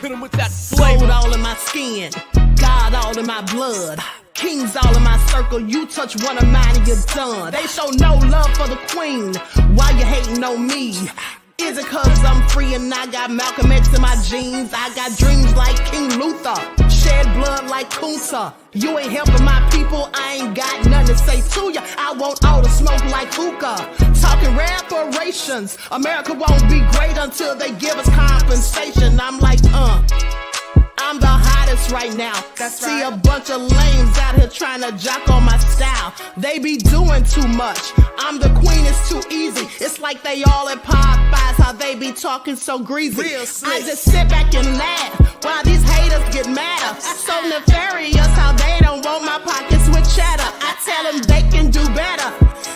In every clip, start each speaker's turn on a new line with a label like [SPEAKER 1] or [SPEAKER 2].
[SPEAKER 1] hit him with that flavor.
[SPEAKER 2] Gold all in my skin, God all in my blood. Kings all in my circle, you touch one of mine and you're done. They show no love for the queen, why you hating on me? Is it cause I'm free and I got Malcolm X in my jeans? I got dreams like King Luther, shed blood like Kunta. You ain't helping my people, I ain't got nothing to say to ya. I want all the smoke like hookah. Talking reparations, America won't be great until they give us compensation. I'm like, I'm the hottest right now.
[SPEAKER 3] That's
[SPEAKER 2] See
[SPEAKER 3] right.
[SPEAKER 2] a bunch of lames out here trying to jock on my style. They be doing too much. I'm the queen, it's too easy. It's like they all at Popeyes, how they be talking so greasy.
[SPEAKER 3] Real slick.
[SPEAKER 2] I just sit back and laugh while these haters get madder. So nefarious how they don't want my pockets with cheddar. I tell them they can do better.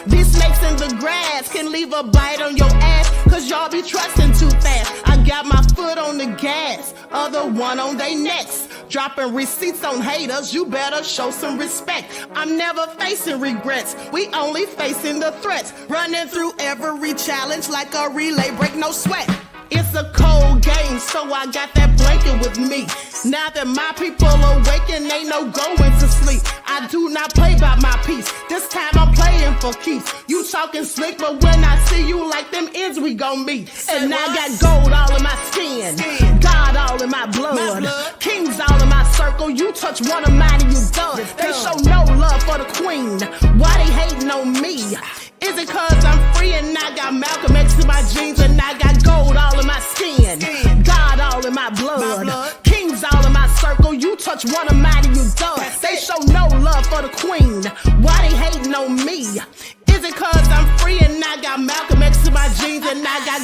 [SPEAKER 2] These snakes in the grass can leave a bite on your ass, cause y'all be trusting too fast. I got my foot on the gas, other one on they necks. Dropping receipts on haters, you better show some respect. I'm never facing regrets, we only facing the threats. Running through every challenge like a relay, break no sweat. It's a cold game, so I got that blanket with me. Now that my people awaken, ain't no going to sleep. I do not play by my piece, this time I'm playing for keeps. You talking slick, but when I see you like them ends, we gon' meet. And I got gold all in my skin, God all in my blood. Kings all in my circle, you touch one of mine and you done. They show no love for the queen, why they hating on me? Is it cause I'm free and I got Malcolm X in my jeans and I got gold all in my skin, God all in my blood. Kings all in my circle, you touch one of mine and you done. They show no love for the queen, why they hating on me? Is it cause I'm free and I got Malcolm X in my jeans and I got...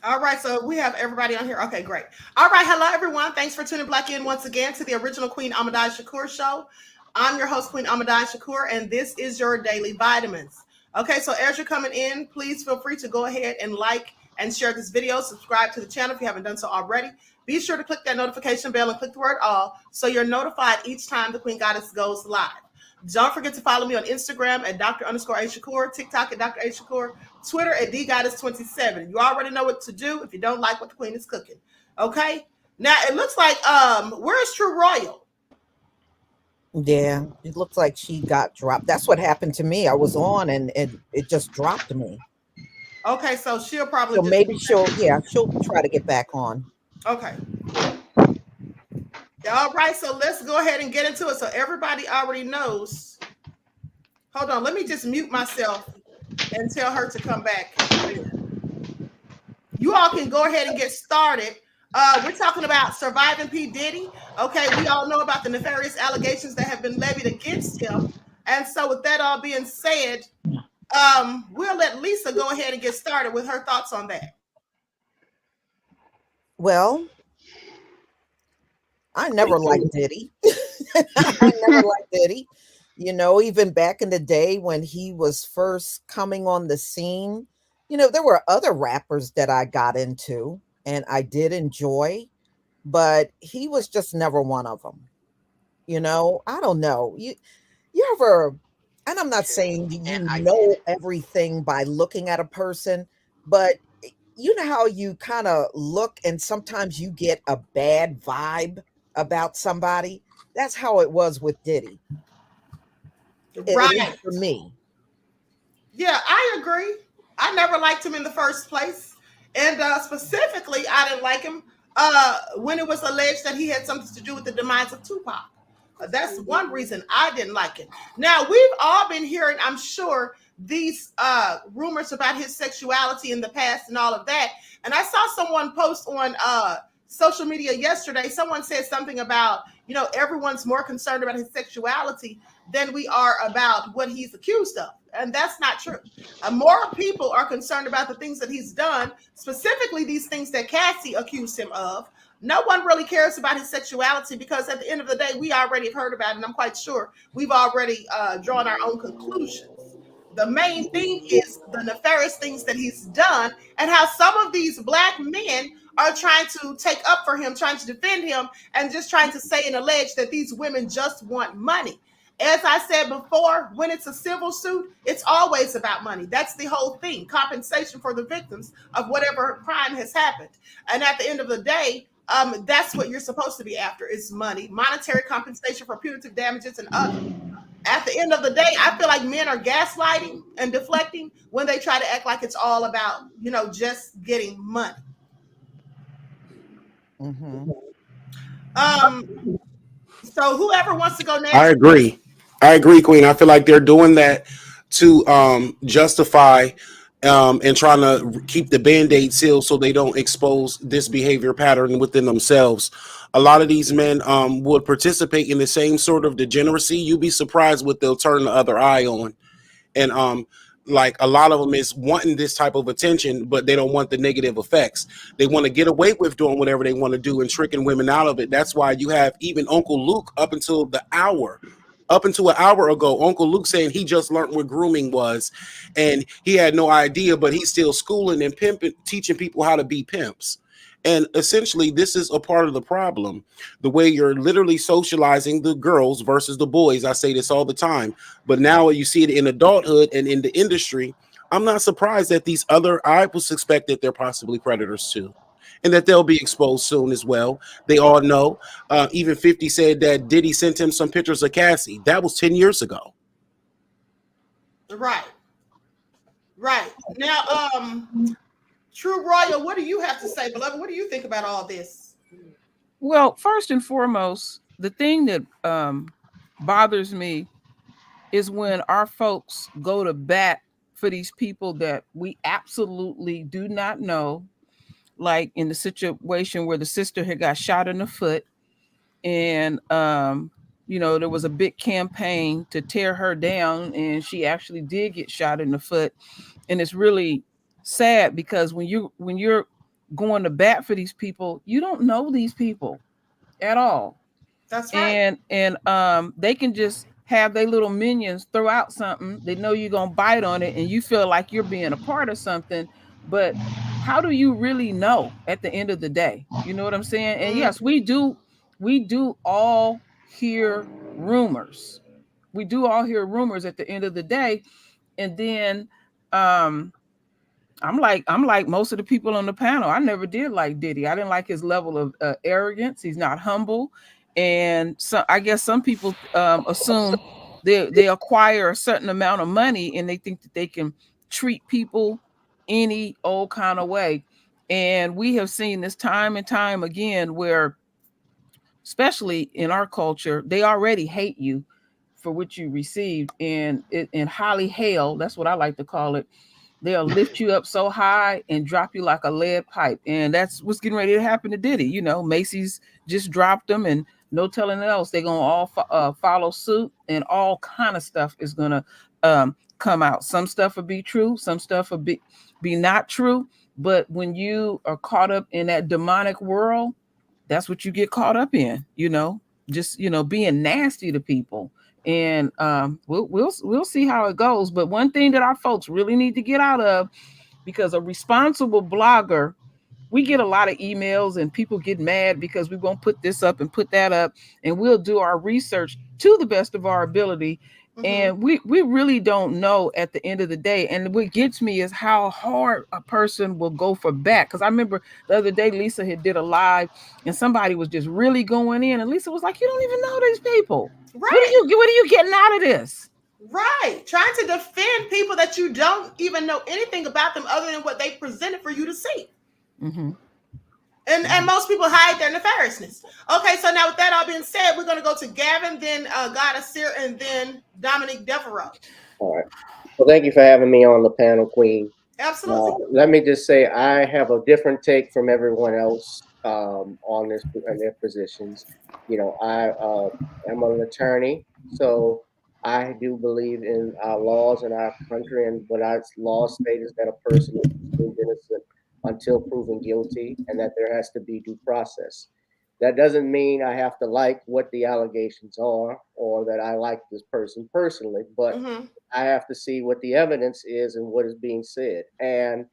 [SPEAKER 3] All right, so we have everybody on here. Okay, great. All right, hello everyone. Thanks for tuning back in once again to the original Queen Amadai Shakur show. I'm your host, Queen Amadai Shakur, and this is your daily vitamins. Okay, so as you're coming in, please feel free to go ahead and like and share this video. Subscribe to the channel if you haven't done so already. Be sure to click that notification bell and click the word all so you're notified each time the Queen Goddess goes live. Don't forget to follow me on Instagram at Dr._A Shakur, TikTok at Dr. A Shakur, Twitter at DGoddess27. You already know what to do if you don't like what the Queen is cooking. Okay? Now, it looks like, where's True Royal?
[SPEAKER 4] Yeah, it looks like she got dropped. That's what happened to me. I was on and it just dropped me.
[SPEAKER 3] Okay, so she'll probably...
[SPEAKER 4] So maybe she'll try to get back on.
[SPEAKER 3] Okay. All right, so let's go ahead and get into it. So everybody already knows. Hold on, let me just mute myself and tell her to come back. You all can go ahead and get started. We're talking about surviving P. Diddy. Okay, we all know about the nefarious allegations that have been levied against him. And so with that all being said, we'll let Lisa go ahead and get started with her thoughts on that.
[SPEAKER 4] Well, I never liked Diddy. I never liked Diddy. You know, even back in the day when he was first coming on the scene, you know, there were other rappers that I got into and I did enjoy, but he was just never one of them. You know, I don't know. You ever, and I'm not saying you know everything by looking at a person, but you know how you kind of look and sometimes you get a bad vibe about somebody? That's how it was with Diddy.
[SPEAKER 3] Right.
[SPEAKER 4] For me.
[SPEAKER 3] Yeah, I agree. I never liked him in the first place. And specifically, I didn't like him when it was alleged that he had something to do with the demise of Tupac. That's one reason I didn't like him. Now, we've all been hearing, I'm sure, these rumors about his sexuality in the past and all of that. And I saw someone post on social media yesterday. Someone said something about, you know, everyone's more concerned about his sexuality than we are about what he's accused of. And that's not true. More people are concerned about the things that he's done, specifically these things that Cassie accused him of. No one really cares about his sexuality because at the end of the day, we already have heard about it, and I'm quite sure we've already drawn our own conclusions. The main thing is the nefarious things that he's done and how some of these black men are trying to take up for him, trying to defend him, and just trying to say and allege that these women just want money. As I said before, when it's a civil suit, it's always about money. That's the whole thing, compensation for the victims of whatever crime has happened. And at the end of the day, that's what you're supposed to be after is money, monetary compensation for punitive damages and other. At the end of the day, I feel like men are gaslighting and deflecting when they try to act like it's all about, just getting money.
[SPEAKER 4] Mm-hmm.
[SPEAKER 3] So whoever wants to go next.
[SPEAKER 1] I agree, Queen. I feel like they're doing that to justify and trying to keep the band-aid sealed so they don't expose this behavior pattern within themselves. A lot of these men would participate in the same sort of degeneracy. You'd be surprised what they'll turn the other eye on. And like a lot of them is wanting this type of attention, but they don't want the negative effects. They want to get away with doing whatever they want to do and tricking women out of it. That's why you have even Uncle Luke up until an hour ago, Uncle Luke saying he just learned what grooming was and he had no idea, but he's still schooling and pimping, teaching people how to be pimps. And essentially, this is a part of the problem. The way you're literally socializing the girls versus the boys. I say this all the time, but now you see it in adulthood and in the industry. I'm not surprised that I would suspect that they're possibly predators too, and that they'll be exposed soon as well. They all know. Even 50 said that Diddy sent him some pictures of Cassie. That was 10 years ago.
[SPEAKER 3] Right. Now, True Royal, what do you have to say, beloved? What do you think about all this?
[SPEAKER 5] Well, first and foremost, the thing that bothers me is when our folks go to bat for these people that we absolutely do not know, like in the situation where the sister had got shot in the foot and there was a big campaign to tear her down and she actually did get shot in the foot. And it's really sad because when you're going to bat for these people, you don't know these people at all.
[SPEAKER 3] That's right.
[SPEAKER 5] And they can just have their little minions throw out something. They know you're gonna bite on it, and you feel like you're being a part of something. But how do you really know at the end of the day? You know what I'm saying? And yes, we do all hear rumors. We do all hear rumors at the end of the day, and then I'm like most of the people on the panel. I never did like Diddy. I didn't like his level of arrogance. He's not humble. And so I guess some people assume they acquire a certain amount of money and they think that they can treat people any old kind of way. And we have seen this time and time again where, especially in our culture, they already hate you for what you received. And in highly hail, that's what I like to call it. They'll lift you up so high and drop you like a lead pipe. And that's what's getting ready to happen to Diddy. Macy's just dropped them and no telling else. They're going to all follow suit and all kind of stuff is going to come out. Some stuff will be true. Some stuff will be not true. But when you are caught up in that demonic world, that's what you get caught up in, just, being nasty to people. And we'll see how it goes. But one thing that our folks really need to get out of, because a responsible blogger, we get a lot of emails and people get mad because we won't put this up and put that up, and we'll do our research to the best of our ability. Mm-hmm. And we really don't know at the end of the day. And what gets me is how hard a person will go for back. Because I remember the other day, Lisa had did a live and somebody was just really going in. And Lisa was like, you don't even know these people. Right. What are you getting out of this?
[SPEAKER 3] Right. Trying to defend people that you don't even know anything about them other than what they presented for you to see.
[SPEAKER 5] Mm-hmm.
[SPEAKER 3] And most people hide their nefariousness. Okay, so now with that all being said, we're going to go to Gavin, then God Asir, and then Dominique Devereaux.
[SPEAKER 6] All right. Well, thank you for having me on the panel, Queen.
[SPEAKER 3] Absolutely.
[SPEAKER 6] Let me just say I have a different take from everyone else on their positions. I am an attorney, so I do believe in our laws in our country, and what our laws state is that a person is innocent until proven guilty, and that there has to be due process. That doesn't mean I have to like what the allegations are or that I like this person personally, but
[SPEAKER 3] Mm-hmm.
[SPEAKER 6] I have to see what the evidence is and what is being said. And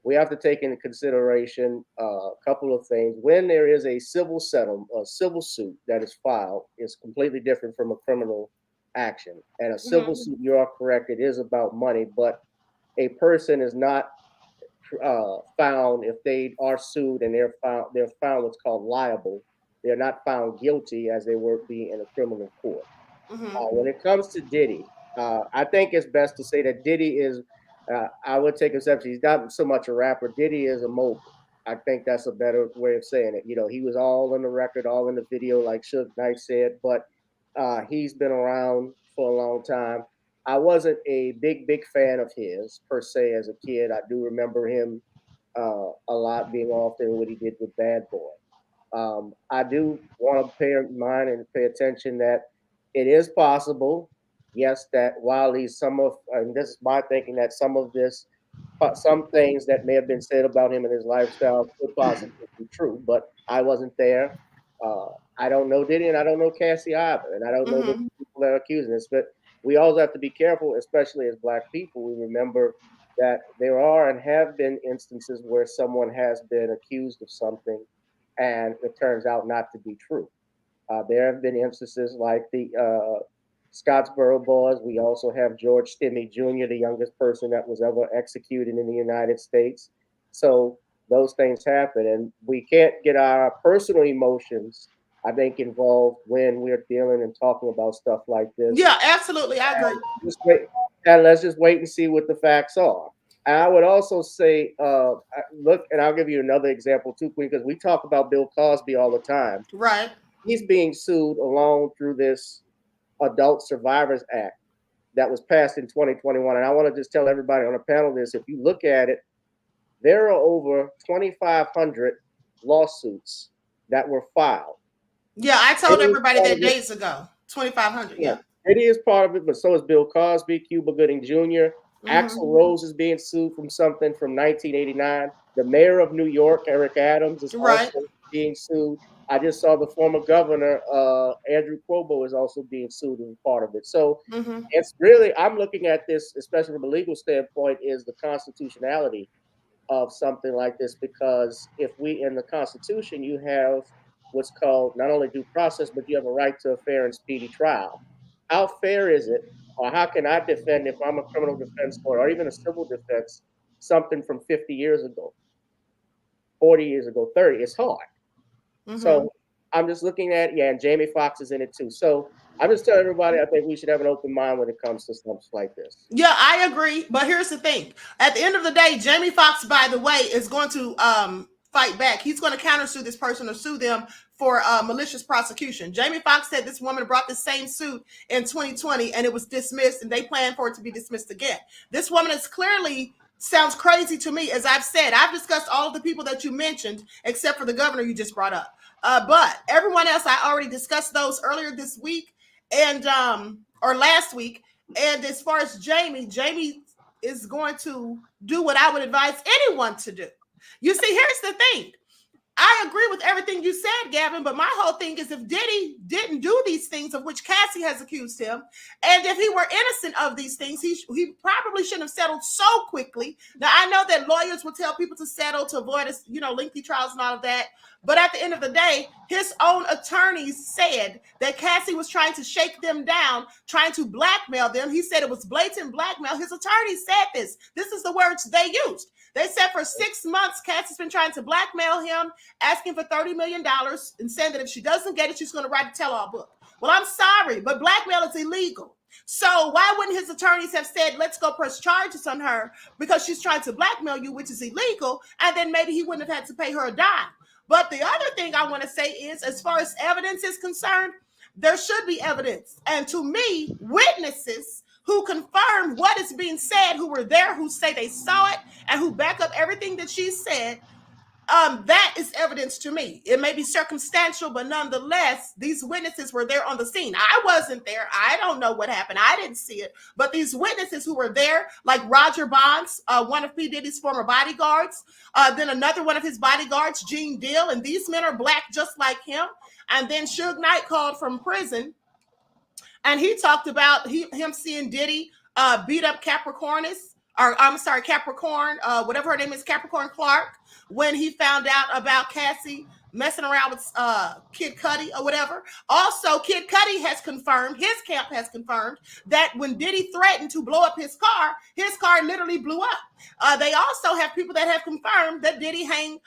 [SPEAKER 6] we have to take into consideration a couple of things. When there is a civil settlement, a civil suit that is filed, is completely different from a criminal action. And a civil suit, you are correct, it is about money, but a person is not found if they are sued and they're found what's called liable. They're not found guilty as they would be in a criminal court. When it comes to Diddy, I think it's best to say that Diddy is. I would take exception. He's not so much a rapper. Diddy is a mogul. I think that's a better way of saying it. You know, he was all in the record, all in the video, like Suge Knight said, but he's been around for a long time. I wasn't a big fan of his per se as a kid. I do remember him a lot being off there what he did with Bad Boy. I do want to pay in mind and pay attention that it is possible, yes, that while he's some of, and this is my thinking, that some of this, some things that may have been said about him and his lifestyle could possibly be true, but I wasn't there. I don't know Diddy and I don't know Cassie either, and I don't know the people that are accusing us, but we always have to be careful, especially as Black people. We remember that there are and have been instances where someone has been accused of something and it turns out not to be true. There have been instances like the Scottsboro Boys. We also have George Stimmy Jr., the youngest person that was ever executed in the United States. So those things happen, and we can't get our personal emotions, I think, involved when we're dealing and talking about stuff like this.
[SPEAKER 3] Yeah, absolutely. I agree.
[SPEAKER 6] Let's just wait and see what the facts are. And I would also say, look, and I'll give you another example too, Queen, because we talk about Bill Cosby all the time.
[SPEAKER 3] Right.
[SPEAKER 6] He's being sued alone through this Adult Survivors Act that was passed in 2021. And I want to just tell everybody on the panel this: if you look at it, there are over 2,500 lawsuits that were filed.
[SPEAKER 3] Yeah, I told everybody that days ago. 2,500. Yeah.
[SPEAKER 6] Diddy is part of it, but so is Bill Cosby, Cuba Gooding Jr. Axl Rose is being sued from something from 1989. The mayor of New York, Eric Adams, is also being sued. I just saw the former governor, Andrew Cuomo, is also being sued as part of it. So it's really, I'm looking at this, especially from a legal standpoint, is the constitutionality of something like this, because if we, in the Constitution, you have what's called not only due process, but you have a right to a fair and speedy trial. How fair is it, or how can I defend, if I'm a criminal defense court or even a civil defense, something from 50 years ago, 40 years ago, 30? It's hard. So I'm just looking at, and Jamie Foxx is in it too. So I'm just telling everybody, I think we should have an open mind when it comes to stuff like this.
[SPEAKER 3] Yeah, I agree. But here's the thing. At the end of the day, Jamie Foxx, by the way, is going to fight back. He's going to countersue this person or sue them for malicious prosecution. Jamie Foxx said this woman brought the same suit in 2020 and it was dismissed, and they plan for it to be dismissed again. This woman is clearly sounds crazy to me. As I've said, I've discussed all of the people that you mentioned, except for the governor you just brought up. But everyone else, I already discussed those earlier this week and or last week. And as far as Jamie is going to do what I would advise anyone to do. You see, here's the thing. I agree with everything you said, Gavin, but my whole thing is if Diddy didn't do these things of which Cassie has accused him, and if he were innocent of these things, he probably shouldn't have settled so quickly. Now, I know that lawyers will tell people to settle to avoid, lengthy trials and all of that. But at the end of the day, his own attorneys said that Cassie was trying to shake them down, trying to blackmail them. He said it was blatant blackmail. His attorneys said this. This is the words they used. They said for 6 months, Cassie's been trying to blackmail him, asking for $30 million and saying that if she doesn't get it, she's going to write a tell-all book. Well, I'm sorry, but blackmail is illegal. So why wouldn't his attorneys have said, let's go press charges on her because she's trying to blackmail you, which is illegal, and then maybe he wouldn't have had to pay her a dime. But the other thing I want to say is, as far as evidence is concerned, there should be evidence. And to me, witnesses who confirm what is being said, who were there, who say they saw it, and who back up everything that she said, that is evidence to me. It may be circumstantial, but nonetheless, these witnesses were there on the scene. I wasn't there. I don't know what happened. I didn't see it. But these witnesses who were there, like Roger Bonds, one of P. Diddy's former bodyguards, then another one of his bodyguards, Gene Deal, and these men are black just like him. And then Suge Knight called from prison, and he talked about him seeing Diddy beat up Capricornus, or I'm sorry, Capricorn, whatever her name is, Capricorn Clark, when he found out about Cassie messing around with Kid Cudi or whatever. Also, Kid Cudi has confirmed, his camp has confirmed, that when Diddy threatened to blow up his car literally blew up. They also have people that have confirmed that Diddy hanged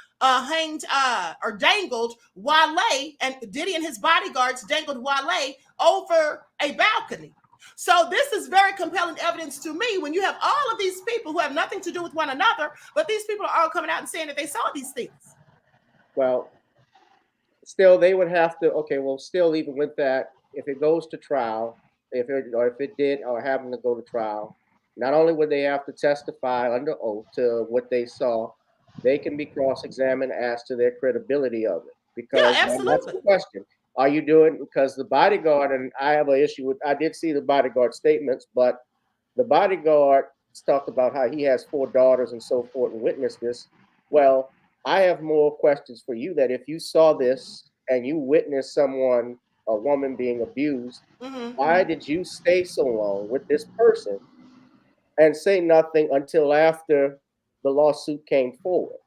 [SPEAKER 3] or dangled Wale, and Diddy and his bodyguards dangled Wale over a balcony. So this is very compelling evidence to me when you have all of these people who have nothing to do with one another, but these people are all coming out and saying that they saw these things.
[SPEAKER 6] Well, still they would have to, okay, well, still even with that, if it goes to trial, if it did or happened to go to trial, not only would they have to testify under oath to what they saw, they can be cross-examined as to their credibility of it. Because that's the question. Are you doing, because the bodyguard, and I have an issue with, I did see the bodyguard statements, but the bodyguard talked about how he has 4 daughters and so forth and witnessed this. Well, I have more questions for you, that if you saw this and you witnessed someone, a woman being abused, why did you stay so long with this person and say nothing until after the lawsuit came forward?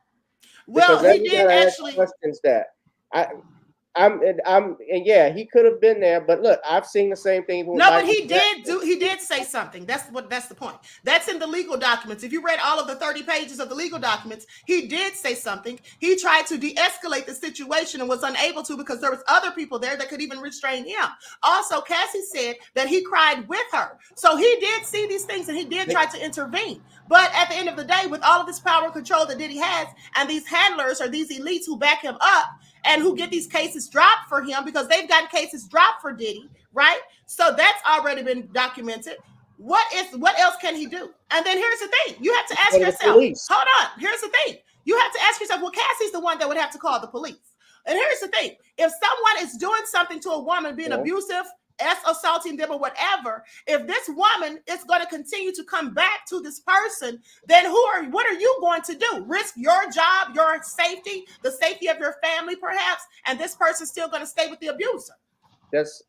[SPEAKER 3] Well,
[SPEAKER 6] because
[SPEAKER 3] he did actually.
[SPEAKER 6] Questions that and yeah, he could have been there, but look, I've seen the same thing.
[SPEAKER 3] No, but he did say something. That's the point. That's in the legal documents. If you read all of the 30 pages of the legal documents, he did say something. He tried to de-escalate the situation and was unable to because there was other people there that could even restrain him. Also, Cassie said that he cried with her. So he did see these things and he did try to intervene. But at the end of the day, with all of this power and control that Diddy has, and these handlers or these elites who back him up and who get these cases dropped for him, because they've gotten cases dropped for Diddy, right? So that's already been documented. What else can he do? And then here's the thing. You have to ask yourself, hold on, here's the thing. You have to ask yourself, well, Cassie's the one that would have to call the police. And here's the thing. If someone is doing something to a woman, being abusive, assaulting them or whatever, if this woman is going to continue to come back to this person, then what are you going to do? Risk your job, your safety, the safety of your family perhaps, and this person's still going to stay with the abuser?
[SPEAKER 6] That's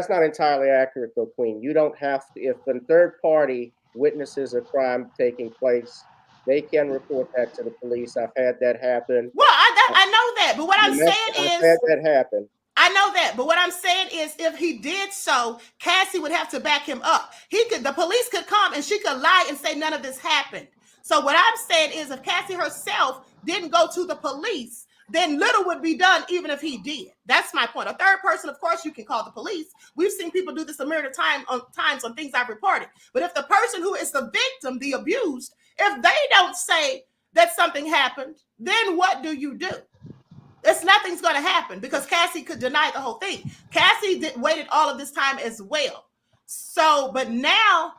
[SPEAKER 6] not entirely accurate though, Queen. You don't have to, if a third party witnesses a crime taking place, they can report that to the police. I've had that happen.
[SPEAKER 3] Well, I know that, but what I'm saying is,
[SPEAKER 6] I've had that happen.
[SPEAKER 3] I know that, but what I'm saying is, if he did so, Cassie would have to back him up. The police could come and she could lie and say none of this happened. So what I'm saying is, if Cassie herself didn't go to the police, then little would be done, even if he did. That's my point. A third person, of course, you can call the police. We've seen people do this a myriad of times on things I've reported. But if the person who is the victim, the abused, if they don't say that something happened, then what do you do? Nothing's going to happen because Cassie could deny the whole thing. Cassie waited all of this time as well. So, but now,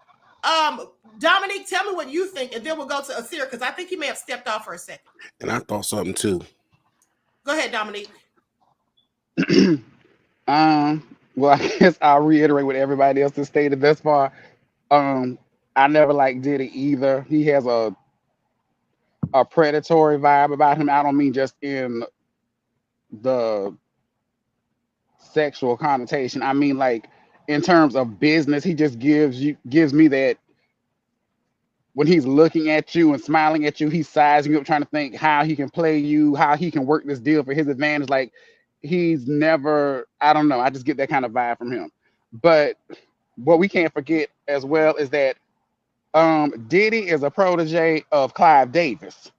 [SPEAKER 3] Dominique, tell me what you think, and then we'll go to Asir because I think he may have stepped off for a second.
[SPEAKER 1] And I thought something too.
[SPEAKER 3] Go ahead, Dominique.
[SPEAKER 7] Well, I guess I'll reiterate what everybody else has stated thus far. I never liked Diddy either. He has a predatory vibe about him. I don't mean just in the sexual connotation. I mean, like in terms of business, he just gives me that when he's looking at you and smiling at you, he's sizing you up, trying to think how he can play you, how he can work this deal for his advantage. Like he's never, I don't know. I just get that kind of vibe from him. But what we can't forget as well is that Diddy is a protege of Clive Davis.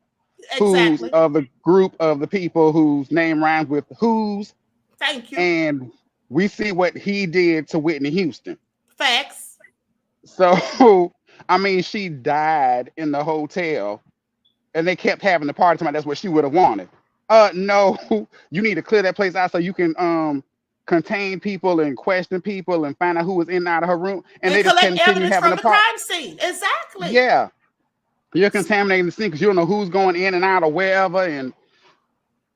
[SPEAKER 3] Exactly.
[SPEAKER 7] Who's of the group of the people whose name rhymes with whose.
[SPEAKER 3] Thank you.
[SPEAKER 7] And we see what he did to Whitney Houston.
[SPEAKER 3] Facts.
[SPEAKER 7] So, I mean, she died in the hotel and they kept having the party. That's what she would have wanted. No, you need to clear that place out so you can contain people and question people and find out who was in and out of her room. And they just continue having
[SPEAKER 3] the crime scene. Exactly.
[SPEAKER 7] Yeah. You're contaminating the scene because you don't know who's going in and out or wherever. And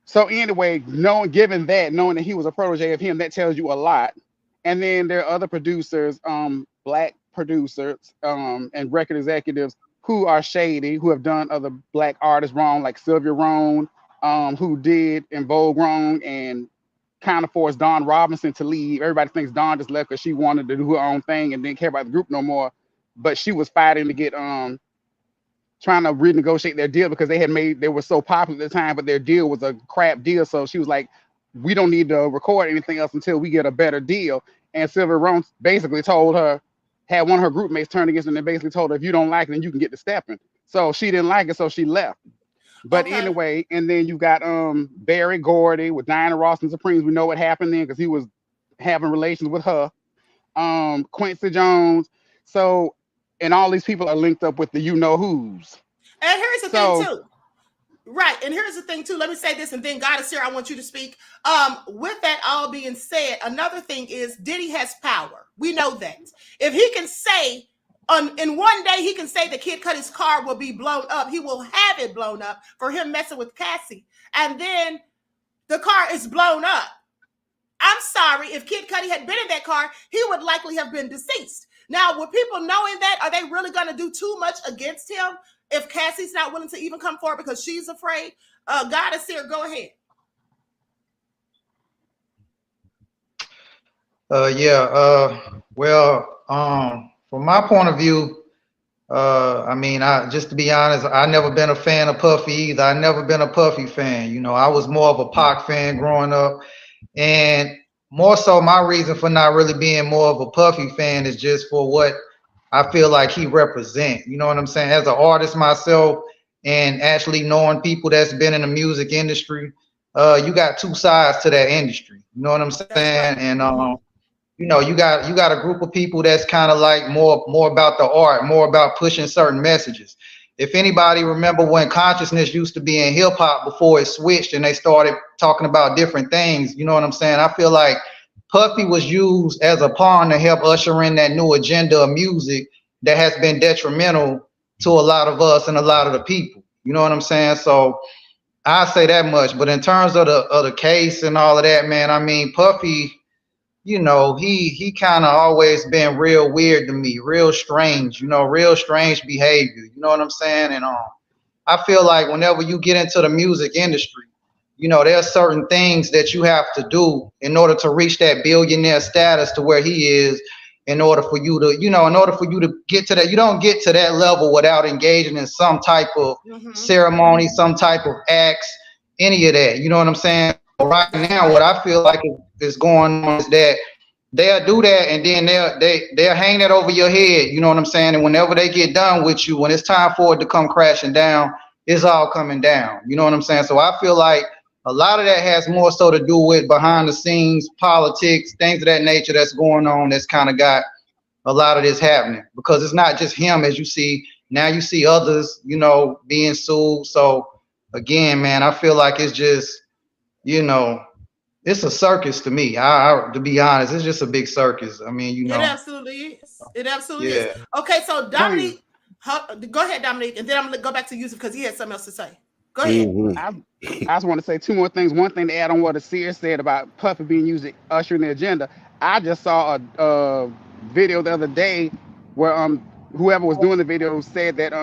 [SPEAKER 7] so anyway, knowing that he was a protege of him, that tells you a lot. And then there are other producers, black producers, and record executives who are shady, who have done other black artists wrong, like Sylvia Rhone, who did In Vogue wrong and kind of forced Dawn Robinson to leave. Everybody thinks Dawn just left because she wanted to do her own thing and didn't care about the group no more. But she was fighting to get trying to renegotiate their deal because they were so popular at the time, but their deal was a crap deal. So she was like, we don't need to record anything else until we get a better deal. And Sylvia Rhone basically told her, had one of her group mates turn against her and basically told her, if you don't like it, then you can get to stepping. So she didn't like it, so she left. But anyway, and then you got Berry Gordy with Diana Ross and Supremes. We know what happened then because he was having relations with her. Quincy Jones. So, and all these people are linked up with the you-know-whos.
[SPEAKER 3] And here's the thing, too. Right. And here's the thing, too. Let me say this, and then God is here. I want you to speak. With that all being said, another thing is Diddy has power. We know that. If he can say, in one day, he can say the Kid Cudi's car will be blown up. He will have it blown up for him messing with Cassie. And then the car is blown up. I'm sorry. If Kid Cudi had been in that car, he would likely have been deceased. Now, with people knowing that, are they really going to do too much against him if Cassie's not willing to even come forward because she's afraid? God is here. Go ahead.
[SPEAKER 8] From my point of view, I mean, just to be honest, I never been a fan of Puffy either. I never been a Puffy fan. You know, I was more of a Pac fan growing up. And more so, my reason for not really being more of a Puffy fan is just for what I feel like he represents. You know what I'm saying? As an artist myself, and actually knowing people that's been in the music industry, you got two sides to that industry. You know what I'm saying? And you know, you got a group of people that's kind of like more about the art, more about pushing certain messages. If anybody remember when consciousness used to be in hip hop before it switched and they started talking about different things, you know what I'm saying? I feel like Puffy was used as a pawn to help usher in that new agenda of music that has been detrimental to a lot of us and a lot of the people. You know what I'm saying? So I say that much. But in terms of the case and all of that, man, I mean, Puffy, you know, he kind of always been real weird to me, real strange, you know, real strange behavior. You know what I'm saying? And I feel like whenever you get into the music industry, you know, there are certain things that you have to do in order to reach that billionaire status to where he is, in order for you to, you know, in order for you to get to that. You don't get to that level without engaging in some type of ceremony, some type of acts, any of that. You know what I'm saying? Right now, what I feel like is going on is that they'll do that and then they'll hang that over your head. You know what I'm saying? And whenever they get done with you, when it's time for it to come crashing down, it's all coming down. You know what I'm saying? So I feel like a lot of that has more so to do with behind the scenes politics, things of that nature that's going on, that's kind of got a lot of this happening, because it's not just him, as you see now. You see others, you know, being sued. So again, man, I feel like it's just, you know, it's a circus to me. To be honest, it's just a big circus. I mean, you know,
[SPEAKER 3] it absolutely is. It absolutely is. Okay, so Dominique, go ahead, Dominique, and then I'm gonna go back to Yusuf because he had something else to say. Go ahead.
[SPEAKER 7] I just want to say two more things. One thing to add on what Asir said about Puffy being used to usher in the agenda. I just saw a video the other day where whoever was doing the video said that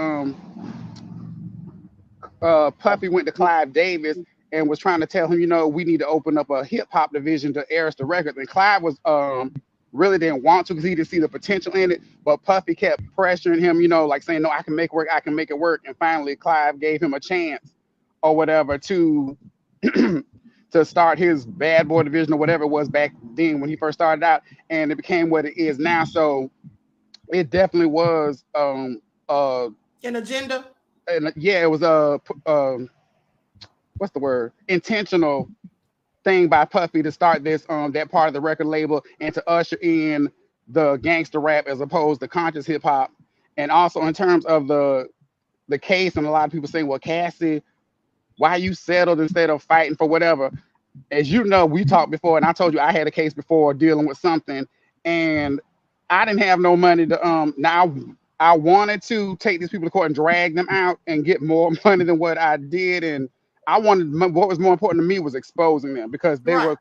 [SPEAKER 7] Puffy went to Clive Davis and was trying to tell him, you know, we need to open up a hip hop division to Arista Records. And Clive was really didn't want to because he didn't see the potential in it. But Puffy kept pressuring him, you know, like saying, no, I can make it work. And finally, Clive gave him a chance or whatever to to start his Bad Boy division or whatever it was back then when he first started out. And it became what it is now. So it definitely was an
[SPEAKER 3] agenda.
[SPEAKER 7] And yeah, it was what's the word? Intentional thing by Puffy to start this that part of the record label and to usher in the gangster rap as opposed to conscious hip hop. And also in terms of the case, and a lot of people saying, well, Cassie, why you settled instead of fighting for whatever? As you know, we talked before, and I told you I had a case before dealing with something, and I didn't have no money to now I wanted to take these people to court and drag them out and get more money than what I did. And I wanted, what was more important to me was exposing them, because they
[SPEAKER 3] Right.
[SPEAKER 7] were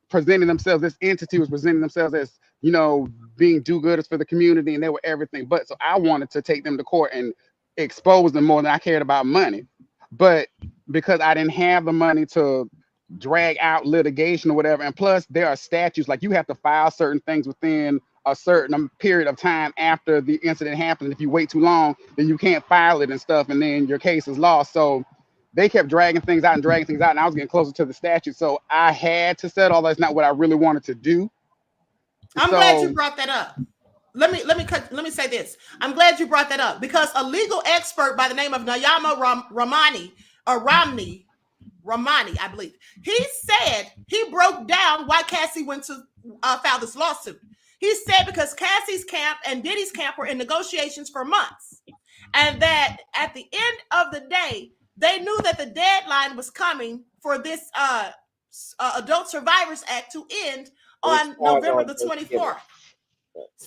[SPEAKER 7] presenting themselves, this entity was presenting themselves as, you know, being do-gooders for the community, and they were everything but. So I wanted to take them to court and expose them more than I cared about money. But because I didn't have the money to drag out litigation or whatever, and plus there are statutes, like you have to file certain things within a certain period of time after the incident happens. If you wait too long, then you can't file it and stuff, and then your case is lost. So they kept dragging things out, and I was getting closer to the statute. So I had to settle, although it's not what I really wanted to do.
[SPEAKER 3] I'm glad you brought that up. Let me say this. I'm glad you brought that up, because a legal expert by the name of Nayama Ramani, I believe, he said, he broke down why Cassie went to file this lawsuit. He said because Cassie's camp and Diddy's camp were in negotiations for months, and that at the end of the day, they knew that the deadline was coming for this Adult Survivors Act to end on November the 24th.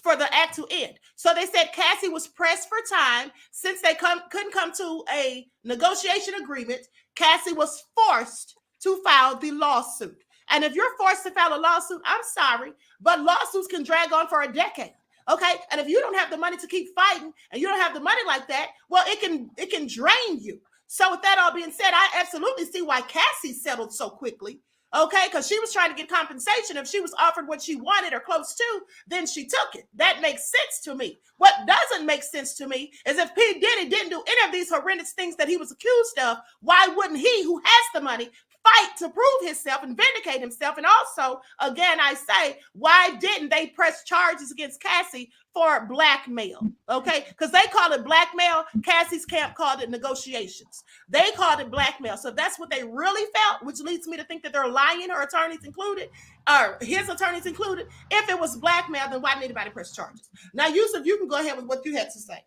[SPEAKER 3] For the act to end. So they said Cassie was pressed for time. Since they couldn't come to a negotiation agreement, Cassie was forced to file the lawsuit. And if you're forced to file a lawsuit, I'm sorry, but lawsuits can drag on for a decade. Okay. And if you don't have the money to keep fighting, and you don't have the money like that, well, it can drain you. So with that all being said, I absolutely see why Cassie settled so quickly. Okay, because she was trying to get compensation. If she was offered what she wanted or close to, then she took it. That makes sense to me. What doesn't make sense to me is if P. Diddy didn't do any of these horrendous things that he was accused of, why wouldn't he, who has the money, fight to prove himself and vindicate himself? And also, again, I say, why didn't they press charges against Cassie for blackmail? Okay, because they call it blackmail. Cassie's camp called it negotiations. They called it blackmail. So that's what they really felt, which leads me to think that they're lying, her attorneys included, or his attorneys included. If it was blackmail, then why didn't anybody press charges? Now, Yusuf, you can go ahead with what you had to say.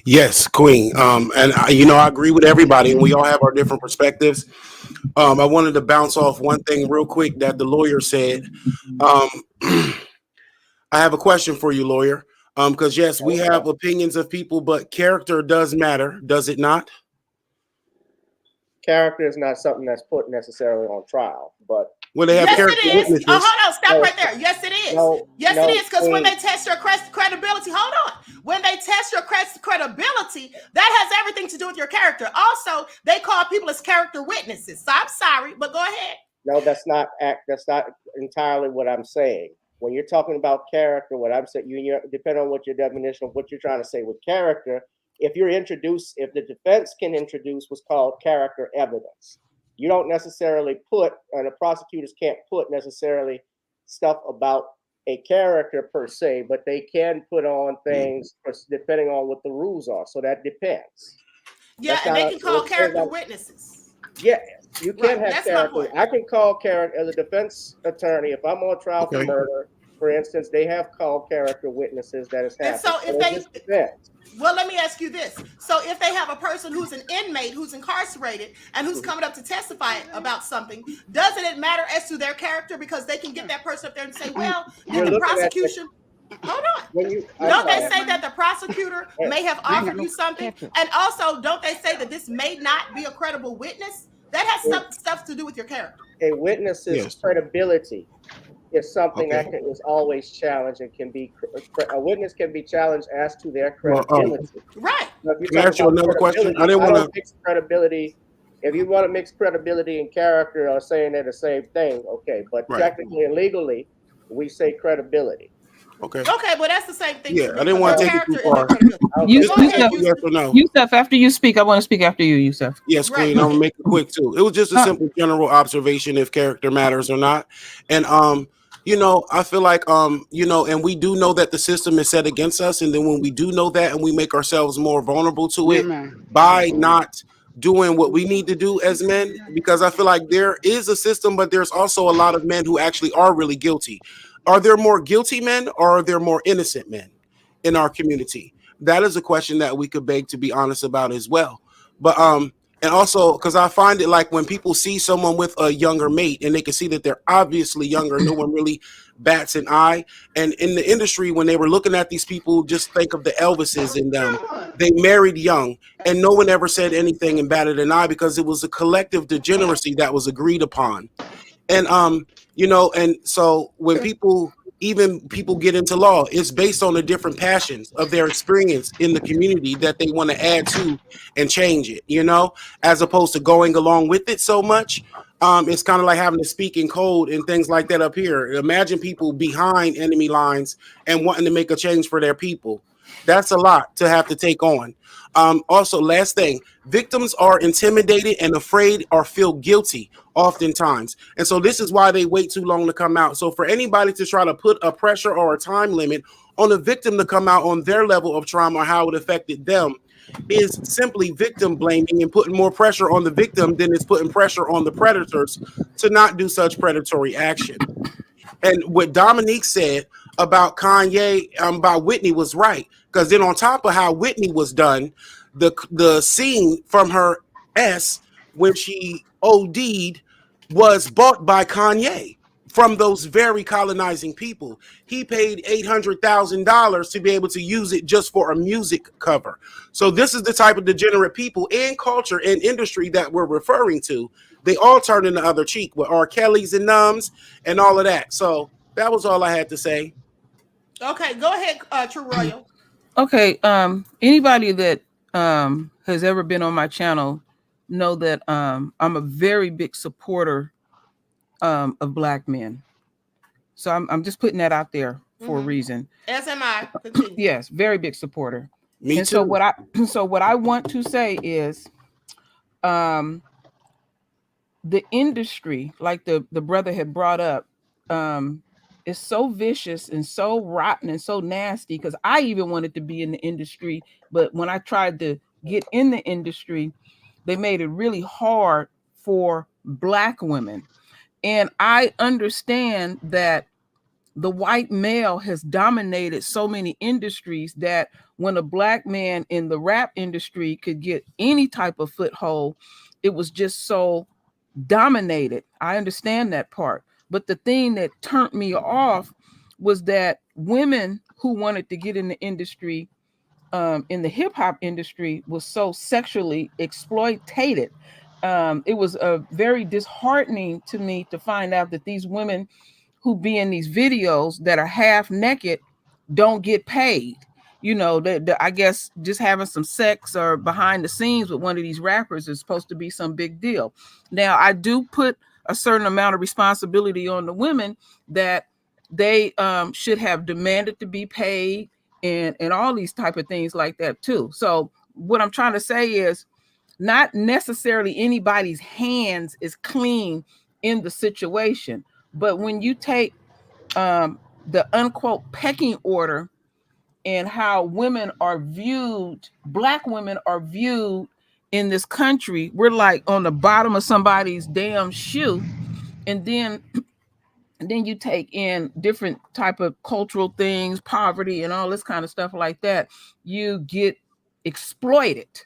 [SPEAKER 1] Yes, Queen. And I agree with everybody, and we all have our different perspectives. I wanted to bounce off one thing real quick that the lawyer said. I have a question for you, lawyer. Because yes, we have opinions of people, but character does matter, does it not?
[SPEAKER 6] Character is not something that's put necessarily on trial, but
[SPEAKER 1] Well, they have
[SPEAKER 3] Yes,
[SPEAKER 1] character
[SPEAKER 3] it is.
[SPEAKER 1] witnesses.
[SPEAKER 3] Oh, hold on. Stop right there. Yes, it is. Yes,
[SPEAKER 6] no,
[SPEAKER 3] it is. Because when
[SPEAKER 6] Queen.
[SPEAKER 3] they test your credibility, hold on. When they test your credibility, that has everything to do with your character. Also, they call people as character witnesses. So I'm sorry, but go ahead.
[SPEAKER 6] No, that's not entirely what I'm saying. When you're talking about character, what I'm saying, depending on what your definition of what you're trying to say with character, if the defense can introduce what's called character evidence, you don't necessarily and the prosecutors can't put necessarily stuff about a character per se, but they can put on things depending on what the rules are. So that depends.
[SPEAKER 3] Yeah, and they can call character witnesses.
[SPEAKER 6] Yeah, you can
[SPEAKER 3] Right,
[SPEAKER 6] have
[SPEAKER 3] that's my
[SPEAKER 6] character.
[SPEAKER 3] point.
[SPEAKER 6] I can call character as a defense attorney. If I'm on trial for murder, for instance, they have called character witnesses that has happened.
[SPEAKER 3] And so if
[SPEAKER 6] it just depends.
[SPEAKER 3] well, let me ask you this. So if they have a person who's an inmate, who's incarcerated, and who's coming up to testify about something, doesn't it matter as to their character? Because they can get that person up there and say, well,
[SPEAKER 6] You're
[SPEAKER 3] and the
[SPEAKER 6] looking at
[SPEAKER 3] prosecution... Hold on.
[SPEAKER 6] I'm
[SPEAKER 3] Don't they
[SPEAKER 6] sorry.
[SPEAKER 3] say that the prosecutor may have offered you something? And also, don't they say that this may not be a credible witness? That has stuff to do with your character.
[SPEAKER 6] A witness's credibility is something that is always challenged and a witness can be challenged as to their credibility.
[SPEAKER 3] Right.
[SPEAKER 6] Now, if you're
[SPEAKER 1] Can I ask you
[SPEAKER 6] talking about
[SPEAKER 1] another question? I didn't
[SPEAKER 6] don't
[SPEAKER 1] want to.
[SPEAKER 6] mix credibility. If you want to mix credibility and character or saying they're the same thing, okay. But technically and legally, we say credibility.
[SPEAKER 1] Okay.
[SPEAKER 3] Okay, well, that's the same thing.
[SPEAKER 1] Yeah, I didn't want to take it too far.
[SPEAKER 5] Yusuf, after you speak, I want to speak after you, Yusuf.
[SPEAKER 1] Yes, Queen. I'm gonna make it quick too. It was just a simple general observation if character matters or not. And I feel like and we do know that the system is set against us, and then when we do know that and we make ourselves more vulnerable to it by not doing what we need to do as men, because I feel like there is a system, but there's also a lot of men who actually are really guilty. Are there more guilty men or are there more innocent men in our community? That is a question that we could beg to be honest about as well. But And also, because I find it like when people see someone with a younger mate and they can see that they're obviously younger, no one really bats an eye. And in the industry, when they were looking at these people, just think of the Elvises in them. They married young, and no one ever said anything and batted an eye because it was a collective degeneracy that was agreed upon. And and so when people get into law, it's based on the different passions of their experience in the community that they want to add to and change it, as opposed to going along with it so much. It's kind of like having to speak in code and things like that up here. Imagine people behind enemy lines and wanting to make a change for their people. That's a lot to have to take on. Also, last thing, victims are intimidated and afraid or feel guilty oftentimes. And so this is why they wait too long to come out. So for anybody to try to put a pressure or a time limit on a victim to come out on their level of trauma or how it affected them is simply victim blaming and putting more pressure on the victim than it's putting pressure on the predators to not do such predatory action. And what Dominique said about Kanye, about Whitney was right. Because then on top of how Whitney was done, the scene from her when she OD'd was bought by Kanye from those very colonizing people. He paid $800,000 to be able to use it just for a music cover. So this is the type of degenerate people in culture and industry that we're referring to. They all turn in the other cheek with R. Kelly's and Numbs and all of that. So that was all I had to say.
[SPEAKER 3] Okay, go ahead, True Royal.
[SPEAKER 5] Okay, anybody that has ever been on my channel know that I'm a very big supporter of Black men. So I'm just putting that out there for a reason.
[SPEAKER 3] As am I. Continue.
[SPEAKER 5] Yes, very big supporter.
[SPEAKER 1] Me
[SPEAKER 5] and
[SPEAKER 1] too.
[SPEAKER 5] So what I want to say is the industry, like the brother had brought up, is so vicious and so rotten and so nasty, because I even wanted to be in the industry, but when I tried to get in the industry, they made it really hard for Black women. And I understand that the white male has dominated so many industries that when a Black man in the rap industry could get any type of foothold, it was just so dominated. I understand that part. But the thing that turned me off was that women who wanted to get in the industry, in the hip hop industry, was so sexually exploited. It was very disheartening to me to find out that these women who be in these videos that are half naked don't get paid. I guess just having some sex or behind the scenes with one of these rappers is supposed to be some big deal. Now, I do put a certain amount of responsibility on the women that they should have demanded to be paid and all these type of things like that too. So what I'm trying to say is not necessarily anybody's hands is clean in the situation, but when you take the unquote pecking order and how women are viewed, Black women are viewed in this country, we're like on the bottom of somebody's damn shoe. And then you take in different type of cultural things, poverty and all this kind of stuff like that. You get exploited.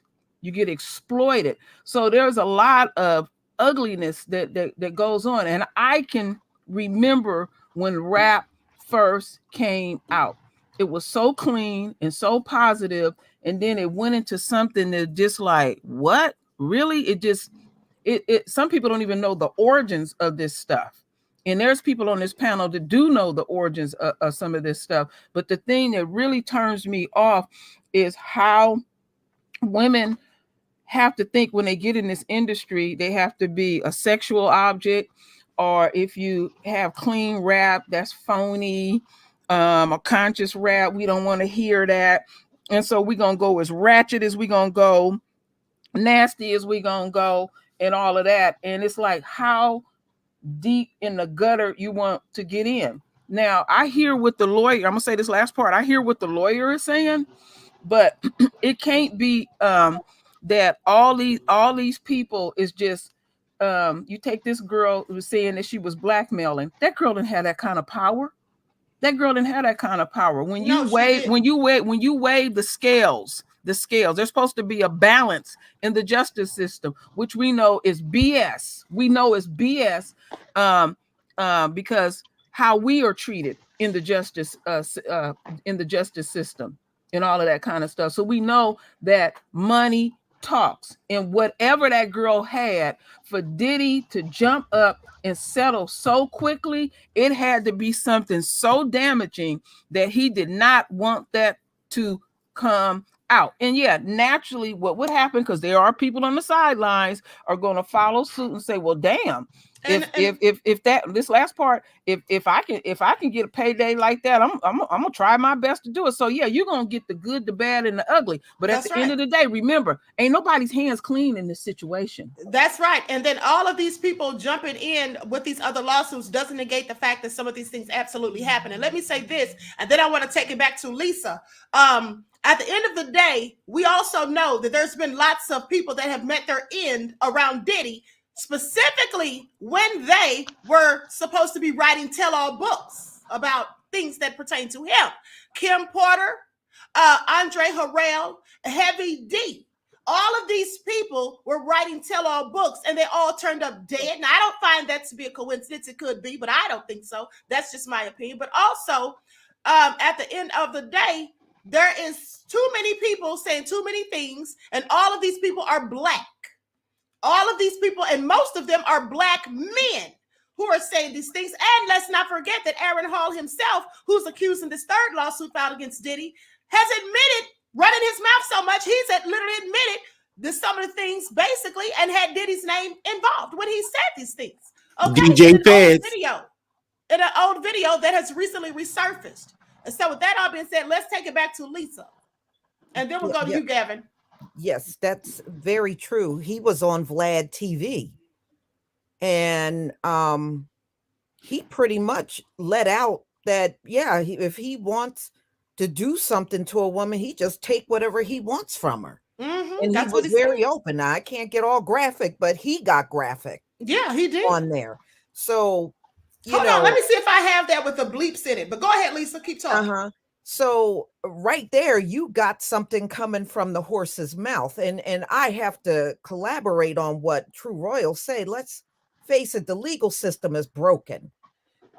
[SPEAKER 5] So there's a lot of ugliness that goes on. And I can remember when rap first came out. It was so clean and so positive, and then it went into something that just like, what? Really? It some people don't even know the origins of this stuff. And there's people on this panel that do know the origins of some of this stuff. But the thing that really turns me off is how women have to think when they get in this industry, they have to be a sexual object, or if you have clean rap, that's phony. A conscious rap, we don't want to hear that. And so we're going to go as ratchet as we're going to go, nasty as we're going to go, and all of that. And it's like, how deep in the gutter you want to get in. Now, I hear what the lawyer, I'm going to say this last part, I hear what the lawyer is saying, but it can't be that all these people is just, you take this girl who was saying that she was blackmailing. That girl didn't have that kind of power. When you weigh the scales, the scales. There's supposed to be a balance in the justice system, which we know is BS. We know is BS because how we are treated in the justice system and all of that kind of stuff. So we know that money talks, and whatever that girl had, for Diddy to jump up and settle so quickly, it had to be something so damaging that he did not want that to come out. And yeah, naturally what would happen, because there are people on the sidelines, are going to follow suit and say, well, damn, if that, this last part, if I can get a payday like that, I'm gonna try my best to do it. So yeah, you're gonna get the good, the bad, and the ugly. But at the end of the day, remember, ain't nobody's hands clean in this situation.
[SPEAKER 3] That's right. And then all of these people jumping in with these other lawsuits doesn't negate the fact that some of these things absolutely happen. And let me say this, and then I want to take it back to Lisa. At the end of the day, we also know that there's been lots of people that have met their end around Diddy, specifically when they were supposed to be writing tell-all books about things that pertain to him. Kim Porter, Andre Harrell, Heavy D. All of these people were writing tell-all books, and they all turned up dead. Now, I don't find that to be a coincidence. It could be, but I don't think so. That's just my opinion. But also, at the end of the day, there is too many people saying too many things, and all of these people are Black. All of these people, and most of them are Black men who are saying these things. And let's not forget that Aaron Hall himself, who's accused in this third lawsuit filed against Diddy, has admitted, running his mouth so much, he's literally admitted some of the things basically, and had Diddy's name involved when he said these things. Okay,
[SPEAKER 1] DJ Feds.
[SPEAKER 3] In an old video that has recently resurfaced. And so with that all being said, let's take it back to Lisa. And then we'll go to you, Gavin.
[SPEAKER 4] Yes, that's very true. He was on Vlad TV, and he pretty much let out that, yeah, if he wants to do something to a woman, he just take whatever he wants from her.
[SPEAKER 3] Mm-hmm.
[SPEAKER 4] And
[SPEAKER 3] that's
[SPEAKER 4] he was very open. Now, I can't get all graphic, but he got graphic.
[SPEAKER 3] Yeah, he did
[SPEAKER 4] on there. So
[SPEAKER 3] hold on, let me see if I have that with the bleeps in it. But go ahead, Lisa, keep talking.
[SPEAKER 4] So right there, you got something coming from the horse's mouth. And I have to collaborate on what True Royal said. Let's face it, the legal system is broken.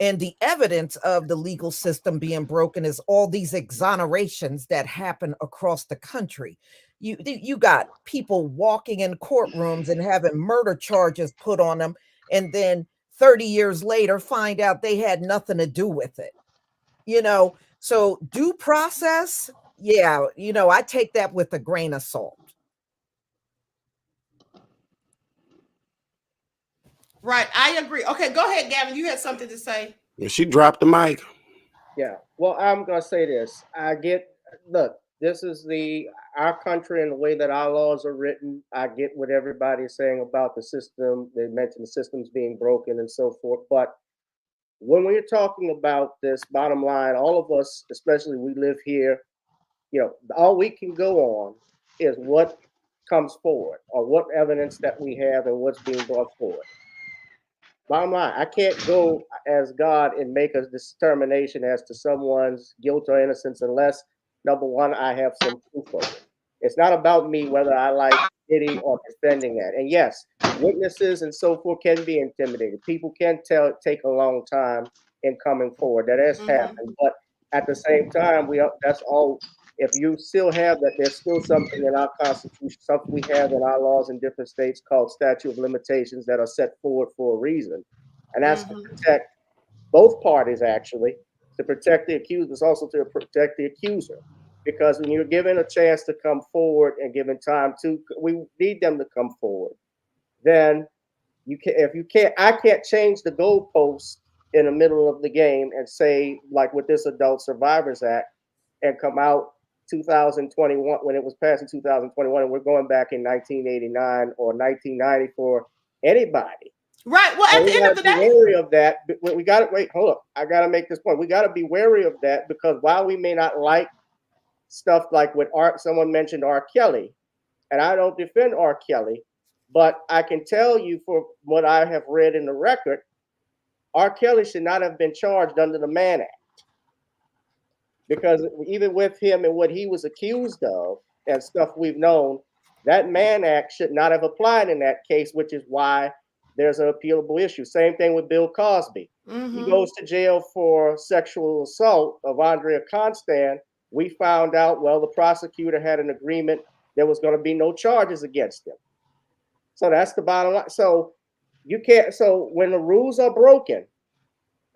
[SPEAKER 4] And the evidence of the legal system being broken is all these exonerations that happen across the country. You got people walking in courtrooms and having murder charges put on them, and then 30 years later find out they had nothing to do with it. So due process, yeah, I take that with a grain of salt.
[SPEAKER 3] Right, I agree. Okay, go ahead, Gavin. You had something to say.
[SPEAKER 1] She dropped the mic.
[SPEAKER 6] Yeah, well, I'm gonna say this. Look, this is our country and the way that our laws are written. I get what everybody's saying about the system. They mentioned the system's being broken and so forth. But when we're talking about this, bottom line, all of us, especially we live here, all we can go on is what comes forward or what evidence that we have and what's being brought forward. Bottom line, I can't go as God and make a determination as to someone's guilt or innocence unless, number one, I have some proof of it. It's not about me whether I like Diddy or defending that. And yes, witnesses and so forth can be intimidated. People can take a long time in coming forward. That has happened. But at the same time, that's all. If you still have that, there's still something in our Constitution, something we have in our laws in different states called statute of limitations that are set forward for a reason. And that's to protect both parties, actually, to protect the accused, but also to protect the accuser. Because when you're given a chance to come forward and given time we need them to come forward. Then I can't change the goalposts in the middle of the game and say, like with this Adult Survivors Act, and come out 2021 when it was passed in 2021, and we're going back in 1989 or 1990 for anybody.
[SPEAKER 3] Right. Well, at the end of the day,
[SPEAKER 6] wary of that. We got to wait. Hold up. I got to make this point. We got to be wary of that because while we may not like stuff like with someone mentioned R. Kelly, and I don't defend R. Kelly, but I can tell you for what I have read in the record, R. Kelly should not have been charged under the Mann Act. Because even with him and what he was accused of and stuff we've known, that Mann Act should not have applied in that case, which is why there's an appealable issue. Same thing with Bill Cosby. He goes to jail for sexual assault of Andrea Constand. We found out, well, the prosecutor had an agreement. There was going to be no charges against him. So that's the bottom line. So you can't, so when the rules are broken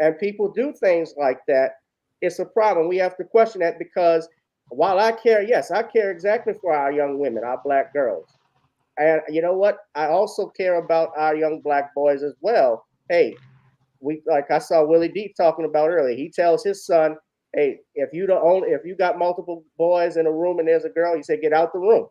[SPEAKER 6] and people do things like that, it's a problem. We have to question that, because while I care, yes, I care exactly for our young women, our Black girls. And you know what? I also care about our young Black boys as well. Hey, like I saw Willie D talking about earlier. He tells his son, hey, if you got multiple boys in a room and there's a girl, he said, get out the room.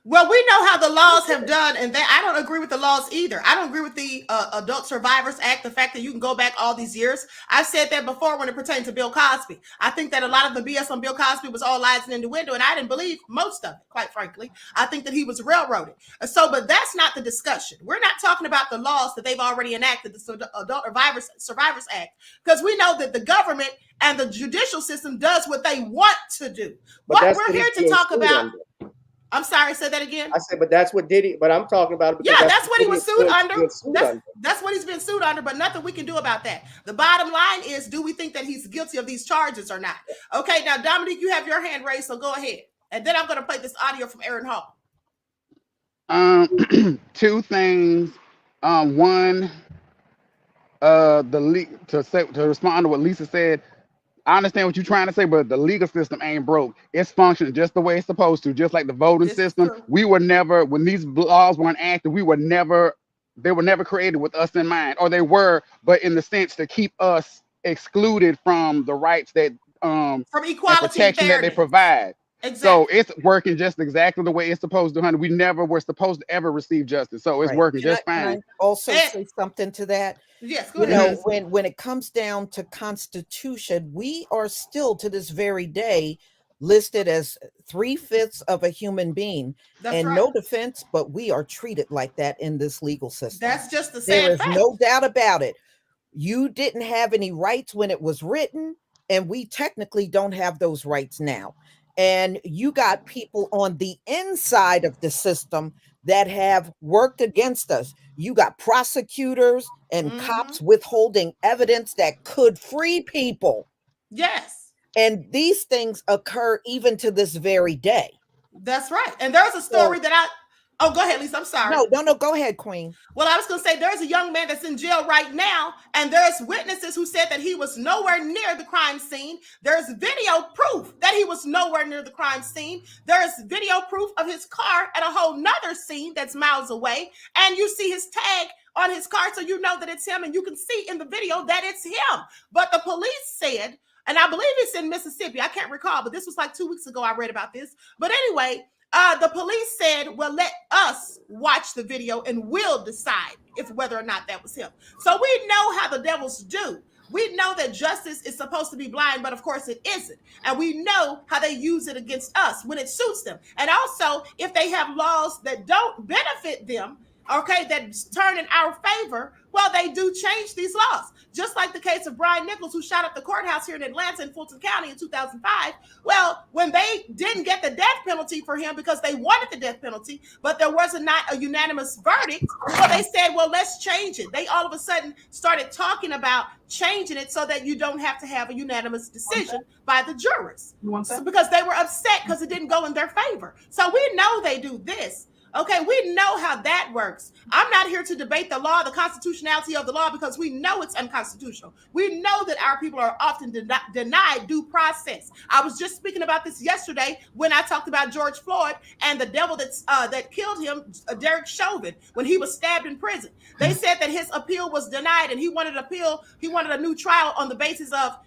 [SPEAKER 3] Well, we know how the laws have done, and I don't agree with the laws either. I don't agree with the Adult Survivors Act, the fact that you can go back all these years. I've said that before when it pertains to Bill Cosby. I think that a lot of the BS on Bill Cosby was all lies and innuendo, and I didn't believe most of it, quite frankly. I think that he was railroaded. But that's not the discussion. We're not talking about the laws that they've already enacted, the Adult Survivors Act, because we know that the government and the judicial system does what they want to do. What we're here to talk about... I'm sorry, say that again.
[SPEAKER 6] I said, but that's what Diddy, but I'm talking about it.
[SPEAKER 3] Yeah, that's what he was sued under. That's what he's been sued under, but nothing we can do about that. The bottom line is, do we think that he's guilty of these charges or not? Okay, now, Dominique, you have your hand raised, so go ahead. And then I'm going to play this audio from Aaron Hall.
[SPEAKER 7] Two things. One, to respond to what Lisa said, I understand what you're trying to say, but the legal system ain't broke. It's functioning just the way it's supposed to, just like the voting system. We were never, when these laws weren't acted, they were never created with us in mind, or they were, but in the sense to keep us excluded from the rights that
[SPEAKER 3] from equality
[SPEAKER 7] and protection that they provide.
[SPEAKER 3] Exactly.
[SPEAKER 7] So it's working just exactly the way it's supposed to, honey. We never were supposed to ever receive justice. So it's working just fine.
[SPEAKER 4] Can I also say something to that?
[SPEAKER 3] Yes, go ahead.
[SPEAKER 4] When it comes down to Constitution, we are still to this very day listed as 3/5 of a human being. That's right. No defense, but we are treated like that in this legal system.
[SPEAKER 3] That's just the same.
[SPEAKER 4] There is no doubt about it. You didn't have any rights when it was written, and we technically don't have those rights now. And you got people on the inside of the system that have worked against us. You got prosecutors and cops withholding evidence that could free people.
[SPEAKER 3] Yes.
[SPEAKER 4] And these things occur even to this very day.
[SPEAKER 3] That's right. And there's a story Oh, go ahead, Lisa. I'm sorry.
[SPEAKER 4] No, go ahead, Queen.
[SPEAKER 3] Well, I was going to say there's a young man that's in jail right now, and there's witnesses who said that he was nowhere near the crime scene. There's video proof that he was nowhere near the crime scene. There's video proof of his car at a whole nother scene that's miles away, and you see his tag on his car, so you know that it's him, and you can see in the video that it's him. But the police said, and I believe it's in Mississippi, I can't recall, but this was like 2 weeks ago I read about this. But anyway, the police said, well, let us watch the video and we'll decide if whether or not that was him. So we know how the devils do. We know that justice is supposed to be blind, but of course it isn't. And we know how they use it against us when it suits them. And also, if they have laws that don't benefit them, okay, that turn in our favor, well, they do change these laws. Just like the case of Brian Nichols, who shot up the courthouse here in Atlanta in Fulton County in 2005. Well, when they didn't get the death penalty for him because they wanted the death penalty, but there was not a unanimous verdict, well, they said, well, let's change it. They all of a sudden started talking about changing it so that you don't have to have a unanimous decision by the jurors. Because they were upset because it didn't go in their favor. So we know they do this. Okay, we know how that works. I'm not here to debate the law, the constitutionality of the law, because we know it's unconstitutional. We know that our people are often denied due process. I was just speaking about this yesterday when I talked about George Floyd and the devil that killed him, Derek Chauvin, when he was stabbed in prison. They said that his appeal was denied and he wanted a new trial on the basis of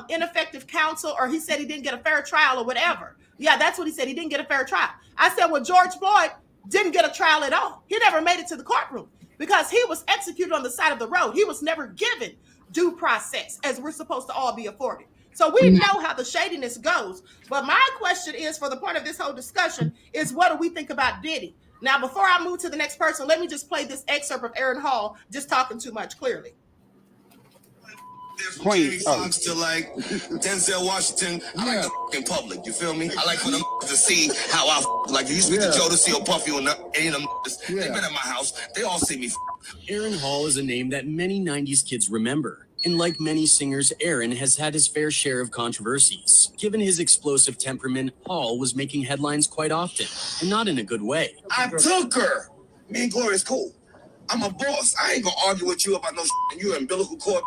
[SPEAKER 3] ineffective counsel, or he said he didn't get a fair trial or whatever. Yeah, that's what he said. He didn't get a fair trial. I said, well, George Floyd didn't get a trial at all. He never made it to the courtroom because he was executed on the side of the road. He was never given due process as we're supposed to all be afforded. So we know how the shadiness goes. But my question is, for the point of this whole discussion, is what do we think about Diddy? Now, before I move to the next person, let me just play this excerpt of Aaron Hall just talking too much clearly.
[SPEAKER 9] From
[SPEAKER 7] Queen.
[SPEAKER 9] Jamie
[SPEAKER 7] Oh,
[SPEAKER 9] Foxx to like Denzel Washington. I like the in public. You feel me? I like for them to see how I like. You speak to Joe to see or Puffy or any of them. They've been at my house. They all see me.
[SPEAKER 10] Aaron Hall is a name that many 90s kids remember. And like many singers, Aaron has had his fair share of controversies. Given his explosive temperament, Hall was making headlines quite often, and not in a good way.
[SPEAKER 9] I took her. Me and Gloria's cool. I'm a boss. I ain't gonna argue with you about no and you umbilical cord.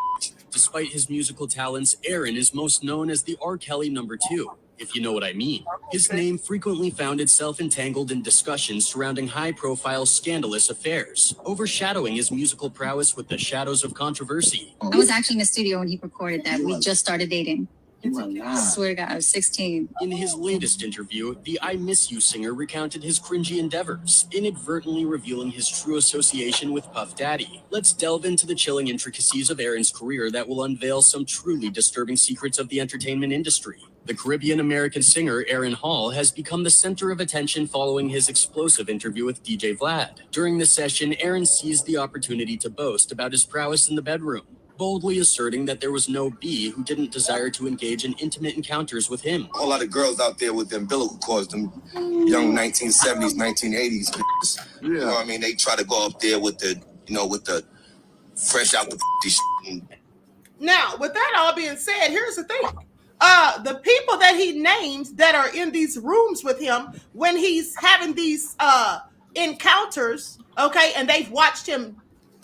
[SPEAKER 10] Despite his musical talents, Aaron is most known as the R. Kelly #2, if you know what I mean. His name frequently found itself entangled in discussions surrounding high-profile scandalous affairs, overshadowing his musical prowess with the shadows of controversy.
[SPEAKER 11] I was actually in the studio when he recorded that. We just started dating. I swear to God, I was 16.
[SPEAKER 10] In his latest interview, the I Miss You singer recounted his cringy endeavors, inadvertently revealing his true association with Puff Daddy. Let's delve into the chilling intricacies of Aaron's career that will unveil some truly disturbing secrets of the entertainment industry. The Caribbean-American singer Aaron Hall has become the center of attention following his explosive interview with DJ Vlad. During the session, Aaron seized the opportunity to boast about his prowess in the bedroom, boldly asserting that there was no B who didn't desire to engage in intimate encounters with him.
[SPEAKER 9] A whole lot of girls out there with the umbilical cords, them young 1970s, 1980s. You know what I mean? They try to go up there with the, with the fresh out the shit.
[SPEAKER 3] Now, with that all being said, here's the thing. The people that he names that are in these rooms with him when he's having these encounters, okay, and they've watched him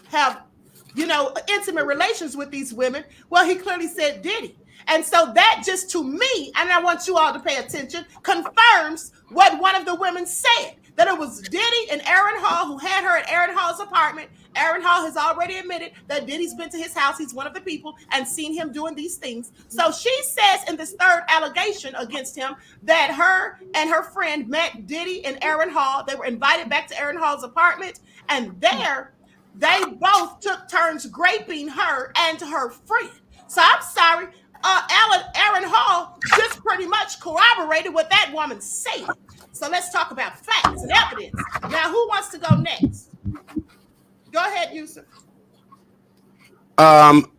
[SPEAKER 3] have intimate relations with these women. Well, he clearly said Diddy. And so that just to me, and I want you all to pay attention, confirms what one of the women said, that it was Diddy and Aaron Hall who had her at Aaron Hall's apartment. Aaron Hall has already admitted that Diddy's been to his house. He's one of the people and seen him doing these things. So she says in this third allegation against him that her and her friend met Diddy and Aaron Hall. They were invited back to Aaron Hall's apartment, and there they both took turns graping her and her friend. So I'm sorry, Aaron Hall just pretty much corroborated what that woman said. So let's talk about facts and evidence. Now, who wants to go next? Go ahead, Yusuf.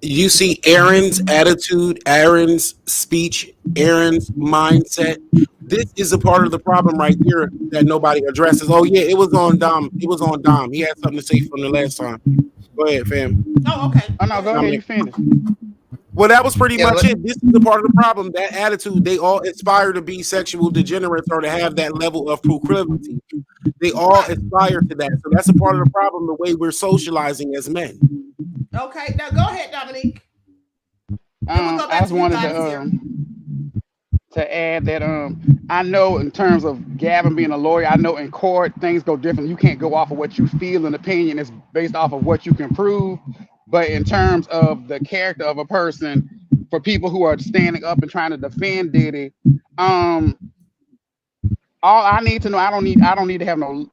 [SPEAKER 1] You see Aaron's attitude, Aaron's speech, Aaron's mindset. This is a part of the problem right here that nobody addresses. Oh yeah, it was on Dom. It was on Dom. He had something to say from the last time. Go ahead, fam.
[SPEAKER 3] Oh, okay.
[SPEAKER 7] Oh no, go ahead. You finish.
[SPEAKER 1] Well, that was pretty much it. This is the part of the problem. That attitude, they all aspire to be sexual degenerates or to have that level of proclivity. They all aspire to that. So that's a part of the problem, the way we're socializing as men.
[SPEAKER 3] Okay, now go ahead, Dominique.
[SPEAKER 7] I just wanted to add that I know in terms of Gavin being a lawyer, I know in court things go different. You can't go off of what you feel. An opinion is based off of what you can prove. But in terms of the character of a person, for people who are standing up and trying to defend Diddy, all I need to know, I don't need to have no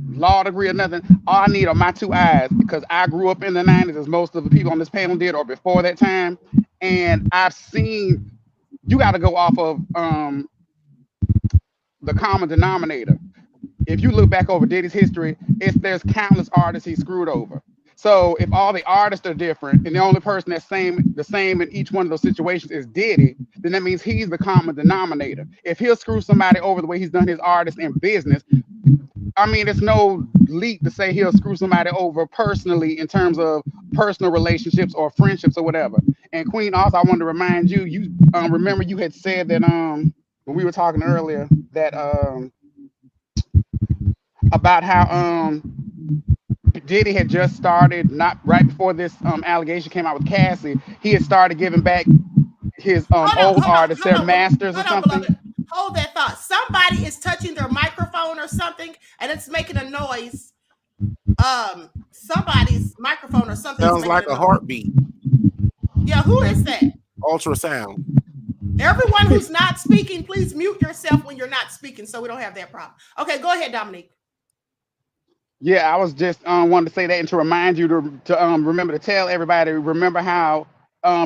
[SPEAKER 7] law degree or nothing. All I need are my two eyes, because I grew up in the 90s, as most of the people on this panel did, or before that time, and I've seen. You got to go off of the common denominator. If you look back over Diddy's history, there's countless artists he screwed over. So if all the artists are different and the only person that's the same in each one of those situations is Diddy, then that means he's the common denominator. If he'll screw somebody over the way he's done his artists in business, I mean, it's no leap to say he'll screw somebody over personally in terms of personal relationships or friendships or whatever. And Queen, also, I wanted to remind you, remember you had said that when we were talking earlier that about how Diddy had just started, not right before this allegation came out with Cassie, he had started giving back his old artists their masters or something.
[SPEAKER 3] Beloved. Hold that thought. Somebody is touching their microphone or something, and it's making a noise. Somebody's microphone or something
[SPEAKER 1] sounds like a heartbeat.
[SPEAKER 3] Yeah, who is that?
[SPEAKER 1] Ultrasound.
[SPEAKER 3] Everyone who's not speaking, please mute yourself when you're not speaking, so we don't have that problem. Okay, go ahead, Dominique.
[SPEAKER 7] Yeah, I was just wanted to say that and to remind you to remember to tell everybody. Remember how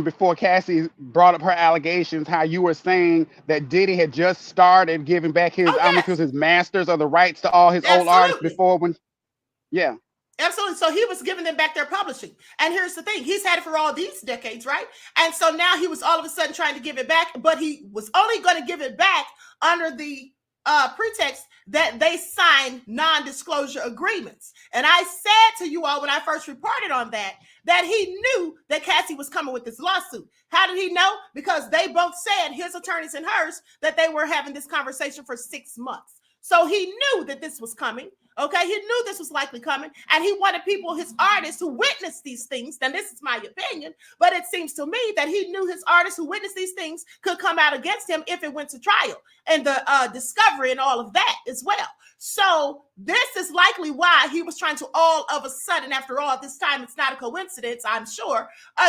[SPEAKER 7] before Cassie brought up her allegations, how you were saying that Diddy had just started giving back his I don't know if it was his masters or the rights to all his old artists before when. Yeah.
[SPEAKER 3] Absolutely. So he was giving them back their publishing. And here's the thing. He's had it for all these decades, right? And so now he was all of a sudden trying to give it back, but he was only going to give it back under the pretext that they signed non-disclosure agreements. And I said to you all when I first reported on that he knew that Cassie was coming with this lawsuit. How did he know? Because they both said, his attorneys and hers, that they were having this conversation for 6 months. So he knew that this was coming. Okay, he knew this was likely coming, and he wanted people, his artists who witnessed these things. Now, this is my opinion, but it seems to me that he knew his artists who witnessed these things could come out against him if it went to trial, and the discovery and all of that as well. So this is likely why he was trying to all of a sudden, after all this time, it's not a coincidence, I'm sure,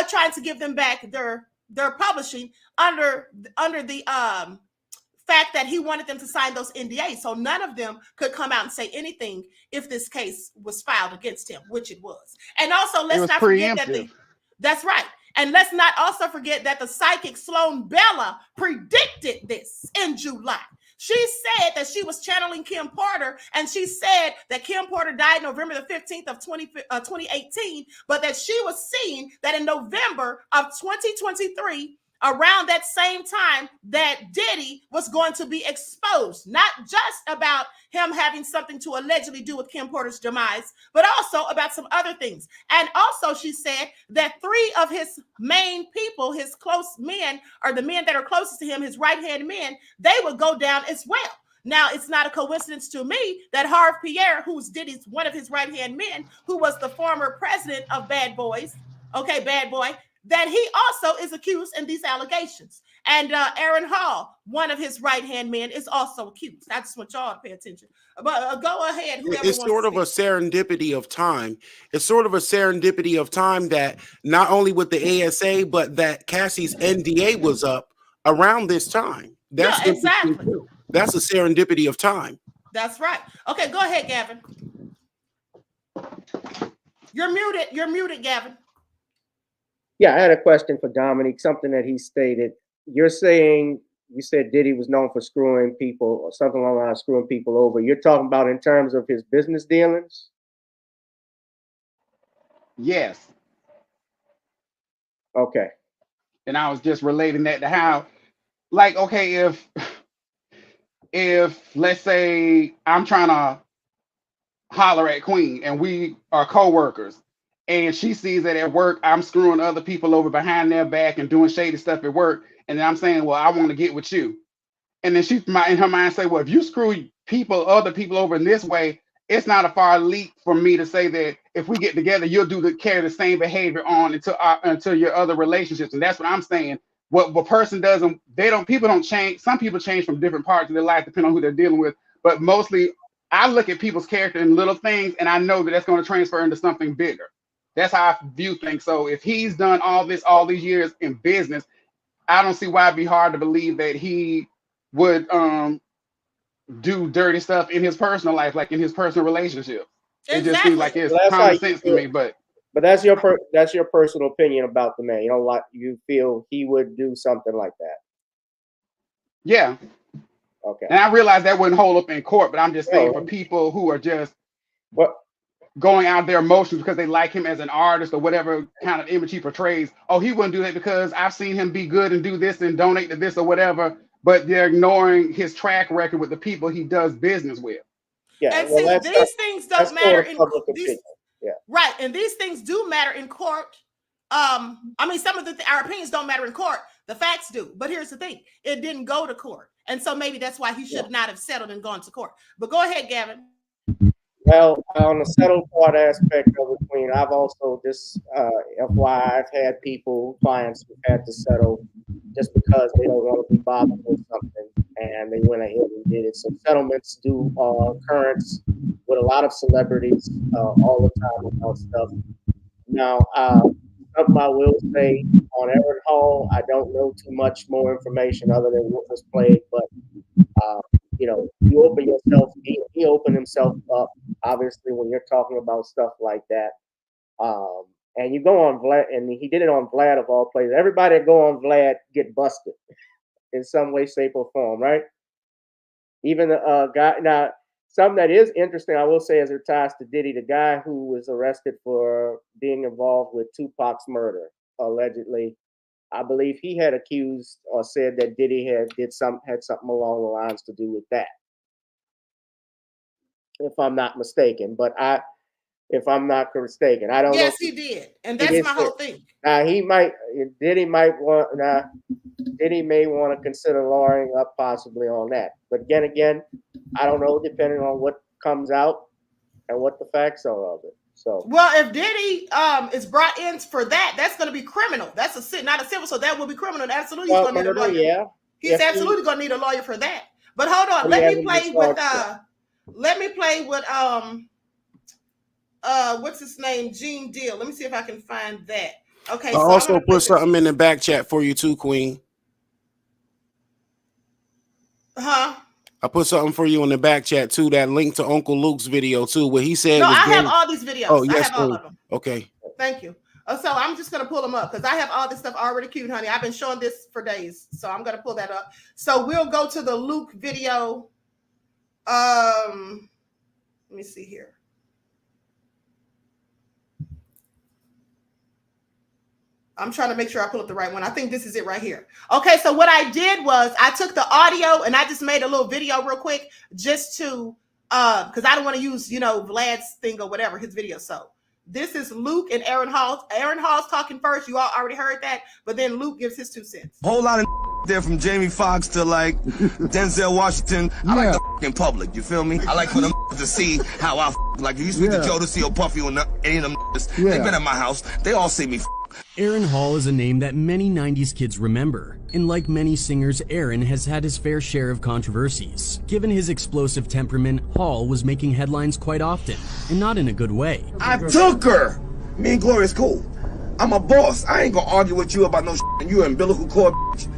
[SPEAKER 3] trying to give them back their publishing under the fact that he wanted them to sign those NDAs. So none of them could come out and say anything if this case was filed against him, which it was. And also, let's not forget that that's right. And let's not also forget that the psychic Sloan Bella predicted this in July. She said that she was channeling Kim Porter, and she said that Kim Porter died November the 15th of 2018, but that she was seeing that in November of 2023, around that same time, that Diddy was going to be exposed, not just about him having something to allegedly do with Kim Porter's demise, but also about some other things. And also she said that 3 of his main people, his close men, or the men that are closest to him, his right-hand men, they would go down as well. Now, it's not a coincidence to me that Harve Pierre, who's Diddy's one of his right-hand men, who was the former president of Bad Boys, Bad Boy, that he also is accused in these allegations. And Aaron Hall, one of his right-hand men, is also accused. I just want y'all to pay attention. But go ahead.
[SPEAKER 1] It's sort of a serendipity of time. It's sort of a serendipity of time that not only with the ASA, but that Cassie's NDA was up around this time. That's
[SPEAKER 3] exactly.
[SPEAKER 1] That's a serendipity of time.
[SPEAKER 3] That's right. Okay, go ahead, Gavin. You're muted. You're muted, Gavin.
[SPEAKER 6] Yeah, I had a question for Dominique, something that he stated. You're saying, you said Diddy was known for screwing people or something along the line of screwing people over. You're talking about in terms of his business dealings?
[SPEAKER 7] Yes.
[SPEAKER 6] Okay.
[SPEAKER 7] And I was just relating that to how, like, okay, if let's say I'm trying to holler at Queen and we are co-workers, and she sees that at work I'm screwing other people over behind their back and doing shady stuff at work, and then I'm saying, well, I want to get with you. And then she in her mind say, well, if you screw other people over in this way, it's not a far leap for me to say that if we get together, you'll carry the same behavior on into your other relationships. And that's what I'm saying. What person doesn't, people don't change. Some people change from different parts of their life depending on who they're dealing with. But mostly I look at people's character in little things, and I know that that's going to transfer into something bigger. That's how I view things. So if he's done all these years in business, I don't see why it'd be hard to believe that he would do dirty stuff in his personal life, like in his personal relationship. Exactly. It just seems like it's common sense to me. But
[SPEAKER 6] that's your personal opinion about the man. You don't like, you feel he would do something like that?
[SPEAKER 7] Yeah.
[SPEAKER 6] Okay.
[SPEAKER 7] And I realize that wouldn't hold up in court, but I'm just saying for people who are just going out their emotions because they like him as an artist or whatever kind of image he portrays. Oh, he wouldn't do that because I've seen him be good and do this and donate to this or whatever, but they're ignoring his track record with the people he does business with.
[SPEAKER 6] Yeah,
[SPEAKER 3] and see, these things don't matter in court.
[SPEAKER 6] Yeah.
[SPEAKER 3] Right, and these things do matter in court. I mean, some of our opinions don't matter in court. The facts do. But here's the thing. It didn't go to court. And so maybe that's why he should not have settled and gone to court. But go ahead, Gavin.
[SPEAKER 6] Well, on the settled part aspect of it, Queen, I've also just FYI, I've had clients who had to settle just because they don't want to be bothered with something, and they went ahead and did it. So settlements do occurrence with a lot of celebrities all the time about stuff. Now, something I will say on Aaron Hall, I don't know too much more information other than what was played, but you know, you open yourself, he opened himself up, obviously, when you're talking about stuff like that. And you go on Vlad, and he did it on Vlad of all places. Everybody that go on Vlad get busted in some way, shape, or form, right? Even the guy. Now, something that is interesting, I will say, as it ties to Diddy, the guy who was arrested for being involved with Tupac's murder, allegedly, I believe he had accused or said that Diddy had something along the lines to do with that, if I'm not mistaken. But if I'm not mistaken, I don't know.
[SPEAKER 3] Yes, he did, and that's my whole thing.
[SPEAKER 6] Now Diddy may want to consider lawyering up possibly on that. But again, I don't know, depending on what comes out and what the facts are of it. So,
[SPEAKER 3] well, if Diddy is brought in for that, that's going to be criminal. That's not a civil, so that will be criminal. Absolutely, he's going to need a lawyer.
[SPEAKER 6] Yeah,
[SPEAKER 3] he's absolutely going to need a lawyer for that. But hold on, let me play with what's his name, Gene Deal. Let me see if I can find that. Okay.
[SPEAKER 1] I also put something in the back chat for you too, Queen.
[SPEAKER 3] Huh?
[SPEAKER 1] I put something for you in the back chat too. That link to Uncle Luke's video too, where he said.
[SPEAKER 3] No, I have all these videos.
[SPEAKER 1] Oh, yes,
[SPEAKER 3] I have all of them.
[SPEAKER 1] Okay.
[SPEAKER 3] Thank you. So I'm just gonna pull them up because I have all this stuff already queued, honey. I've been showing this for days, so I'm gonna pull that up. So we'll go to the Luke video. Let me see here. I'm trying to make sure I pull up the right one. I think this is it right here. Okay, so what I did was I took the audio and I just made a little video real quick just to because I don't want to use, Vlad's thing or whatever, his video. So this is Luke and Aaron Hall. Aaron Hall's talking first. You all already heard that, but then Luke gives his 2 cents.
[SPEAKER 9] Whole lot of there from Jamie Foxx to like Denzel Washington. I like the in public, you feel me? I like for them to see how I like. You speak to Jodeci or Puffy or any of them. They've been at my house. They all see me.
[SPEAKER 10] Aaron Hall is a name that many 90s kids remember, and like many singers, Aaron has had his fair share of controversies. Given his explosive temperament, Hall was making headlines quite often, and not in a good way.
[SPEAKER 9] I took her! Me and Gloria's cool. I'm a boss. I ain't gonna argue with you about no shit, and you umbilical cord.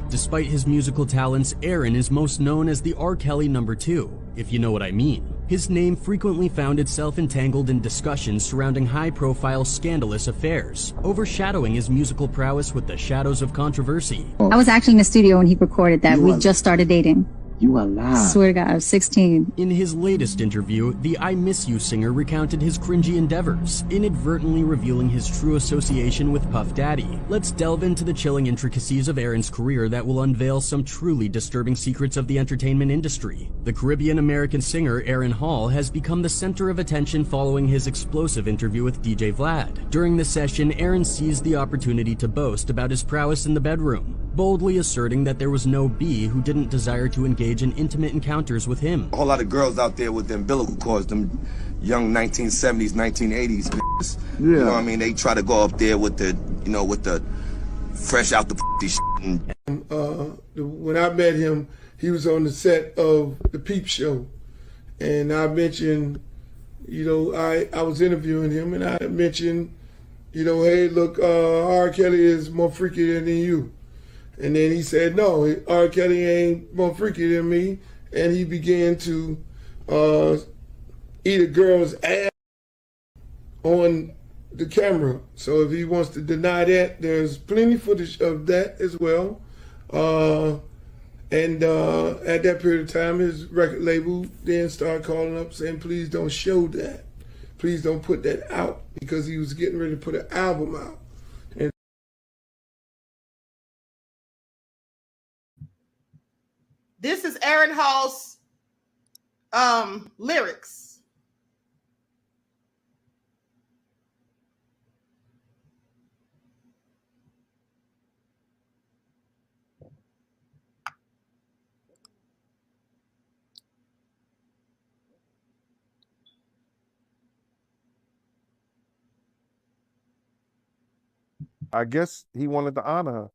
[SPEAKER 10] Despite his musical talents, Aaron is most known as the R. Kelly #2, if you know what I mean. His name frequently found itself entangled in discussions surrounding high-profile scandalous affairs, overshadowing his musical prowess with the shadows of controversy.
[SPEAKER 11] I was actually in the studio when he recorded that. We just started dating.
[SPEAKER 12] You are lying.
[SPEAKER 11] Swear to God, I was 16.
[SPEAKER 10] In his latest interview, the I Miss You singer recounted his cringy endeavors, inadvertently revealing his true association with Puff Daddy. Let's delve into the chilling intricacies of Aaron's career that will unveil some truly disturbing secrets of the entertainment industry. The Caribbean-American singer Aaron Hall has become the center of attention following his explosive interview with DJ Vlad. During the session, Aaron seized the opportunity to boast about his prowess in the bedroom, boldly asserting that there was no B who didn't desire to engage in intimate encounters with him.
[SPEAKER 9] A whole lot of girls out there with the umbilical cords, them young 1970s, 1980s. You know what I mean? They try to go up there with the, with the fresh out the shit.
[SPEAKER 13] When I met him, he was on the set of the Peep Show, and I mentioned, I was interviewing him, and I mentioned, hey, look, R. Kelly is more freaky than you. And then he said, no, R. Kelly ain't more freaky than me. And he began to eat a girl's ass on the camera. So if he wants to deny that, there's plenty footage of that as well. And at that period of time, his record label then started calling up saying, please don't show that. Please don't put that out, because he was getting ready to put an album out.
[SPEAKER 3] This is Aaron Hall's lyrics.
[SPEAKER 14] I guess he wanted to honor her,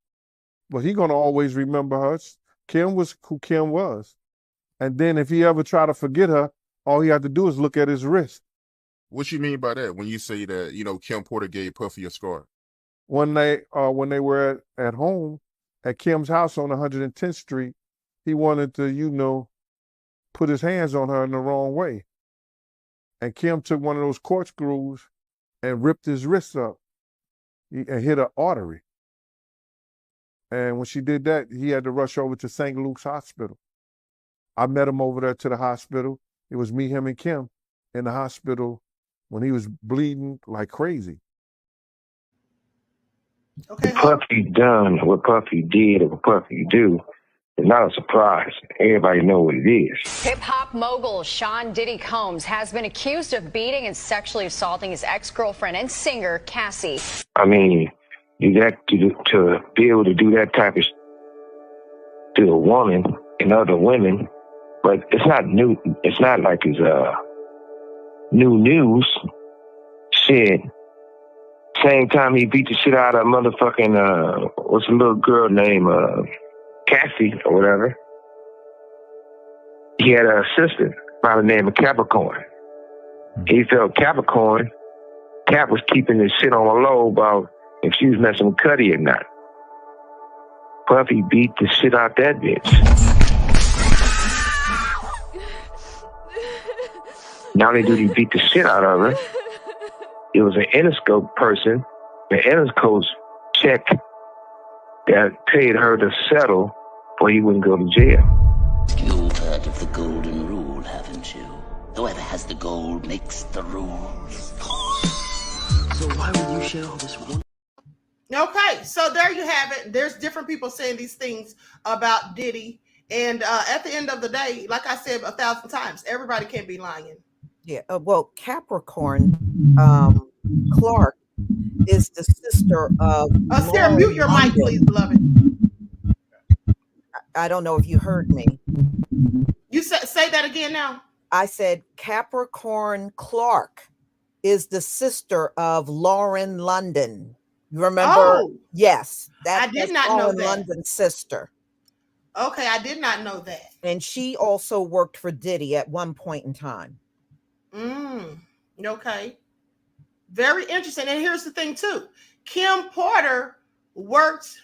[SPEAKER 14] but he's gonna always remember her. Kim was who Kim was. And then if he ever try to forget her, all he had to do is look at his wrist.
[SPEAKER 15] What you mean by that when you say that, Kim Porter gave Puffy a scar?
[SPEAKER 14] When they were at home at Kim's house on 110th Street, he wanted to, put his hands on her in the wrong way. And Kim took one of those corkscrews and ripped his wrist up and hit an artery. And when she did that, he had to rush over to St. Luke's Hospital. I met him over there to the hospital. It was me, him, and Kim in the hospital when he was bleeding like crazy.
[SPEAKER 3] Okay.
[SPEAKER 12] Puffy done what Puffy did or what Puffy do. It's not a surprise. Everybody know what it is.
[SPEAKER 16] Hip-hop mogul Sean Diddy Combs has been accused of beating and sexually assaulting his ex-girlfriend and singer Cassie.
[SPEAKER 12] I mean, you got to be able to do that type of to a woman and other women, but it's not new. It's not like it's new news. Shit. Same time he beat the shit out of motherfucking what's the little girl named Cassie or whatever. He had an assistant by the name of Capricorn. He felt Capricorn. Cap was keeping this shit on the low about if she was messing with Cuddy or not. Puffy beat the shit out that bitch. Not only did he beat the shit out of her, it was an Interscope person, the Interscope check that paid her to settle or he wouldn't go to jail.
[SPEAKER 17] You've heard of the golden rule, haven't you? Whoever has the gold makes the rules. So why would you share all this one?
[SPEAKER 3] Okay, so there you have it. There's different people saying these things about Diddy. And at the end of the day, like I said 1,000 times, everybody can't be lying.
[SPEAKER 4] Yeah, well, Capricorn Clark is the sister of.
[SPEAKER 3] Sarah, mute your mic, please, beloved.
[SPEAKER 4] I don't know if you heard me.
[SPEAKER 3] You say that again now.
[SPEAKER 4] I said Capricorn Clark is the sister of Lauren London. You remember?
[SPEAKER 3] Oh,
[SPEAKER 4] yes,
[SPEAKER 3] I did not know
[SPEAKER 4] Lauren
[SPEAKER 3] that.
[SPEAKER 4] London's sister.
[SPEAKER 3] Okay, I did not know that.
[SPEAKER 4] And she also worked for Diddy at one point in time.
[SPEAKER 3] Okay. Very interesting. And here's the thing too. Kim Porter worked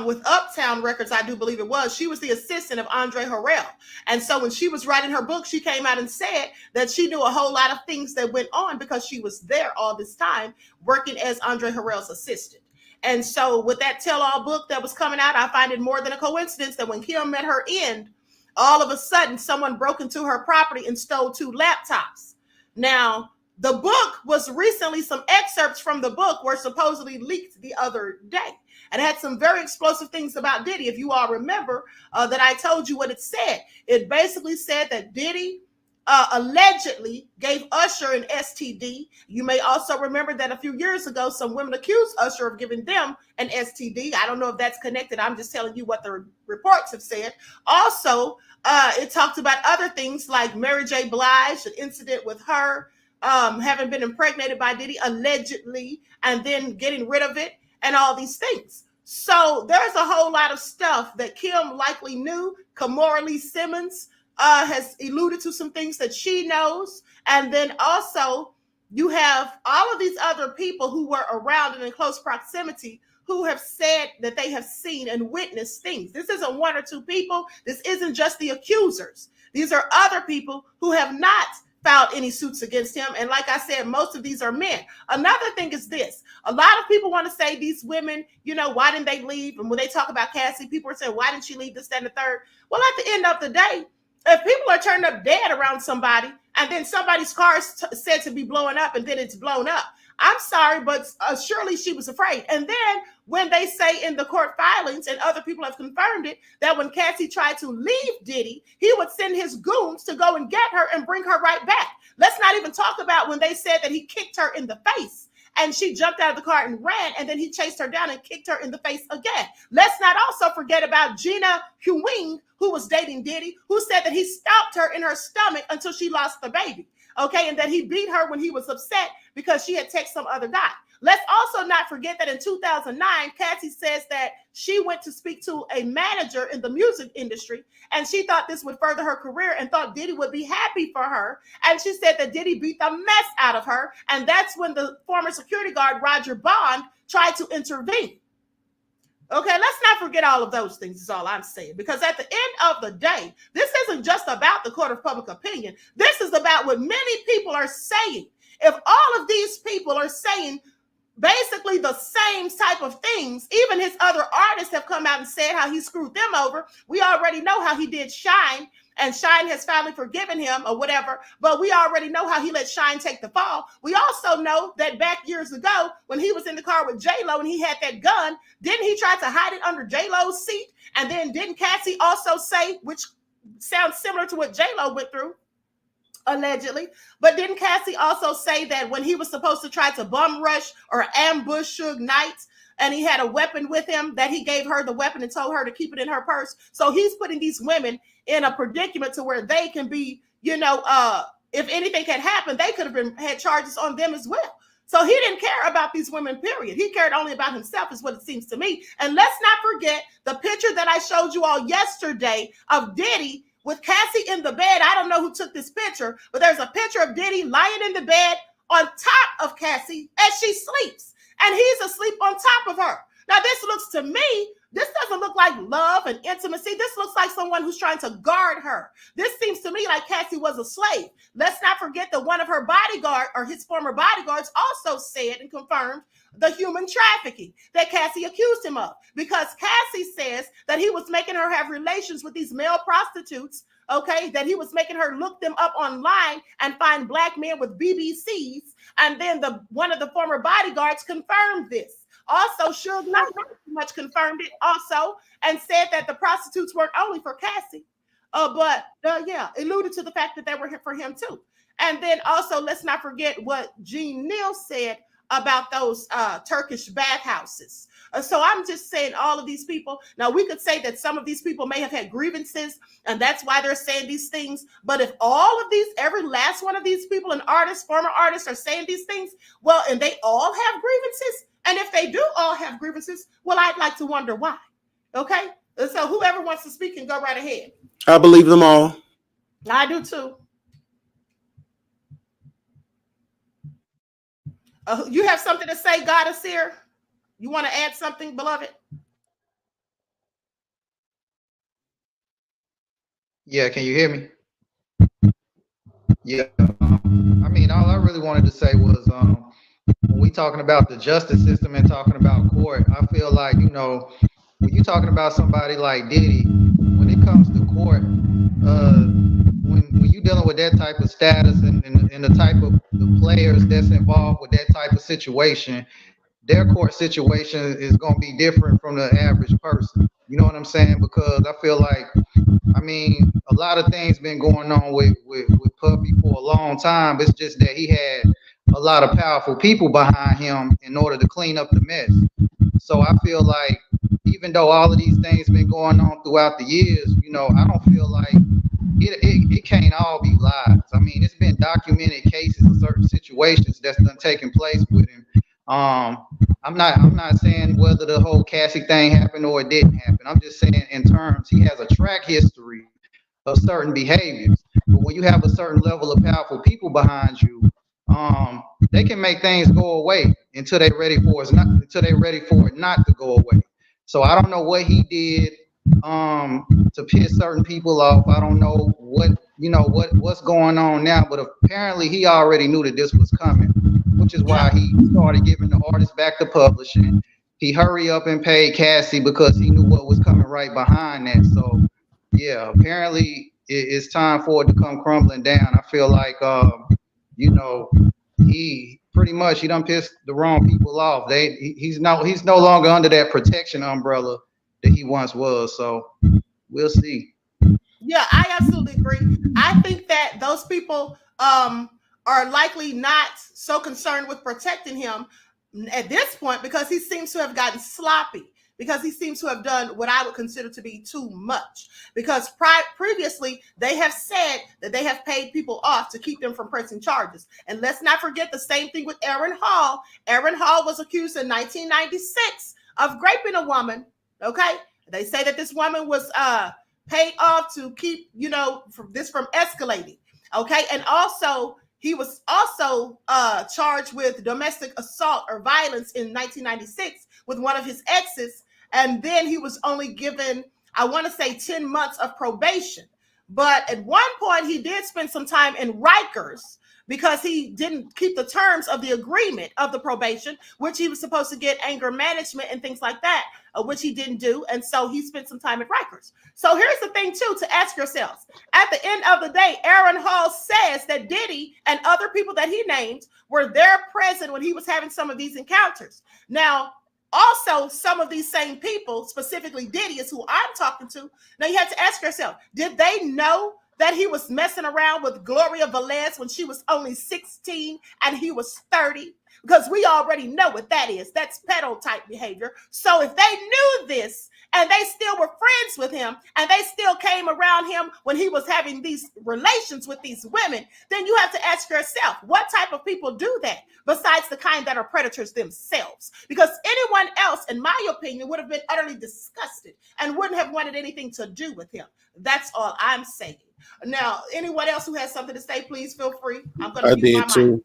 [SPEAKER 3] with Uptown Records, I do believe it was. She was the assistant of Andre Harrell. And so when she was writing her book, she came out and said that she knew a whole lot of things that went on because she was there all this time working as Andre Harrell's assistant. And so with that tell-all book that was coming out, I find it more than a coincidence that when Kim met her end, all of a sudden someone broke into her property and stole 2 laptops. Now, the book was recently, some excerpts from the book were supposedly leaked the other day and had some very explosive things about Diddy. If you all remember that I told you what it said, it basically said that Diddy allegedly gave Usher an STD. You may also remember that a few years ago, some women accused Usher of giving them an STD. I don't know if that's connected. I'm just telling you what the reports have said. Also, it talked about other things like Mary J. Blige, an incident with her having been impregnated by Diddy allegedly, and then getting rid of it, and all these things. So there's a whole lot of stuff that Kim likely knew. Kamora Lee Simmons has alluded to some things that she knows. And then also you have all of these other people who were around and in close proximity who have said that they have seen and witnessed things. This isn't 1 or 2 people. This isn't just the accusers. These are other people who have not filed any suits against him. And like I said, most of these are men. Another thing is this. A lot of people want to say these women, you know, why didn't they leave? And when they talk about Cassie, people are saying, why didn't she leave, this, that, and the third? Well, at the end of the day, if people are turned up dead around somebody and then somebody's car is said to be blowing up and then it's blown up, I'm sorry, but surely she was afraid. And then when they say in the court filings, and other people have confirmed it, that when Cassie tried to leave Diddy, he would send his goons to go and get her and bring her right back. Let's not even talk about when they said that he kicked her in the face and she jumped out of the car and ran, and then he chased her down and kicked her in the face again. Let's not also forget about Gina Huang, who was dating Diddy, who said that he stopped her in her stomach until she lost the baby. Okay, and that he beat her when he was upset because she had texted some other guy. Let's also not forget that in 2009, Cassie says that she went to speak to a manager in the music industry, and she thought this would further her career and thought Diddy would be happy for her. And she said that Diddy beat the mess out of her. And that's when the former security guard, Roger Bond, tried to intervene. Okay, let's not forget all of those things is all I'm saying. Because at the end of the day, this isn't just about the court of public opinion. This is about what many people are saying. If all of these people are saying basically the same type of things, even his other artists have come out and said how he screwed them over. We already know how he did Shine and Shine has finally forgiven him or whatever, but we already know how he let Shine take the fall. We also know that back years ago when he was in the car with J-Lo and he had that gun, didn't he try to hide it under J-Lo's seat? And then didn't Cassie also say, which sounds similar to what J-Lo went through, allegedly, but didn't Cassie also say that when he was supposed to try to bum rush or ambush Suge Knight and he had a weapon with him, that he gave her the weapon and told her to keep it in her purse? So he's putting these women in a predicament to where they can be, you know, if anything had happened, they could have had charges on them as well. So he didn't care about these women, period. He cared only about himself, is what it seems to me. And let's not forget the picture that I showed you all yesterday of Diddy with Cassie in the bed. I don't know who took this picture, but there's a picture of Diddy lying in the bed on top of Cassie as she sleeps. And he's asleep on top of her. Now, this looks to me, this doesn't look like love and intimacy. This looks like someone who's trying to guard her. This seems to me like Cassie was a slave. Let's not forget that one of her bodyguard or his former bodyguards also said and confirmed the human trafficking that Cassie accused him of, because Cassie says that he was making her have relations with these male prostitutes, okay, that he was making her look them up online and find black men with BBCs. And then one of the former bodyguards confirmed this. Also, Suge Knight pretty much confirmed it also and said that the prostitutes weren't only for Cassie, alluded to the fact that they were for him too. And then also, let's not forget what Gene Neal said about those Turkish bathhouses. So I'm just saying all of these people, now we could say that some of these people may have had grievances and that's why they're saying these things. But if all of these, every last one of these people, an artist, former artists are saying these things, well, and they all have grievances. And if they do all have grievances, well, I'd like to wonder why. Okay. So whoever wants to speak can go right ahead.
[SPEAKER 1] I believe them all.
[SPEAKER 3] I do too. You have something to say, Goddess here? You want to add something, beloved?
[SPEAKER 8] Yeah, can you hear me? Yeah. I mean, all I really wanted to say was when we talking about the justice system and talking about court, I feel like, you know, when you're talking about somebody like Diddy, when it comes to court, when you're dealing with that type of status and the type of the players that's involved with that type of situation, their court situation is going to be different from the average person. You know what I'm saying? Because I feel like, I mean, a lot of things been going on with Puffy for a long time. It's just that he had a lot of powerful people behind him in order to clean up the mess. So I feel like even though all of these things been going on throughout the years, you know, I don't feel like it can't all be lies. I mean, it's been documented cases of certain situations that's done taken place with him. I'm not saying whether the whole Cassie thing happened or it didn't happen. I'm just saying in terms, he has a track history of certain behaviors. But when you have a certain level of powerful people behind you, they can make things go away until they're ready for it not to go away. So I don't know what he did to piss certain people off. I don't know what's going on now, but apparently he already knew that this was coming, which is why he started giving the artists back to publishing. He hurried up and paid Cassie because he knew what was coming right behind that. So yeah, apparently it's time for it to come crumbling down. I feel like he pretty much done pissed the wrong people off. He's no longer under that protection umbrella that he once was. So we'll see.
[SPEAKER 3] Yeah, I absolutely agree. I think that those people are likely not so concerned with protecting him at this point because he seems to have gotten sloppy, because he seems to have done what I would consider to be too much. Because previously, they have said that they have paid people off to keep them from pressing charges. And let's not forget the same thing with Aaron Hall. Aaron Hall was accused in 1996 of raping a woman, okay? They say that this woman was paid off to keep, from escalating, okay? And also, he was also charged with domestic assault or violence in 1996 with one of his exes. And then he was only given, I want to say 10 months of probation. But at one point, he did spend some time in Rikers because he didn't keep the terms of the agreement of the probation, which he was supposed to get anger management and things like that. which he didn't do. And so he spent some time at Rikers. So here's the thing, too, to ask yourselves. At the end of the day, Aaron Hall says that Diddy and other people that he named were there present when he was having some of these encounters. Now, also, some of these same people, specifically Diddy, is who I'm talking to. Now, you have to ask yourself, did they know that he was messing around with Gloria Velez when she was only 16 and he was 30? Because we already know what that is. That's pedo type behavior. So if they knew this and they still were friends with him and they still came around him when he was having these relations with these women, then you have to ask yourself, what type of people do that besides the kind that are predators themselves? Because anyone else, in my opinion, would have been utterly disgusted and wouldn't have wanted anything to do with him. That's all I'm saying. Now, anyone else who has something to say, please feel free. I'm going to mute my mic.
[SPEAKER 1] Too.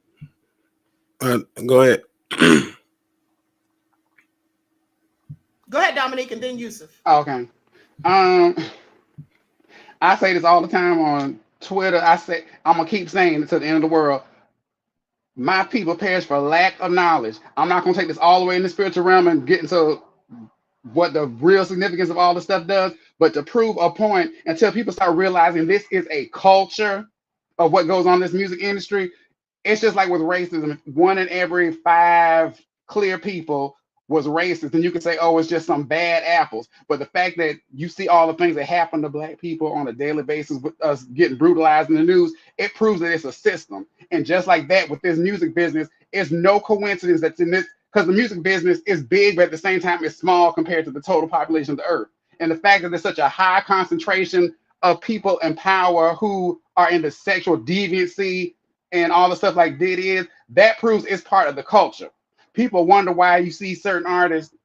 [SPEAKER 1] Go ahead.
[SPEAKER 3] Go ahead, Dominique, and then Yusuf.
[SPEAKER 7] Okay. I say this all the time on Twitter. I say, I'm gonna keep saying it to the end of the world. My people perish for lack of knowledge. I'm not gonna take this all the way in the spiritual realm and get into what the real significance of all this stuff does, but to prove a point until people start realizing this is a culture of what goes on in this music industry. It's just like with racism. 1 in every 5 clear people was racist, and you can say, oh, it's just some bad apples. But the fact that you see all the things that happen to black people on a daily basis with us getting brutalized in the news, it proves that it's a system. And just like that with this music business, it's no coincidence that's in this, because the music business is big, but at the same time, it's small compared to the total population of the earth. And the fact that there's such a high concentration of people in power who are into sexual deviancy and all the stuff like Diddy is, that proves it's part of the culture. People wonder why you see certain artists,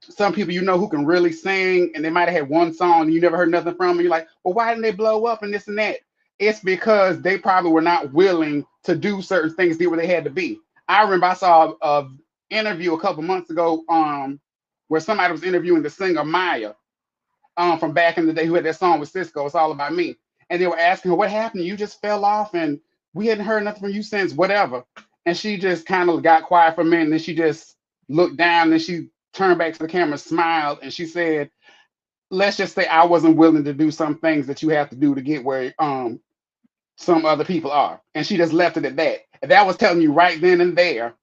[SPEAKER 7] some people you know who can really sing, and they might have had one song and you never heard nothing from them. You're like, well, why didn't they blow up and this and that? It's because they probably were not willing to do certain things where they had to be. I remember I saw an interview a couple months ago where somebody was interviewing the singer Maya from back in the day who had that song with Cisco, It's All About Me. And they were asking her, what happened? You just fell off and we hadn't heard nothing from you since whatever. And she just kind of got quiet for a minute, and then she just looked down, and she turned back to the camera, smiled, and she said, let's just say I wasn't willing to do some things that you have to do to get where some other people are. And she just left it at that. And that was telling you right then and there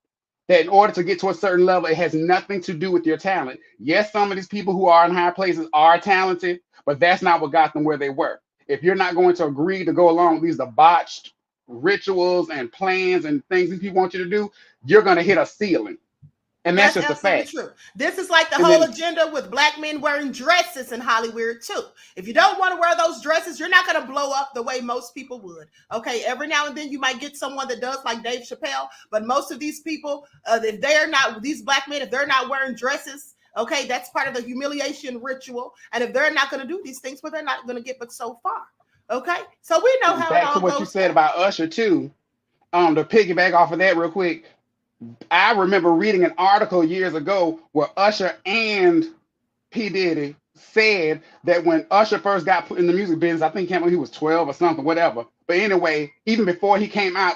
[SPEAKER 7] that in order to get to a certain level, it has nothing to do with your talent. Yes, some of these people who are in high places are talented, but that's not what got them where they were. If you're not going to agree to go along with these debauched rituals and plans and things these people want you to do, you're going to hit a ceiling. And that's just a fact.
[SPEAKER 3] True. This is like the whole agenda with black men wearing dresses in Hollywood too. If you don't want to wear those dresses, you're not going to blow up the way most people would. Okay, every now and then you might get someone that does, like Dave Chappelle, but most of these people, if they're not, these black men, if they're not wearing dresses, okay, that's part of the humiliation ritual. And if they're not going to do these things, well, they're not going to get but so far. Okay, so we know how.
[SPEAKER 7] Back to what you said about Usher too. To piggyback off of that real quick, I remember reading an article years ago where Usher and P. Diddy said that when Usher first got put in the music business, I think he came when he was 12 or something, whatever. But anyway, even before he came out,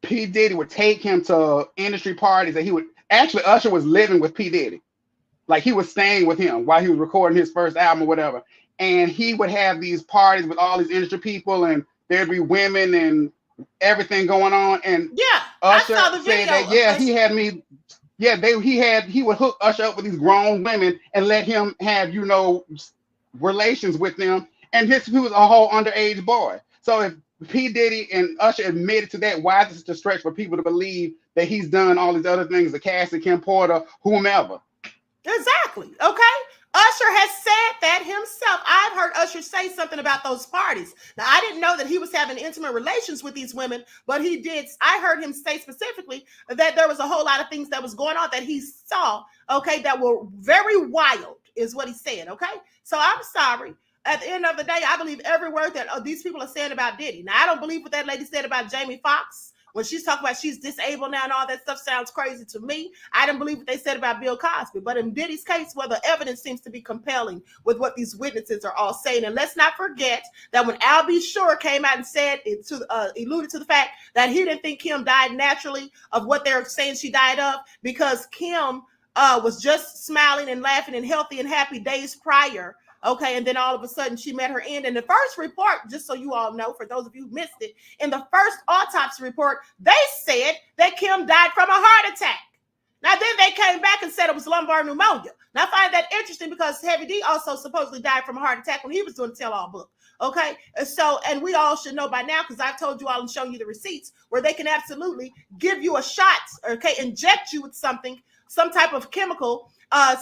[SPEAKER 7] P. Diddy would take him to industry parties, and he would actually, Usher was living with P. Diddy, like he was staying with him while he was recording his first album or whatever. And he would have these parties with all these industry people, and there'd be women and everything going on. And
[SPEAKER 3] yeah,
[SPEAKER 7] Usher
[SPEAKER 3] I saw the video.
[SPEAKER 7] said that, he had me. Yeah, he would hook Usher up with these grown women and let him have, relations with them. And he was a whole underage boy. So if P. Diddy and Usher admitted to that, why is it a stretch for people to believe that he's done all these other things, the Cassie, Kim Porter, whomever?
[SPEAKER 3] Exactly. Okay. Usher has said that himself. I've heard Usher say something about those parties. Now, I didn't know that he was having intimate relations with these women, but he did. I heard him say specifically that there was a whole lot of things that was going on that he saw, okay, that were very wild, is what he said, okay? So I'm sorry. At the end of the day, I believe every word that these people are saying about Diddy. Now, I don't believe what that lady said about Jamie Foxx. When she's talking about she's disabled now and all that stuff sounds crazy to me. I didn't believe what they said about Bill Cosby. But in Diddy's case, where the evidence seems to be compelling with what these witnesses are all saying. And let's not forget that when Al B. Sure came out and said, alluded to the fact that he didn't think Kim died naturally of what they're saying she died of, because Kim was just smiling and laughing and healthy and happy days prior. Okay, and then all of a sudden she met her end. And the first report, just so you all know, for those of you who missed it, in the first autopsy report, they said that Kim died from a heart attack. Now, then they came back and said it was lumbar pneumonia. Now, I find that interesting because Heavy D also supposedly died from a heart attack when he was doing the tell-all book. Okay, so, and we all should know by now, because I've told you all and shown you the receipts where they can absolutely give you a shot, okay, inject you with something, some type of chemical.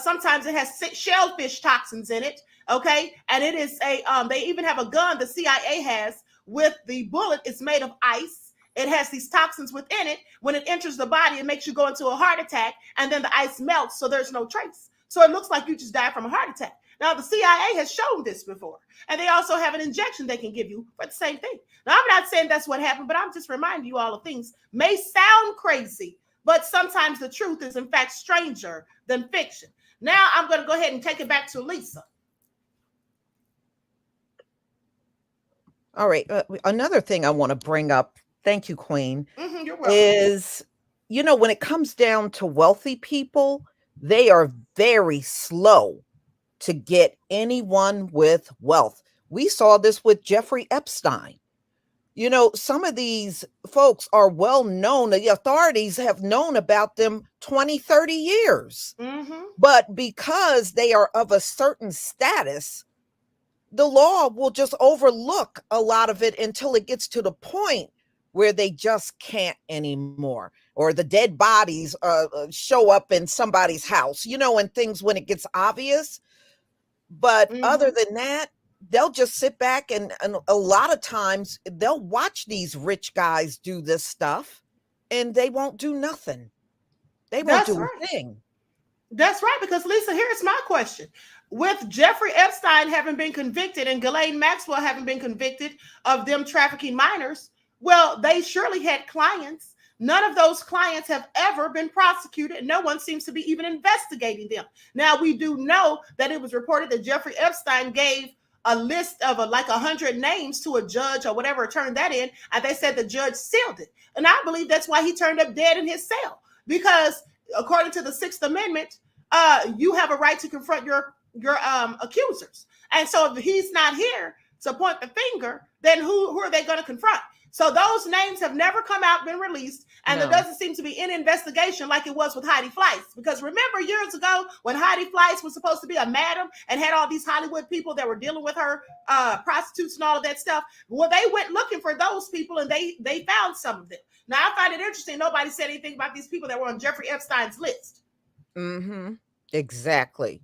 [SPEAKER 3] Sometimes it has shellfish toxins in it, okay, and it is a, they even have a gun the CIA has with the bullet. It's made of ice. It has these toxins within it. When it enters the body, it makes you go into a heart attack, and then the ice melts, so there's no trace. So it looks like you just died from a heart attack. Now, the CIA has shown this before, and they also have an injection they can give you for the same thing. Now, I'm not saying that's what happened, but I'm just reminding you all of things may sound crazy, but sometimes the truth is, in fact, stranger than fiction. Now, I'm going to go ahead and take it back to Lisa.
[SPEAKER 4] All right. Another thing I want to bring up, thank you, Queen,
[SPEAKER 3] You're welcome.
[SPEAKER 4] is, you know, when it comes down to wealthy people, they are very slow to get anyone with wealth. We saw this with Jeffrey Epstein. You know, some of these folks are well known. The authorities have known about them 20, 30 years. But because they are of a certain status, the law will just overlook a lot of it until it gets to the point where they just can't anymore, or the dead bodies show up in somebody's house, you know, and things when it gets obvious. But other than that, they'll just sit back and a lot of times they'll watch these rich guys do this stuff and they won't do nothing. They won't do a thing.
[SPEAKER 3] That's right, because Lisa, here's my question. With Jeffrey Epstein having been convicted and Ghislaine Maxwell having been convicted of them trafficking minors, well, they surely had clients. None of those clients have ever been prosecuted. No one seems to be even investigating them. Now, we do know that it was reported that Jeffrey Epstein gave a list of like 100 names to a judge or whatever, turned that in, and they said the judge sealed it. And I believe that's why he turned up dead in his cell, because according to the Sixth Amendment, you have a right to confront your accusers. And so if he's not here to point the finger, then who are they going to confront? So those names have never come out, been released, and there doesn't seem to be any investigation like it was with Heidi Fleiss. Because remember years ago when Heidi Fleiss was supposed to be a madam and had all these Hollywood people that were dealing with her, prostitutes and all of that stuff? Well, they went looking for those people and they found some of them. Now, I find it interesting. Nobody said anything about these people that were on Jeffrey Epstein's list.
[SPEAKER 4] Exactly.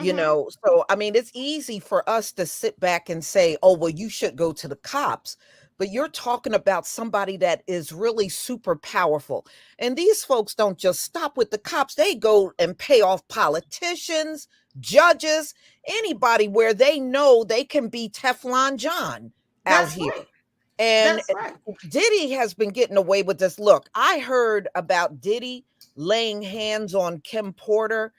[SPEAKER 4] You know, so, I mean, it's easy for us to sit back and say, oh, well, you should go to the cops. But you're talking about somebody that is really super powerful. And these folks don't just stop with the cops. They go and pay off politicians, judges, anybody where they know they can be Teflon John out here. And Diddy has been getting away with this. Look, I heard about Diddy laying hands on Kim Porter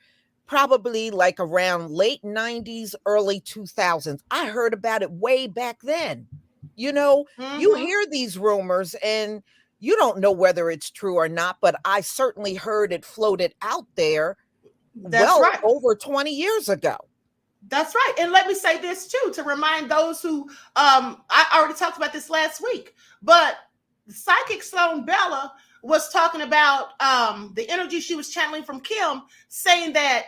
[SPEAKER 4] probably like around late 90s, early 2000s. I heard about it way back then. You know, you hear these rumors and you don't know whether it's true or not, but I certainly heard it floated out there over 20 years ago.
[SPEAKER 3] That's right. And let me say this too, to remind those who, I already talked about this last week, but Psychic Sloan Bella was talking about the energy she was channeling from Kim, saying that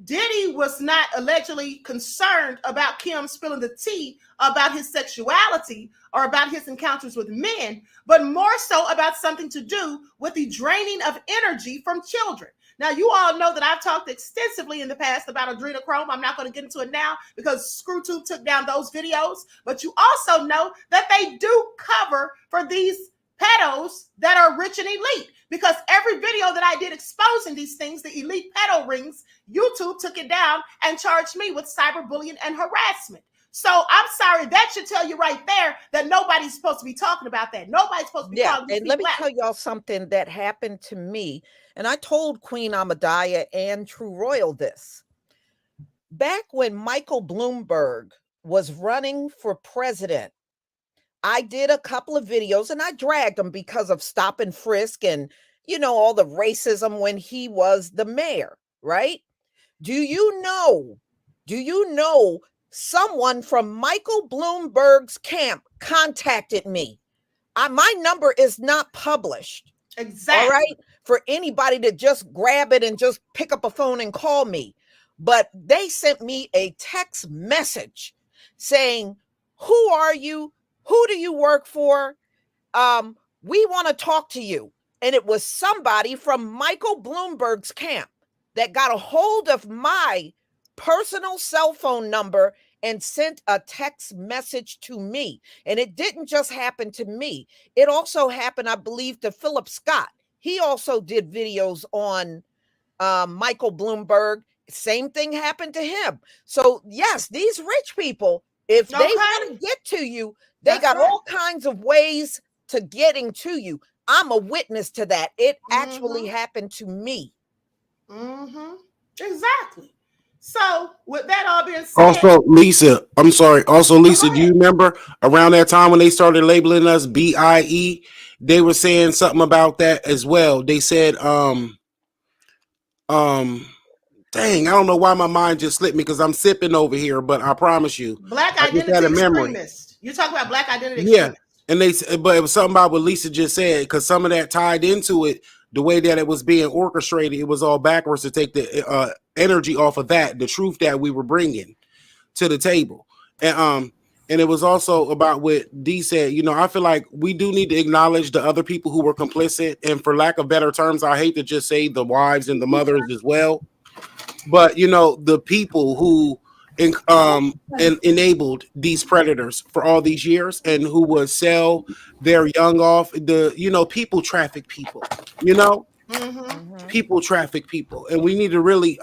[SPEAKER 3] Diddy was not allegedly concerned about Kim spilling the tea about his sexuality or about his encounters with men, but more so about something to do with the draining of energy from children. Now, you all know that I've talked extensively in the past about adrenochrome. I'm not going to get into it now because ScrewTube took down those videos, but you also know that they do cover for these pedos that are rich and elite, because every video that I did exposing these things, the elite pedo rings, YouTube took it down and charged me with cyberbullying and harassment. So I'm sorry, that should tell you right there that nobody's supposed to be talking about that. Nobody's supposed to be talking.
[SPEAKER 4] And let me tell y'all something that happened to me. And I told Queen Ahmadiyya and True Royal this. Back when Michael Bloomberg was running for president, I did a couple of videos and I dragged him because of stop and frisk and, you know, all the racism when he was the mayor. right? Do you know someone from Michael Bloomberg's camp contacted me? My number is not published.
[SPEAKER 3] Exactly.
[SPEAKER 4] All right. For anybody to just grab it and just pick up a phone and call me. But they sent me a text message saying, who are you? Who do you work for? We want to talk to you. And it was somebody from Michael Bloomberg's camp that got a hold of my personal cell phone number and sent a text message to me. And it didn't just happen to me. It also happened, I believe, to Philip Scott. He also did videos on Michael Bloomberg. Same thing happened to him. So yes, these rich people, if they want to get to you, they got all kinds of ways to getting to you. I'm a witness to that. It actually happened to me.
[SPEAKER 3] Exactly. So with that all being said,
[SPEAKER 1] also, Lisa, I'm sorry. Also, Lisa, do you remember around that time when they started labeling us BIE? They were saying something about that as well. They said, dang, I don't know why my mind just slipped me because I'm sipping over here, but I promise you,
[SPEAKER 3] Black
[SPEAKER 1] I just
[SPEAKER 3] identity
[SPEAKER 1] had a memory.
[SPEAKER 3] extremist. You're talking about Black identity
[SPEAKER 1] Yeah,
[SPEAKER 3] extremist.
[SPEAKER 1] and but it was something about what Lisa just said because some of that tied into it. The way that it was being orchestrated, it was all backwards to take the energy off of that, the truth that we were bringing to the table, and it was also about what Dee said. You know, I feel like we do need to acknowledge the other people who were complicit, and for lack of better terms, I hate to just say the wives and the mothers as well, but you know, the people who enabled these predators for all these years and who would sell their young off, people traffic people, people traffic people, and we need to really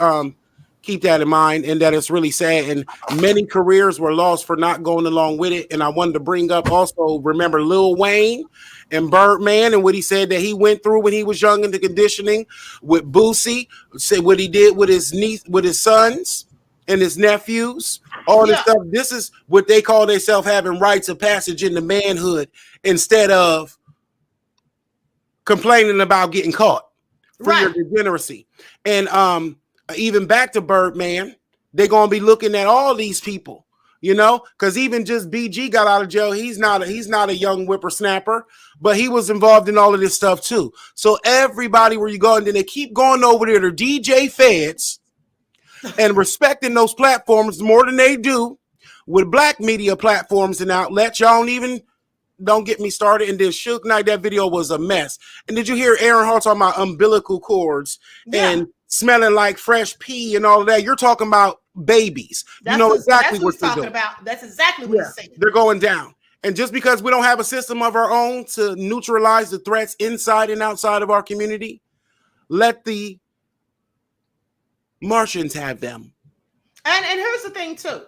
[SPEAKER 1] keep that in mind, and that it's really sad, and many careers were lost for not going along with it. And I wanted to bring up also, remember Lil Wayne and Birdman and what he said that he went through when he was young in the conditioning with Boosie, said what he did with his niece, with his sons and his nephews, all this stuff. This is what they call themselves having rites of passage into manhood instead of complaining about getting caught for your degeneracy. And even back to Birdman, they're gonna be looking at all these people, because even just BG got out of jail. He's not a young whippersnapper, but he was involved in all of this stuff too. So everybody where you go, and then they keep going over there to DJ Feds and respecting those platforms more than they do with Black media platforms and outlets. Y'all don't get me started. And then Suge Knight, that video was a mess. And did you hear Aaron Hall talking about umbilical cords and smelling like fresh pee and all of that? You're talking about babies.
[SPEAKER 3] That's
[SPEAKER 1] exactly what
[SPEAKER 3] he's
[SPEAKER 1] they're
[SPEAKER 3] talking
[SPEAKER 1] doing.
[SPEAKER 3] about. That's exactly what he's saying.
[SPEAKER 1] They're going down. And just because we don't have a system of our own to neutralize the threats inside and outside of our community, let the Martians have them.
[SPEAKER 3] And here's the thing too.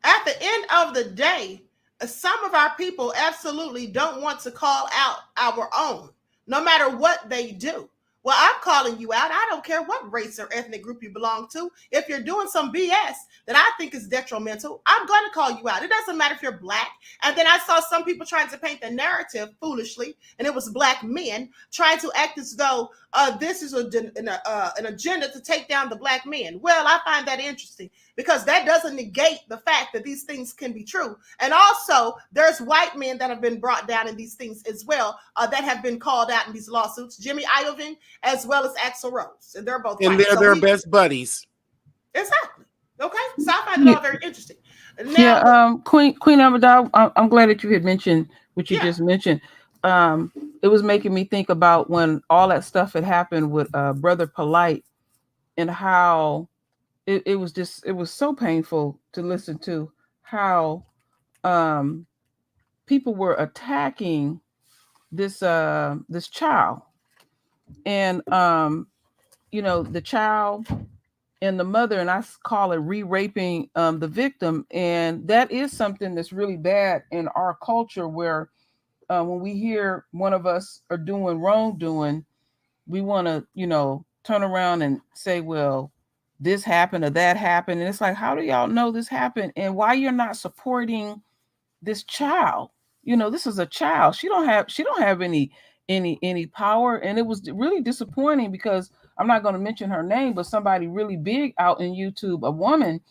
[SPEAKER 3] At the end of the day, some of our people absolutely don't want to call out our own, no matter what they do. Well, I'm calling you out. I don't care what race or ethnic group you belong to. If you're doing some BS that I think is detrimental, I'm going to call you out. It doesn't matter if you're Black. And then I saw some people trying to paint the narrative foolishly, and it was Black men trying to act as though this is an agenda to take down the Black men. Well, I find that interesting because that doesn't negate the fact that these things can be true. And also, there's white men that have been brought down in these things as well that have been called out in these lawsuits. Jimmy Iovine as well as Axl Rose, and they're both
[SPEAKER 1] and
[SPEAKER 3] white.
[SPEAKER 1] they're their best buddies.
[SPEAKER 3] Exactly. Okay, so I find it all very interesting. Now,
[SPEAKER 5] Queen Amada, I'm glad that you had mentioned what you just mentioned. It was making me think about when all that stuff had happened with Brother Polite and how it was so painful to listen to how people were attacking this child, and the child and the mother, and I call it re-raping the victim. And that is something that's really bad in our culture, where when we hear one of us are doing wrongdoing, we want to turn around and say, well, this happened or that happened. And it's like, how do y'all know this happened? And why you're not supporting this child? This is a child. She don't have any power. And it was really disappointing because I'm not going to mention her name, but somebody really big out in YouTube, a woman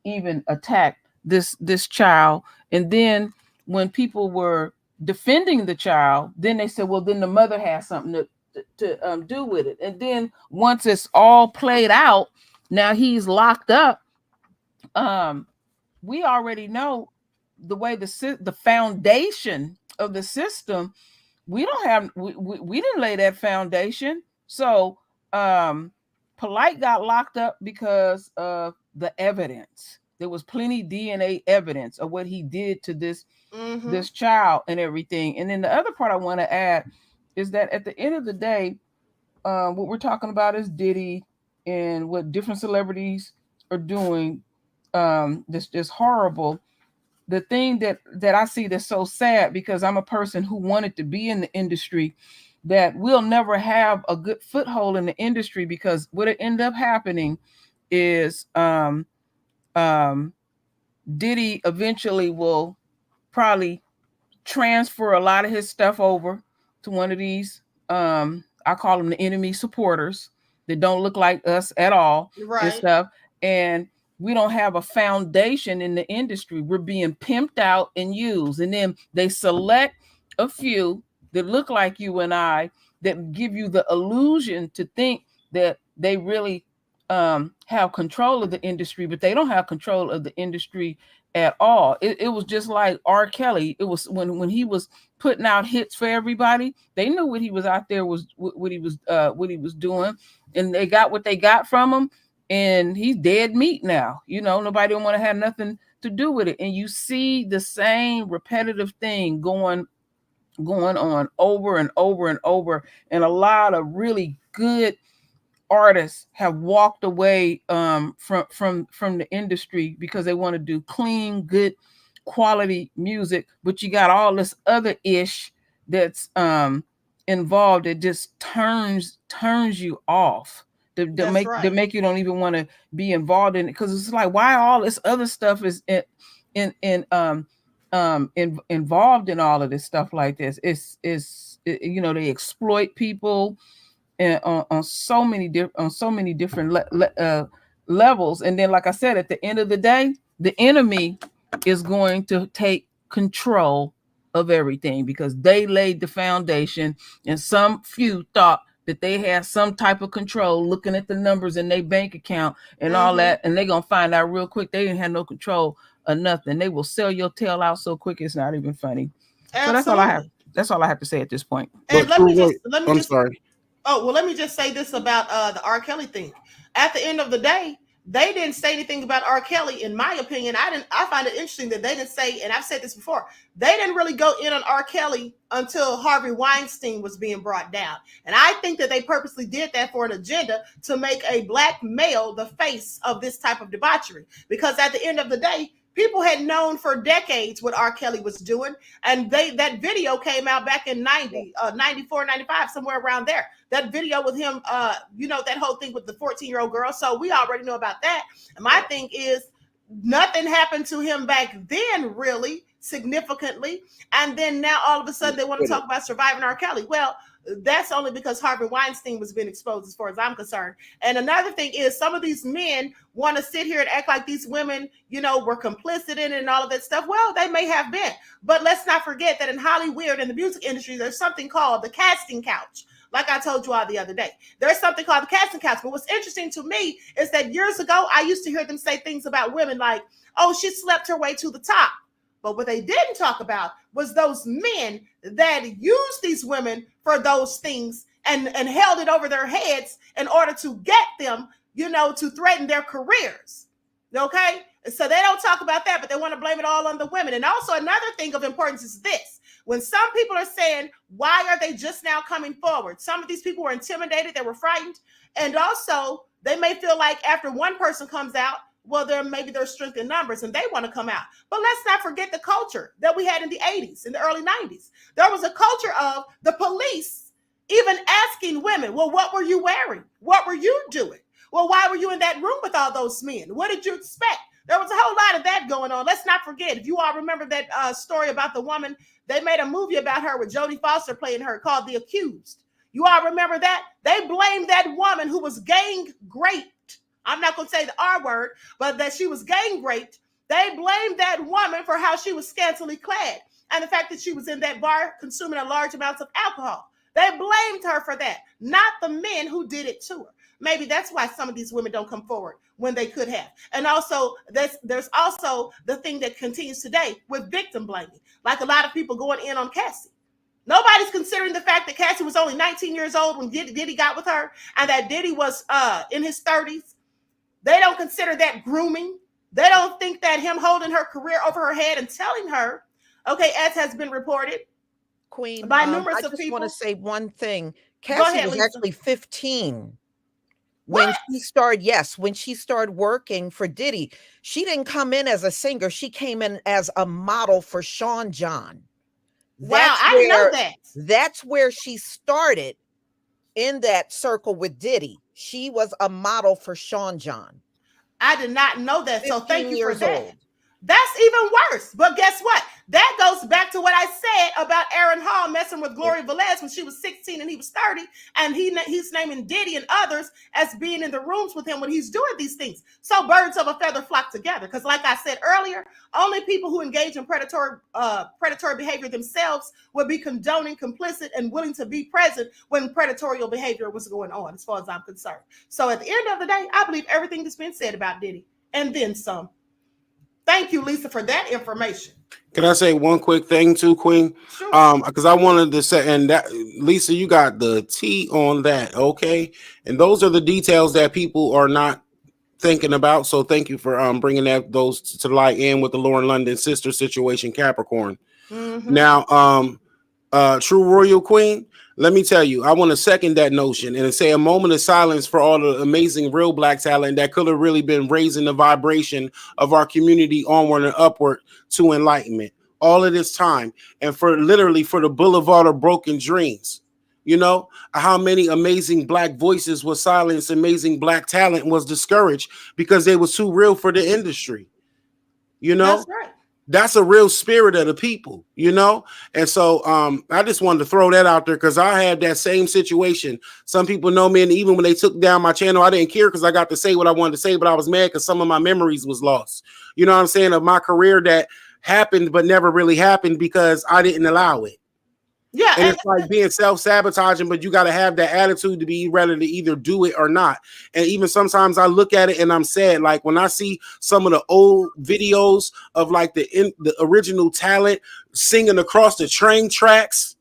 [SPEAKER 5] even attacked this child. And then when people were defending the child, then they said, well, then the mother has something to do with it. And then once it's all played out, now he's locked up. We already know the way the foundation of the system, we didn't lay that foundation. So Polite got locked up because of the evidence. There was plenty DNA evidence of what he did to this child and everything. And then the other part I want to add is that at the end of the day, what we're talking about is Diddy and what different celebrities are doing. This is horrible. The thing that I see that's so sad, because I'm a person who wanted to be in the industry, that we'll never have a good foothold in the industry, because what it ended up happening is Diddy eventually will probably transfer a lot of his stuff over to one of these, I call them the enemy supporters, that don't look like us at all, and stuff. And we don't have a foundation in the industry. We're being pimped out and used. And then they select a few that look like you and I, that give you the illusion to think that they really have control of the industry, but they don't have control of the industry at all. It was just like R. Kelly. It was when he was putting out hits for everybody, they knew what he was out there was what he was doing, and they got what they got from him, and he's dead meat now. You know, nobody don't want to have nothing to do with it. And you see the same repetitive thing going on over and over and over. And a lot of really good artists have walked away from the industry because they want to do clean, good quality music. But you got all this other ish that's involved. It just turns you off. To make you don't even want to be involved in it, because it's like, why all this other stuff is involved in all of this stuff like this. It's you know, they exploit people and on so many different levels. And then, like I said, at the end of the day, the enemy is going to take control of everything, because they laid the foundation, and some few thought that they had some type of control, looking at the numbers in their bank account and all that, and they're gonna find out real quick they didn't have no control of nothing. They will sell your tail out so quick it's not even funny. Absolutely. So that's all I have to say at this point.
[SPEAKER 3] And let me just
[SPEAKER 1] sorry.
[SPEAKER 3] Oh, well, let me just say this about the R. Kelly thing. At the end of the day, they didn't say anything about R. Kelly, in my opinion. I find it interesting that they didn't say, and I've said this before, they didn't really go in on R. Kelly until Harvey Weinstein was being brought down. And I think that they purposely did that for an agenda to make a black male the face of this type of debauchery. Because at the end of the day, people had known for decades what R. Kelly was doing. And that video came out back in 94, 95, somewhere around there. That video with him, you know, that whole thing with the 14-year-old girl. So we already know about that. And my thing is, nothing happened to him back then, really, significantly. And then now all of a sudden they want to talk about surviving R. Kelly. Well, that's only because Harvey Weinstein was being exposed, as far as I'm concerned. And another thing is, some of these men want to sit here and act like these women, you know, were complicit in it and all of that stuff. Well, they may have been, but let's not forget that in Hollywood, in the music industry, there's something called the casting couch. Like I told you all the other day, there's something called the casting couch. But what's interesting to me is that years ago, I used to hear them say things about women like, oh, she slept her way to the top. But what they didn't talk about was those men that used these women for those things and held it over their heads in order to get them, you know, to threaten their careers. Okay? So they don't talk about that, but they want to blame it all on the women. And also another thing of importance is this. When some people are saying, why are they just now coming forward? Some of these people were intimidated, they were frightened. And also they may feel like after one person comes out, well, maybe there's strength in numbers and they want to come out. But let's not forget the culture that we had in the 80s, in the early 90s. There was a culture of the police even asking women, well, what were you wearing? What were you doing? Well, why were you in that room with all those men? What did you expect? There was a whole lot of that going on. Let's not forget, if you all remember that story about the woman, they made a movie about her with Jodie Foster playing her called The Accused. You all remember that? They blamed that woman who was gang raped. I'm not going to say the R word, but that she was gang raped. They blamed that woman for how she was scantily clad and the fact that she was in that bar consuming a large amounts of alcohol. They blamed her for that, not the men who did it to her. Maybe that's why some of these women don't come forward when they could have. And also, there's also the thing that continues today with victim blaming, like a lot of people going in on Cassie. Nobody's considering the fact that Cassie was only 19 years old when Diddy got with her, and that Diddy was in his 30s. They don't consider that grooming. They don't think that him holding her career over her head and telling her, okay, as has been reported,
[SPEAKER 4] Queen,
[SPEAKER 3] by numerous
[SPEAKER 4] I
[SPEAKER 3] of
[SPEAKER 4] just
[SPEAKER 3] people.
[SPEAKER 4] want to say one thing.
[SPEAKER 3] Go
[SPEAKER 4] Cassie
[SPEAKER 3] ahead,
[SPEAKER 4] was
[SPEAKER 3] Lisa.
[SPEAKER 4] actually 15 when she started. Yes, when she started working for Diddy. She didn't come in as a singer. She came in as a model for Sean John.
[SPEAKER 3] Wow, I didn't know that.
[SPEAKER 4] That's where she started in that circle with Diddy. She was a model for Sean John.
[SPEAKER 3] I did not know that. So thank you for
[SPEAKER 4] 15 years
[SPEAKER 3] that.
[SPEAKER 4] old.
[SPEAKER 3] That's even worse. But guess what? That goes back to what I said about Aaron Hall messing with Gloria Velez when she was 16 and he was 30. And he's naming Diddy and others as being in the rooms with him when he's doing these things. So birds of a feather flock together. Because like I said earlier, only people who engage in predatory behavior themselves would be condoning, complicit, and willing to be present when predatory behavior was going on, as far as I'm concerned. So at the end of the day, I believe everything that's been said about Diddy and then some. Thank you, Lisa, for that information.
[SPEAKER 1] Can I say one quick thing too, Queen?
[SPEAKER 3] Sure.
[SPEAKER 1] Because I wanted to say, and that Lisa, you got the T on that, okay? And those are the details that people are not thinking about. So thank you for bringing those to light in with the Lauren London sister situation, Capricorn.
[SPEAKER 3] Mm-hmm.
[SPEAKER 1] Now, True Royal Queen, let me tell you, I want to second that notion and say a moment of silence for all the amazing real Black talent that could have really been raising the vibration of our community onward and upward to enlightenment all of this time, and for the boulevard of broken dreams. You know, how many amazing Black voices were silenced, amazing Black talent was discouraged because they was too real for the industry. You know,
[SPEAKER 3] That's right.
[SPEAKER 1] That's a real spirit of the people, you know? And so I just wanted to throw that out there because I had that same situation. Some people know me, and even when they took down my channel, I didn't care because I got to say what I wanted to say, but I was mad because some of my memories was lost. You know what I'm saying? Of my career that happened but never really happened because I didn't allow it.
[SPEAKER 3] Yeah,
[SPEAKER 1] and it's like being self-sabotaging, but you got to have that attitude to be ready to either do it or not. And even sometimes I look at it and I'm sad. Like when I see some of the old videos of like the original talent singing across the train tracks,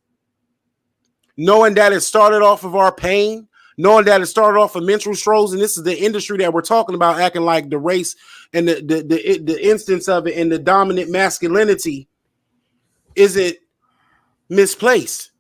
[SPEAKER 1] knowing that it started off of our pain, knowing that it started off of menstrual strolls, and this is the industry that we're talking about, acting like the race and the instance of it and the dominant masculinity isn't misplaced.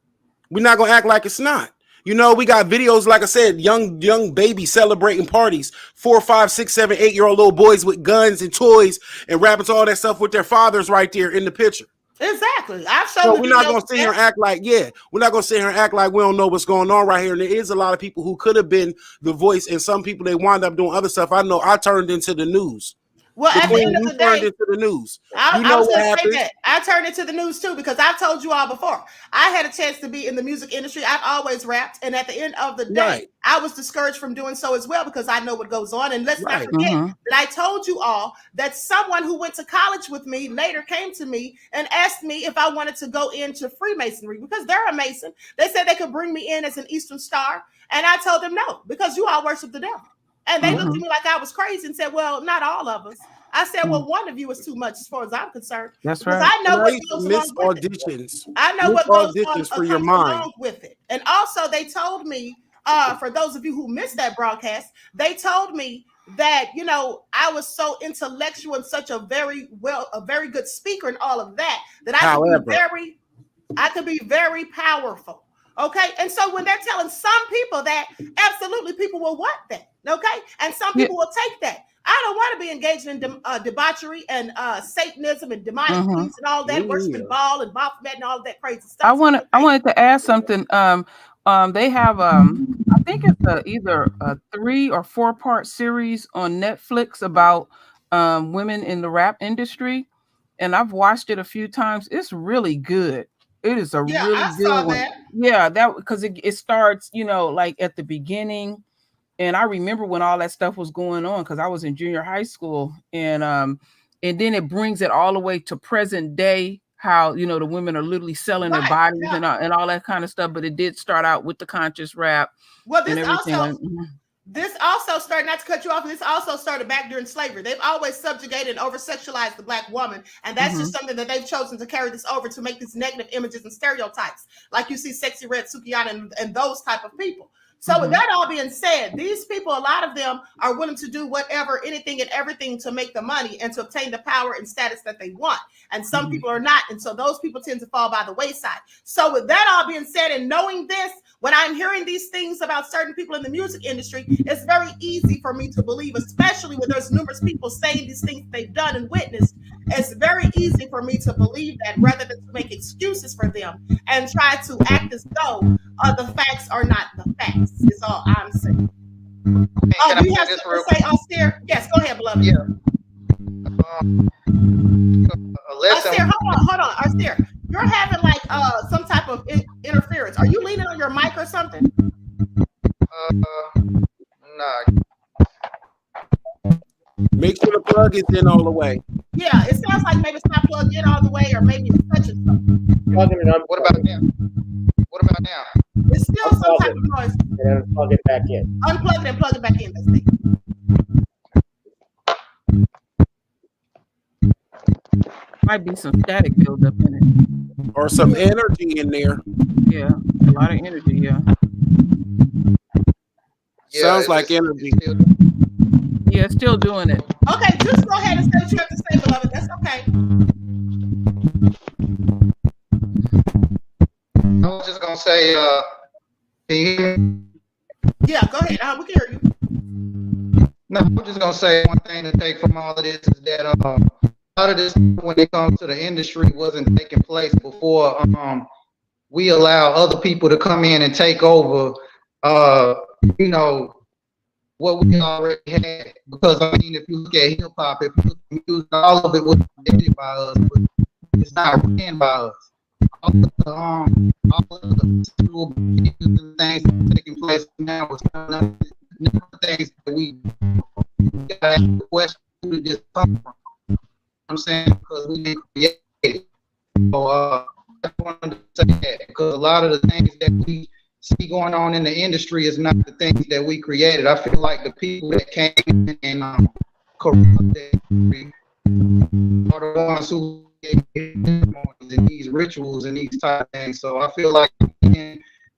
[SPEAKER 1] We're not gonna act like it's not. You know, we got videos, like I said, young babies celebrating parties, 4, 5, 6, 7, 8-year-old little boys with guns and toys and rapping to all that stuff with their fathers right there in the picture.
[SPEAKER 3] Exactly. I've shown.
[SPEAKER 1] So we're not gonna sit here and act like, we're not gonna sit here and act like we don't know what's going on right here. And there is a lot of people who could have been the voice, and some people they wind up doing other stuff. I know I turned into the news.
[SPEAKER 3] Well, at the end of the day,
[SPEAKER 1] turned into the news.
[SPEAKER 3] I
[SPEAKER 1] You know
[SPEAKER 3] was
[SPEAKER 1] what
[SPEAKER 3] going to say
[SPEAKER 1] happens.
[SPEAKER 3] that. I turned into the news too because I've told you all before. I had a chance to be in the music industry. I've always rapped, and at the end of the day,
[SPEAKER 1] Right.
[SPEAKER 3] I was discouraged from doing so as well because I know what goes on. And let's not
[SPEAKER 1] Right.
[SPEAKER 3] forget
[SPEAKER 5] Mhm.
[SPEAKER 3] that I told you all that someone who went to college with me later came to me and asked me if I wanted to go into Freemasonry because they're a Mason. They said they could bring me in as an Eastern Star, and I told them no because you all worship the devil. And they looked at me like I was crazy and said, "Well, not all of us." I said, "Well, one of you is too much as far as I'm concerned."
[SPEAKER 5] That's
[SPEAKER 3] Because
[SPEAKER 5] right.
[SPEAKER 3] I know what goes
[SPEAKER 1] Miss
[SPEAKER 3] along with it.
[SPEAKER 1] auditions.
[SPEAKER 3] I know
[SPEAKER 1] Miss
[SPEAKER 3] what goes on
[SPEAKER 1] auditions for your
[SPEAKER 3] comes
[SPEAKER 1] mind.
[SPEAKER 3] along with it. And also they told me, for those of you who missed that broadcast, they told me that, you know, I was so intellectual and such a very good speaker and all of that, that I could be very powerful. Okay. And so when they're telling some people that, absolutely people will want that. Okay. And some people will take that. I don't want to be engaged in debauchery and Satanism and demonic
[SPEAKER 5] Mhm.
[SPEAKER 3] things and all that,
[SPEAKER 1] Me
[SPEAKER 3] worshiping
[SPEAKER 1] neither.
[SPEAKER 3] Baal and Baphomet and all of that crazy stuff.
[SPEAKER 5] I wanted to add something. They have I think it's either a 3 or 4-part series on Netflix about women in the rap industry, and I've watched it a few times. It's really good. It is a
[SPEAKER 3] Yeah,
[SPEAKER 5] really
[SPEAKER 3] I
[SPEAKER 5] good
[SPEAKER 3] saw
[SPEAKER 5] one.
[SPEAKER 3] that.
[SPEAKER 5] Yeah, that because it starts, like at the beginning. And I remember when all that stuff was going on because I was in junior high school, and then it brings it all the way to present day. How the women are literally selling their
[SPEAKER 3] Right,
[SPEAKER 5] bodies
[SPEAKER 3] yeah.
[SPEAKER 5] and all that kind of stuff. But it did start out with the conscious rap
[SPEAKER 3] Well,
[SPEAKER 5] and
[SPEAKER 3] this
[SPEAKER 5] everything.
[SPEAKER 3] also this also started, not to cut you off, this also started back during slavery. They've always subjugated and over sexualized the Black woman, and that's just something that they've chosen to carry this over to make these negative images and stereotypes, like you see Sexy Red, Sukihana, and those type of people. So with that all being said, these people, a lot of them are willing to do whatever, anything and everything to make the money and to obtain the power and status that they want. And some people are not. And so those people tend to fall by the wayside. So with that all being said, and knowing this, when I'm hearing these things about certain people in the music industry, it's very easy for me to believe, especially when there's numerous people saying these things they've done and witnessed. It's very easy for me to believe that rather than to make excuses for them and try to act as though the facts are not the facts, is all I'm saying. Oh, do you have something to say, Austere? Yes, go ahead, beloved.
[SPEAKER 8] Yeah.
[SPEAKER 3] Austere, hold on. Austere, you're having like some type of interference. Are you leaning on your mic or something?
[SPEAKER 8] Nah.
[SPEAKER 1] Make sure the plug is in all the way.
[SPEAKER 3] Yeah, it sounds like maybe it's not plugged in all the way, or maybe it's touching something.
[SPEAKER 6] What about now?
[SPEAKER 8] What about now?
[SPEAKER 3] It's still some type of noise.
[SPEAKER 6] And then plug it back in.
[SPEAKER 3] Unplug it and plug it back in. That's it.
[SPEAKER 5] Might be some static buildup in it.
[SPEAKER 1] Or some energy in there.
[SPEAKER 5] Yeah, a lot of energy, yeah.
[SPEAKER 1] Sounds like energy.
[SPEAKER 5] Yeah, still doing it.
[SPEAKER 3] Okay, just go ahead and say what you have to say, beloved. That's okay.
[SPEAKER 8] I was just gonna say, can you hear me?
[SPEAKER 3] Yeah, go ahead. We can hear you.
[SPEAKER 8] No, I'm just gonna say one thing to take from all of this is that a lot of this, when it comes to the industry, wasn't taking place before we allow other people to come in and take over. What we already had. Because I mean, if you look at hip hop, if you look at music, all of it was created by us, but it's not ran by us. All of the sexual abuse and things that are taking place now is none of the things that we gotta ask the question, who did this come from? I'm saying, because we didn't create it. So I wanted to say that, because a lot of the things that we see going on in the industry is not the things that we created. I feel like the people that came and corrupted the industry are the ones who and these rituals and these type of things. So I feel like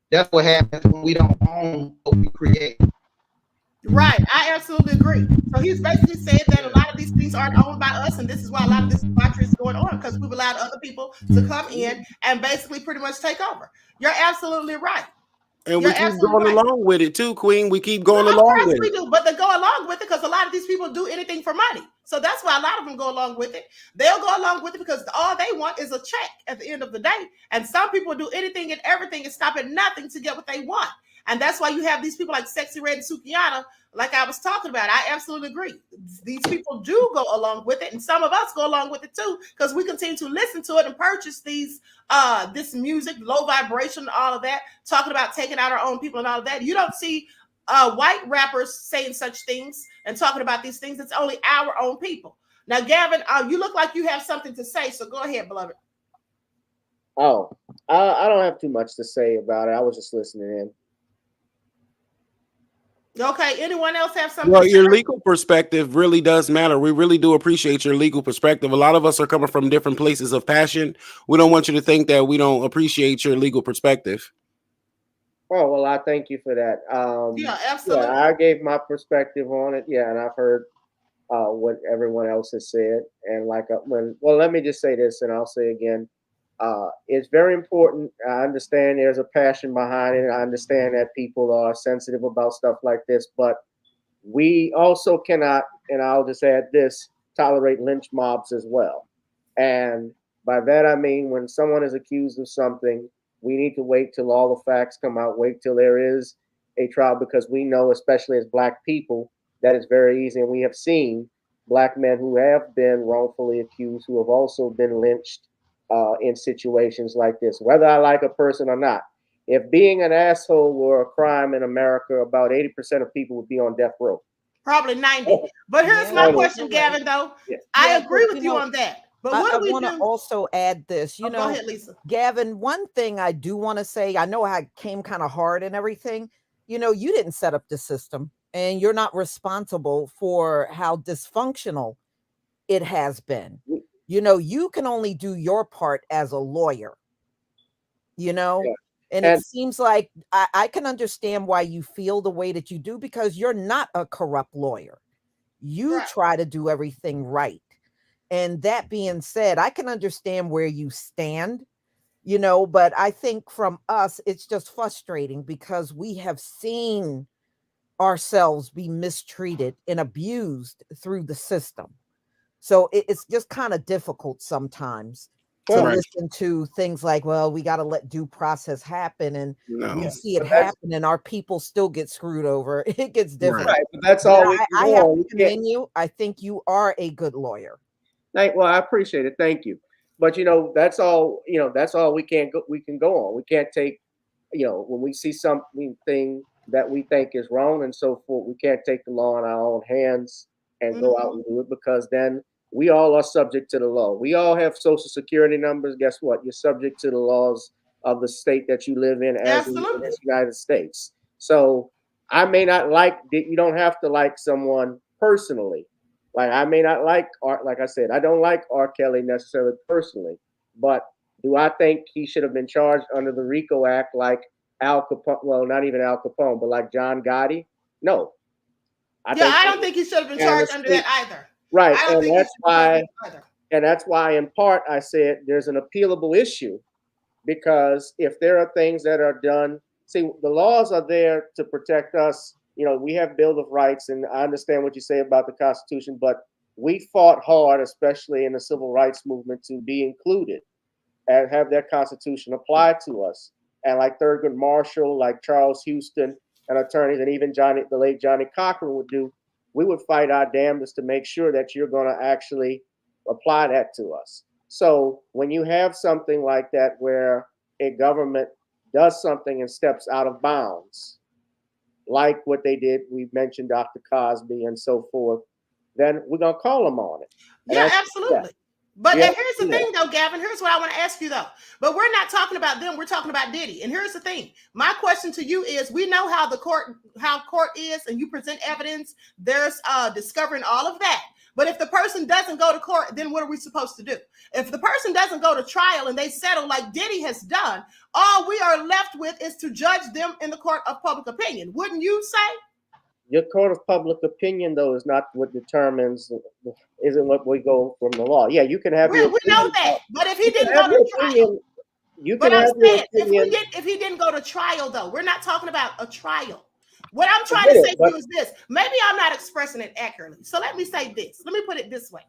[SPEAKER 8] that's what happens when we don't own what we create.
[SPEAKER 3] Right, I absolutely agree. So he's basically saying that a lot of these things aren't owned by us, and this is why a lot of this debauchery is going on, because we've allowed other people to come in and basically pretty much take over. You're absolutely right.
[SPEAKER 1] And we keep going along with it too, Queen. We keep going along with it.
[SPEAKER 3] We do, but they go along with it because a lot of these people do anything for money. So that's why a lot of them go along with it. They'll go along with it because all they want is a check at the end of the day. And some people do anything and everything and stop at nothing to get what they want. And that's why you have these people like Sexy Red and Sukihana, like I was talking about. I absolutely agree. These people do go along with it, and some of us go along with it too, because we continue to listen to it and purchase these this music, low vibration, all of that, talking about taking out our own people and all of that. You don't see white rappers saying such things and talking about these things. It's only our own people. Now, Gavin, you look like you have something to say, so go ahead, beloved.
[SPEAKER 6] Oh, I don't have too much to say about it. I was just listening in.
[SPEAKER 3] Okay, anyone else have something?
[SPEAKER 1] Well, your legal perspective really does matter. We really do appreciate your legal perspective. A lot of us are coming from different places of passion. We don't want you to think that we don't appreciate your legal perspective.
[SPEAKER 6] Oh, well, I thank you for that.
[SPEAKER 3] Yeah, absolutely.
[SPEAKER 6] Yeah, I gave my perspective on it. Yeah, and I've heard what everyone else has said. And let me just say this, and I'll say again, it's very important. I understand there's a passion behind it. I understand that people are sensitive about stuff like this, but we also cannot, and I'll just add this, tolerate lynch mobs as well. And by that, I mean, when someone is accused of something, we need to wait till all the facts come out, wait till there is a trial, because we know, especially as Black people, that it's very easy. And we have seen Black men who have been wrongfully accused, who have also been lynched in situations like this, whether I like a person or not. If being an asshole were a crime in America, about 80% of people would be on death row.
[SPEAKER 3] Probably 90. But here's my question, Gavin, though.
[SPEAKER 6] Yeah.
[SPEAKER 3] I agree
[SPEAKER 4] but,
[SPEAKER 3] with you on that. But what
[SPEAKER 4] I
[SPEAKER 3] do we
[SPEAKER 4] want to
[SPEAKER 3] do?
[SPEAKER 4] also add this. You
[SPEAKER 3] Oh,
[SPEAKER 4] know,
[SPEAKER 3] go ahead, Lisa.
[SPEAKER 4] Gavin, one thing I do want to say, I know I came kind of hard and everything. You know, you didn't set up the system and you're not responsible for how dysfunctional it has been. You know, you can only do your part as a lawyer, you know?
[SPEAKER 6] Yeah.
[SPEAKER 4] And it seems like I can understand why you feel the way that you do because you're not a corrupt lawyer. You try to do everything right. And that being said, I can understand where you stand, you know, but I think from us, it's just frustrating because we have seen ourselves be mistreated and abused through the system. So it's just kind of difficult sometimes to listen to things like, well, we got to let due process happen. And we see it happen and our people still get screwed over. It gets difficult.
[SPEAKER 6] Right, but that's all we
[SPEAKER 4] I have to commend you. I think you are a good lawyer.
[SPEAKER 6] Well, I appreciate it. Thank you. But, you know, that's all we can go on. We can't take, you know, when we see something that we think is wrong and so forth, we can't take the law in our own hands and go out and do it because then we all are subject to the law. We all have social security numbers. Guess what? You're subject to the laws of the state that you live in as in the United States. So I may not you don't have to like someone personally. Like I may not like like I said, I don't like R. Kelly necessarily personally, but do I think he should have been charged under the RICO Act like Al Capone? Well, not even Al Capone, but like John Gotti? No.
[SPEAKER 3] I don't think he should have been charged under that either.
[SPEAKER 6] Right, and that's why in part I said there's an appealable issue because if there are things that are done, see, the laws are there to protect us. You know, we have Bill of Rights, and I understand what you say about the Constitution, but we fought hard, especially in the civil rights movement, to be included and have that Constitution applied to us. And like Thurgood Marshall, like Charles Houston, and attorneys, and even the late Johnny Cochran would do, we would fight our damnedest to make sure that you're going to actually apply that to us. So when you have something like that where a government does something and steps out of bounds, like what they did, we mentioned Dr. Cosby and so forth, then we're going to call them on it.
[SPEAKER 3] Yeah, absolutely. But here's the thing, though, Gavin. Here's what I want to ask you, though. But we're not talking about them. We're talking about Diddy. And here's the thing. My question to you is: we know how court is, and you present evidence. There's discovering all of that. But if the person doesn't go to court, then what are we supposed to do? If the person doesn't go to trial and they settle like Diddy has done, all we are left with is to judge them in the court of public opinion. Wouldn't you say?
[SPEAKER 6] Your court of public opinion, though, is not what determines, isn't what we go from the law. Yeah, you can have
[SPEAKER 3] we know that. But if he didn't go to trial, if he didn't go to trial, though, we're not talking about a trial. What I'm trying to say to you is this. Maybe I'm not expressing it accurately. So let me say this. Let me put it this way.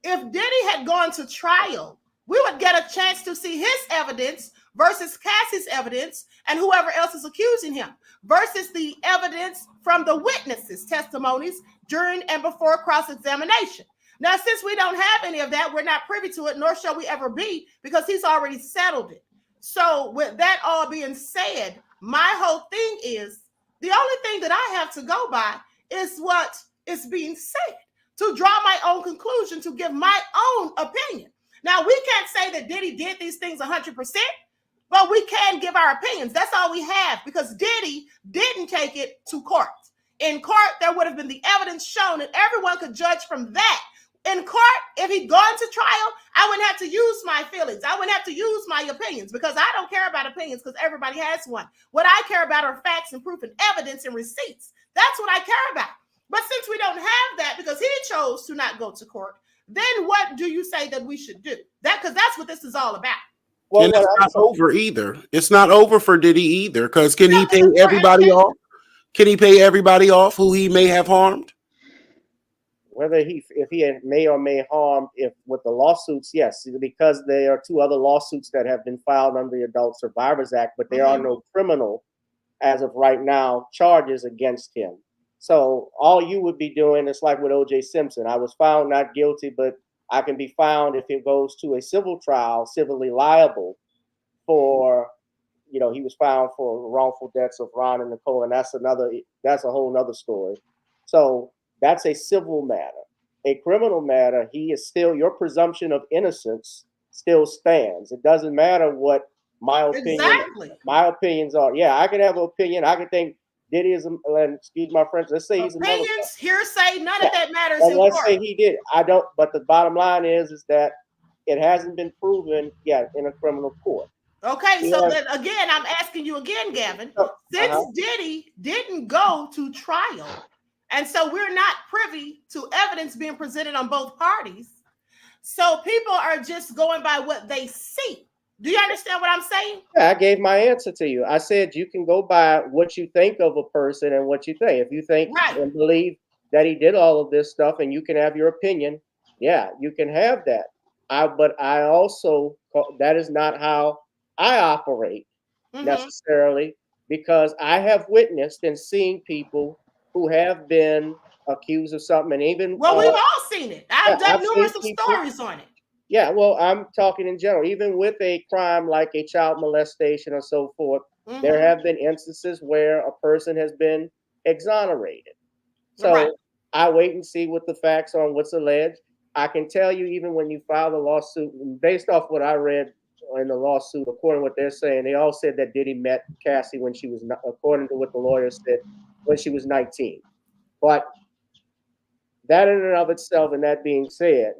[SPEAKER 3] If Diddy had gone to trial, we would get a chance to see his evidence versus Cassie's evidence and whoever else is accusing him versus the evidence from the witnesses' testimonies during and before cross-examination. Now, since we don't have any of that, we're not privy to it, nor shall we ever be, because he's already settled it. So with that all being said, my whole thing is, the only thing that I have to go by is what is being said, to draw my own conclusion, to give my own opinion. Now, we can't say that Diddy did these things 100%, but we can give our opinions. That's all we have, because Diddy didn't take it to court. In court, there would have been the evidence shown, and everyone could judge from that. In court, if he'd gone to trial, I wouldn't have to use my feelings. I wouldn't have to use my opinions, because I don't care about opinions, because everybody has one. What I care about are facts and proof and evidence and receipts. That's what I care about. But since we don't have that, because he chose to not go to court, then what do you say that we should do? Because that's what this is all about.
[SPEAKER 1] Well, and it's not over either. It's not over for Diddy either, because can he pay everybody off? Can he pay everybody off who he may have harmed?
[SPEAKER 6] Whether if he may or may harm, if with the lawsuits, yes, because there are 2 other lawsuits that have been filed under the Adult Survivors Act, but there are no criminal, as of right now, charges against him. So all you would be doing is like with O.J. Simpson. I was found not guilty, but I can be found, if it goes to a civil trial, civilly liable for you know, he was found for wrongful deaths of Ron and Nicole, and that's a whole nother story. So that's a civil matter. A criminal matter, he is still, your presumption of innocence still stands. It doesn't matter what my opinions are. Yeah, I can have an opinion. I can think Diddy is, excuse my French, let's say he's
[SPEAKER 3] opinions, hearsay, none of that matters.
[SPEAKER 6] And let's say he did. I don't, but the bottom line is that it hasn't been proven yet in a criminal court.
[SPEAKER 3] Okay, so then again, I'm asking you again, Gavin, since Diddy didn't go to trial, and so we're not privy to evidence being presented on both parties, so people are just going by what they see. Do you understand what I'm saying?
[SPEAKER 6] Yeah, I gave my answer to you. I said you can go by what you think of a person and what you think. If you think and believe that he did all of this stuff and you can have your opinion, yeah, you can have that. But I also, that is not how I operate necessarily, because I have witnessed and seen people who have been accused of something, and even
[SPEAKER 3] we've all seen it. I've done numerous stories on it.
[SPEAKER 6] Yeah, well, I'm talking in general. Even with a crime like a child molestation or so forth, there have been instances where a person has been exonerated. So I wait and see what the facts are on what's alleged. I can tell you, even when you file the lawsuit, based off what I read in the lawsuit, according to what they're saying, they all said that Diddy met Cassie when she was, according to what the lawyer said, when she was 19. But that in and of itself, and that being said,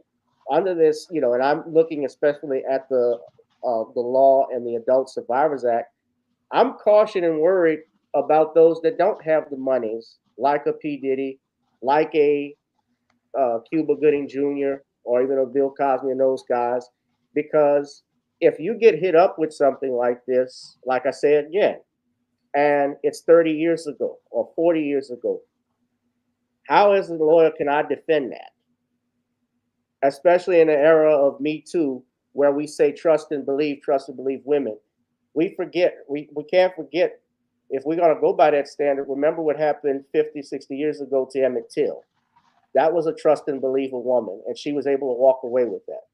[SPEAKER 6] under this, you know, and I'm looking especially at the law and the Adult Survivors Act, I'm cautioned and worried about those that don't have the monies, like a P. Diddy, like a Cuba Gooding Jr., or even a Bill Cosby and those guys, because if you get hit up with something like this, like I said again, and it's 30 years ago or 40 years ago, how as a lawyer can I defend that? Especially in the era of Me Too, where we say trust and believe women. We can't forget, if we're going to go by that standard, remember what happened 50, 60 years ago to Emmett Till. That was a trust and believe a woman, and she was able to walk away with that.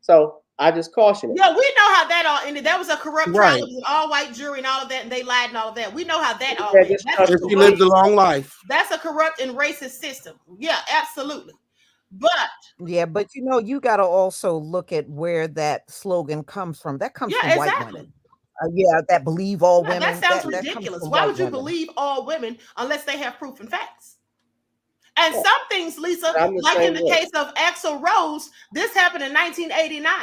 [SPEAKER 6] So I just caution it.
[SPEAKER 3] Yeah, we know how that all ended. That was a corrupt trial. It was an all-white jury and all of that, and they lied and all of that. We know how that all went.
[SPEAKER 1] She lived a long life.
[SPEAKER 3] That's a corrupt and racist system. Yeah, absolutely. But
[SPEAKER 4] you know, you got to also look at where that slogan comes from. That comes from white women. That believe all women.
[SPEAKER 3] That sounds ridiculous. Why would you believe all women unless they have proof and facts? And some things, Lisa, like in the case of Axl Rose, this happened in 1989.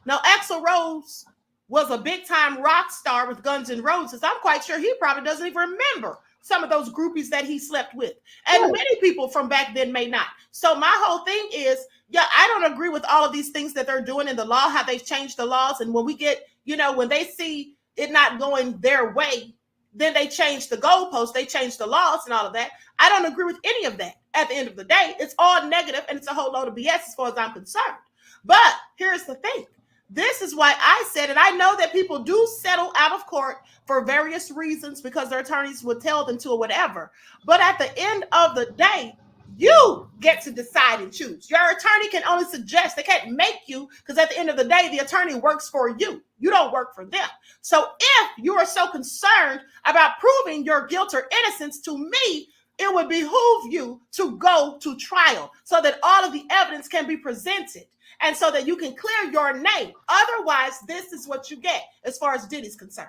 [SPEAKER 3] Now, Axl Rose was a big-time rock star with Guns N' Roses. I'm quite sure he probably doesn't even remember some of those groupies that he slept with. And many people from back then may not. So my whole thing is, I don't agree with all of these things that they're doing in the law, how they've changed the laws. And when we get, when they see it not going their way, then they change the goalposts, they change the laws and all of that. I don't agree with any of that. At the end of the day, it's all negative and it's a whole load of BS as far as I'm concerned. But here's the thing. This is why I said, and I know that people do settle out of court for various reasons because their attorneys would tell them to or whatever. But at the end of the day, you get to decide and choose. Your attorney can only suggest. They can't make you, because at the end of the day, the attorney works for you. You don't work for them. So if you are so concerned about proving your guilt or innocence, to me, it would behoove you to go to trial so that all of the evidence can be presented and so that you can clear your name. Otherwise, this is what you get as far as Diddy's concerned.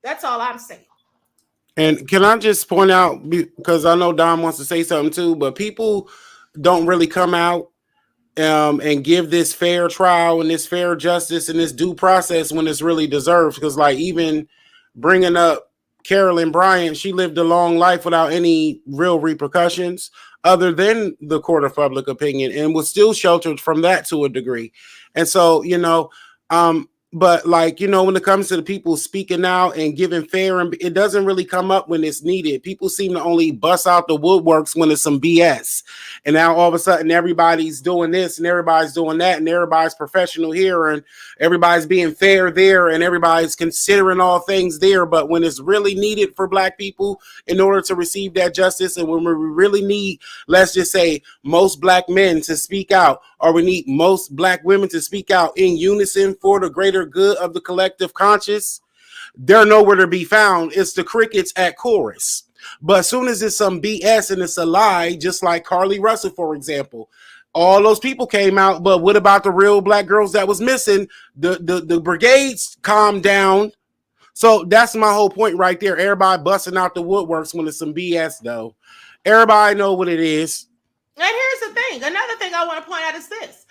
[SPEAKER 3] That's all I'm saying.
[SPEAKER 1] And can I just point out, because I know Don wants to say something too, but people don't really come out and give this fair trial and this fair justice and this due process when it's really deserved. Because like even bringing up Carolyn Bryant, she lived a long life without any real repercussions other than the court of public opinion and was still sheltered from that to a degree. And so, but like, when it comes to the people speaking out and giving fair, and it doesn't really come up when it's needed. People seem to only bust out the woodworks when it's some BS. And now all of a sudden everybody's doing this and everybody's doing that and everybody's professional here and everybody's being fair there and everybody's considering all things there. But when it's really needed for Black people in order to receive that justice, and when we really need, let's just say, most Black men to speak out, or we need most Black women to speak out in unison for the greater good of the collective conscious, they're nowhere to be found. It's the crickets at chorus. But as soon as it's some BS and it's a lie, just like Carly Russell, for example, all those people came out. But what about the real black girls that was missing? The brigades calmed down. So that's my whole point right there. Everybody busting out the woodworks when it's some BS, though. Everybody know what it is.
[SPEAKER 3] And here's the thing. Another thing I want to point out is this.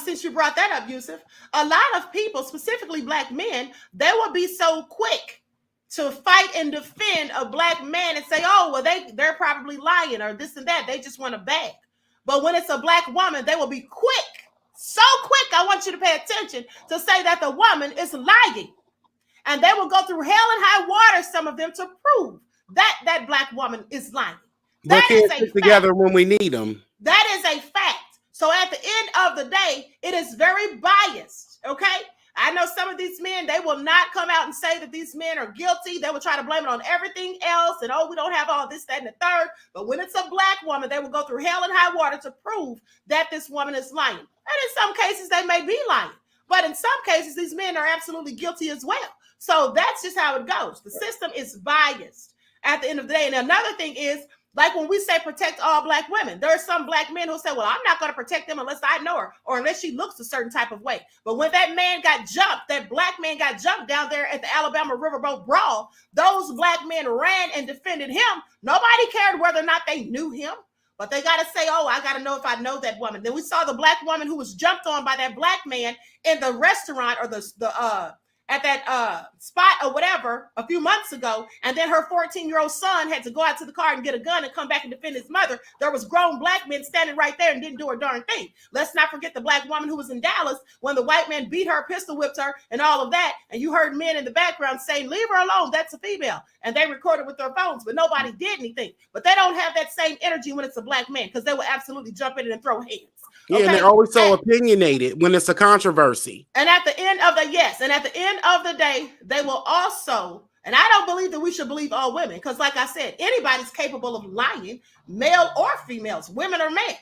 [SPEAKER 3] Since you brought that up, Yusuf, a lot of people, specifically black men, they will be so quick to fight and defend a black man and say, oh, well, they're probably lying or this and that. They just want a bag. But when it's a black woman, they will be quick, so quick, I want you to pay attention, to say that the woman is lying. And they will go through hell and high water, some of them, to prove that that black woman is lying.
[SPEAKER 1] They can't stick together when we need them.
[SPEAKER 3] That is a fact. So at the end of the day, it is very biased, okay? I know some of these men, they will not come out and say that these men are guilty. They will try to blame it on everything else and, oh, we don't have all this, that, and the third. But when it's a black woman, they will go through hell and high water to prove that this woman is lying. And in some cases, they may be lying. But in some cases, these men are absolutely guilty as well. So that's just how it goes. The system is biased at the end of the day. And another thing is, like when we say protect all black women, there are some black men who say, well, I'm not going to protect them unless I know her or unless she looks a certain type of way. But when that man got jumped, that black man got jumped down there at the Alabama Riverboat Brawl, those black men ran and defended him. Nobody cared whether or not they knew him. But they got to say, oh, I got to know if I know that woman. Then we saw the black woman who was jumped on by that black man in the restaurant or at that spot or whatever a few months ago. And then her 14-year-old son had to go out to the car and get a gun and come back and defend his mother. There was grown black men standing right there and didn't do a darn thing. Let's not forget the black woman who was in Dallas when the white man beat her, pistol whipped her and all of that. And you heard men in the background saying, leave her alone. That's a female. And they recorded with their phones, but nobody did anything. But they don't have that same energy when it's a black man because they will absolutely jump in and throw hands.
[SPEAKER 1] Yeah, okay. And they're always so opinionated when it's a controversy.
[SPEAKER 3] And at the end of the day, they will also, and I don't believe that we should believe all women, because like I said, anybody's capable of lying, male or females, women or men.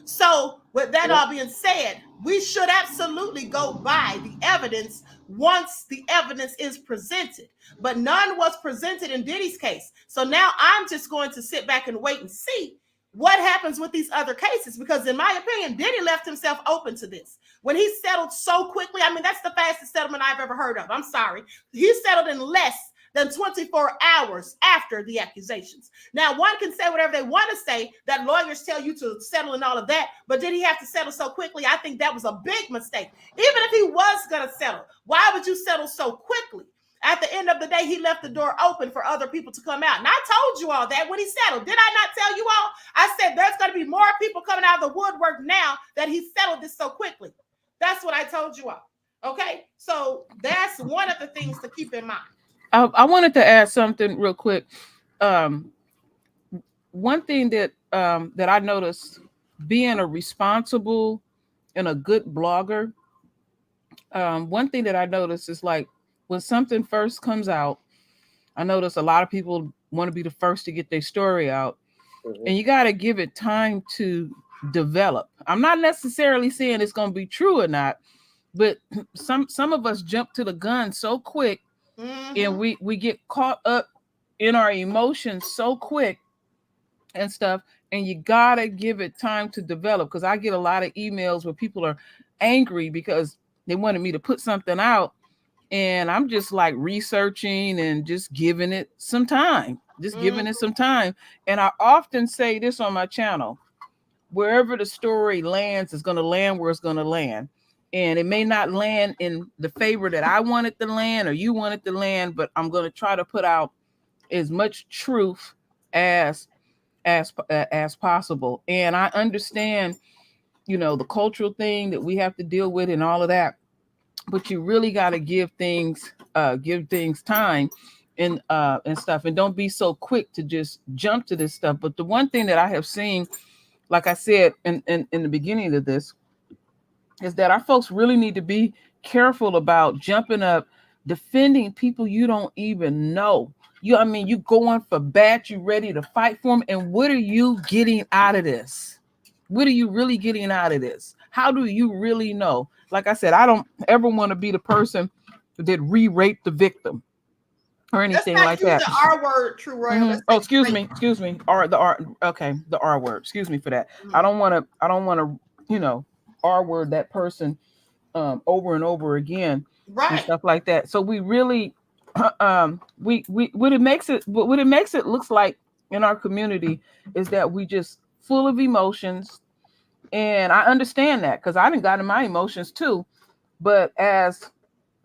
[SPEAKER 3] So with that all being said, we should absolutely go by the evidence once the evidence is presented. But none was presented in Diddy's case. So now I'm just going to sit back and wait and see what happens with these other cases, because in my opinion, Diddy left himself open to this. When he settled so quickly, I mean, that's the fastest settlement I've ever heard of. I'm sorry. He settled in less than 24 hours after the accusations. Now, one can say whatever they want to say, that lawyers tell you to settle and all of that, but did he have to settle so quickly? I think that was a big mistake. Even if he was going to settle, why would you settle so quickly? At the end of the day, he left the door open for other people to come out. And I told you all that when he settled. Did I not tell you all? I said there's going to be more people coming out of the woodwork now that he settled this so quickly. That's what I told you all. Okay? So that's one of the things to keep in mind.
[SPEAKER 5] I wanted to add something real quick. One thing that I noticed, being a responsible and a good blogger, one thing that I noticed is, like, when something first comes out, I notice a lot of people want to be the first to get their story out. And you got to give it time to develop. I'm not necessarily saying it's going to be true or not, but some of us jump to the gun so quick, and we get caught up in our emotions so quick and stuff. And you got to give it time to develop, because I get a lot of emails where people are angry because they wanted me to put something out. And I'm just like researching and just giving it some time, giving it some time. And I often say this on my channel: wherever the story lands is going to land where it's going to land. And it may not land in the favor that I want it to land or you want it to land, but I'm going to try to put out as much truth as possible. And I understand, the cultural thing that we have to deal with and all of that. But you really got to give things time and stuff, and don't be so quick to just jump to this stuff. But the one thing that I have seen, like I said in the beginning of this, is that our folks really need to be careful about jumping up, defending people you don't even know. You going for bat, you ready to fight for them, and what are you getting out of this? What are you really getting out of this? How do you really know? Like I said, I don't ever want to be the person that re-raped the victim. or anything
[SPEAKER 3] Let's not
[SPEAKER 5] like
[SPEAKER 3] use
[SPEAKER 5] that.
[SPEAKER 3] the R word, True Royal.
[SPEAKER 5] Mhm.
[SPEAKER 3] Let's
[SPEAKER 5] Oh,
[SPEAKER 3] say
[SPEAKER 5] excuse
[SPEAKER 3] straight.
[SPEAKER 5] me. The R. Okay, the R word. Excuse me for that. I don't want to. R word that person over and over again and
[SPEAKER 3] Right.
[SPEAKER 5] stuff like that. So we really, we what it makes it looks like in our community is that we just full of emotions, and I understand that because I done got in my emotions too. But as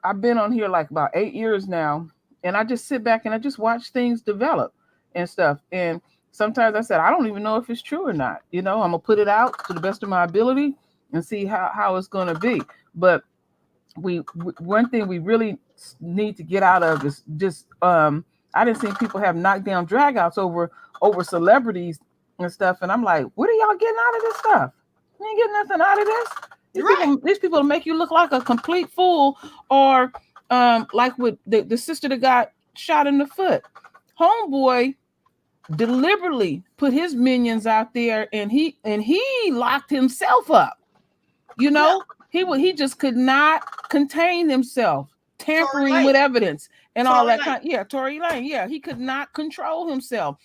[SPEAKER 5] I've been on here like about 8 years now, and I just sit back and I just watch things develop and stuff. And sometimes I said, I don't even know if it's true or not. I'm gonna put it out to the best of my ability and see how it's gonna be. But one thing we really need to get out of is just I didn't see people have knockdown dragouts over celebrities and stuff. And I'm like, what are y'all getting out of this stuff? You ain't getting nothing out of this. These people make you look like a complete fool, or like with the sister that got shot in the foot. Homeboy deliberately put his minions out there, and he locked himself up. He just could not contain himself, tampering with evidence and all that kind. Yeah, Tory Lane. Yeah, he could not control himself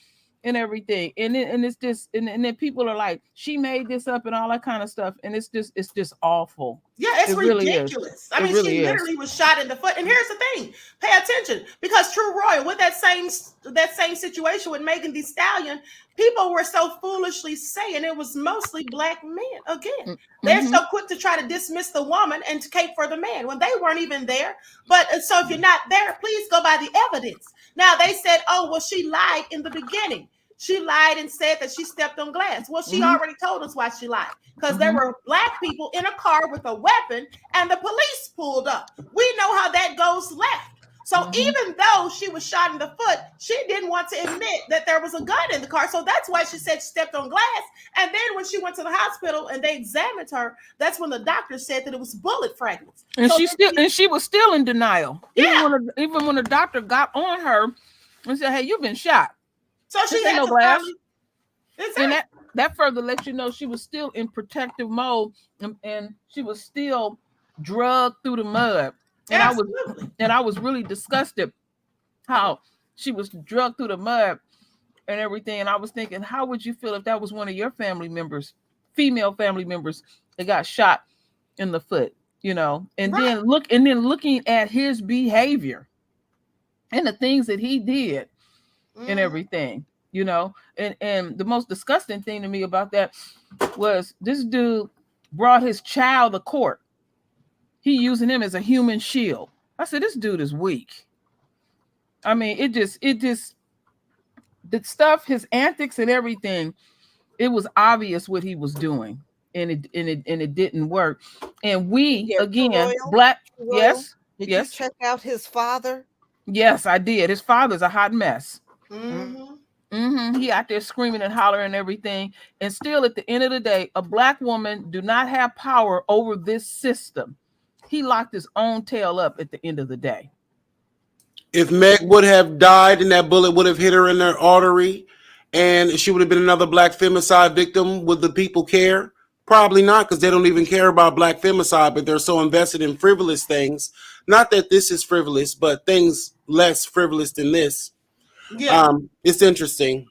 [SPEAKER 5] and everything. And it's just and then people are like, she made this up and all that kind of stuff. And it's just awful.
[SPEAKER 3] Yeah, it's ridiculous.
[SPEAKER 5] Really
[SPEAKER 3] I mean, she literally was shot in the foot. And here's the thing: pay attention, because True Royal, with that same situation with Megan Thee Stallion, people were so foolishly saying it was mostly black men. Again, they're so quick to try to dismiss the woman and to cape for the man when they weren't even there. But so if you're not there, please go by the evidence. Now they said, oh, well, she lied in the beginning. She lied and said that she stepped on glass. Well, she already told us why she lied, because there were black people in a car with a weapon and the police pulled up. We know how that goes left. So even though she was shot in the foot, she didn't want to admit that there was a gun in the car. So that's why she said she stepped on glass. And then when she went to the hospital and they examined her, that's when the doctor said that it was bullet fragments.
[SPEAKER 5] And
[SPEAKER 3] so
[SPEAKER 5] she was still in denial.
[SPEAKER 3] Yeah.
[SPEAKER 5] Even when the doctor got on her and said, hey, you've been shot.
[SPEAKER 3] So she had
[SPEAKER 5] no
[SPEAKER 3] to
[SPEAKER 5] glass.
[SPEAKER 3] Exactly.
[SPEAKER 5] And that further lets you know she was still in protective mode, and she was still drugged through the mud. And I was really disgusted how she was drugged through the mud and everything. And I was thinking, how would you feel if that was one of your family members, female family members, that got shot in the foot? And then looking at his behavior and the things that he did and everything, and the most disgusting thing to me about that was this dude brought his child to court. He using him as a human shield. I said, this dude is weak. I mean, it just the stuff, his antics and everything, it was obvious what he was doing, and it didn't work. And we again, black, yes.
[SPEAKER 4] Did you check out his father?
[SPEAKER 5] Yes, I did. His father's a hot mess. He out there screaming and hollering and everything. And still, at the end of the day, a black woman do not have power over this system. He locked his own tail up at the end of the day.
[SPEAKER 1] If Meg would have died and that bullet would have hit her in her artery and she would have been another black femicide victim, would the people care? Probably not, because they don't even care about black femicide, but they're so invested in frivolous things. Not that this is frivolous, but things less frivolous than this.
[SPEAKER 3] Yeah.
[SPEAKER 1] It's interesting.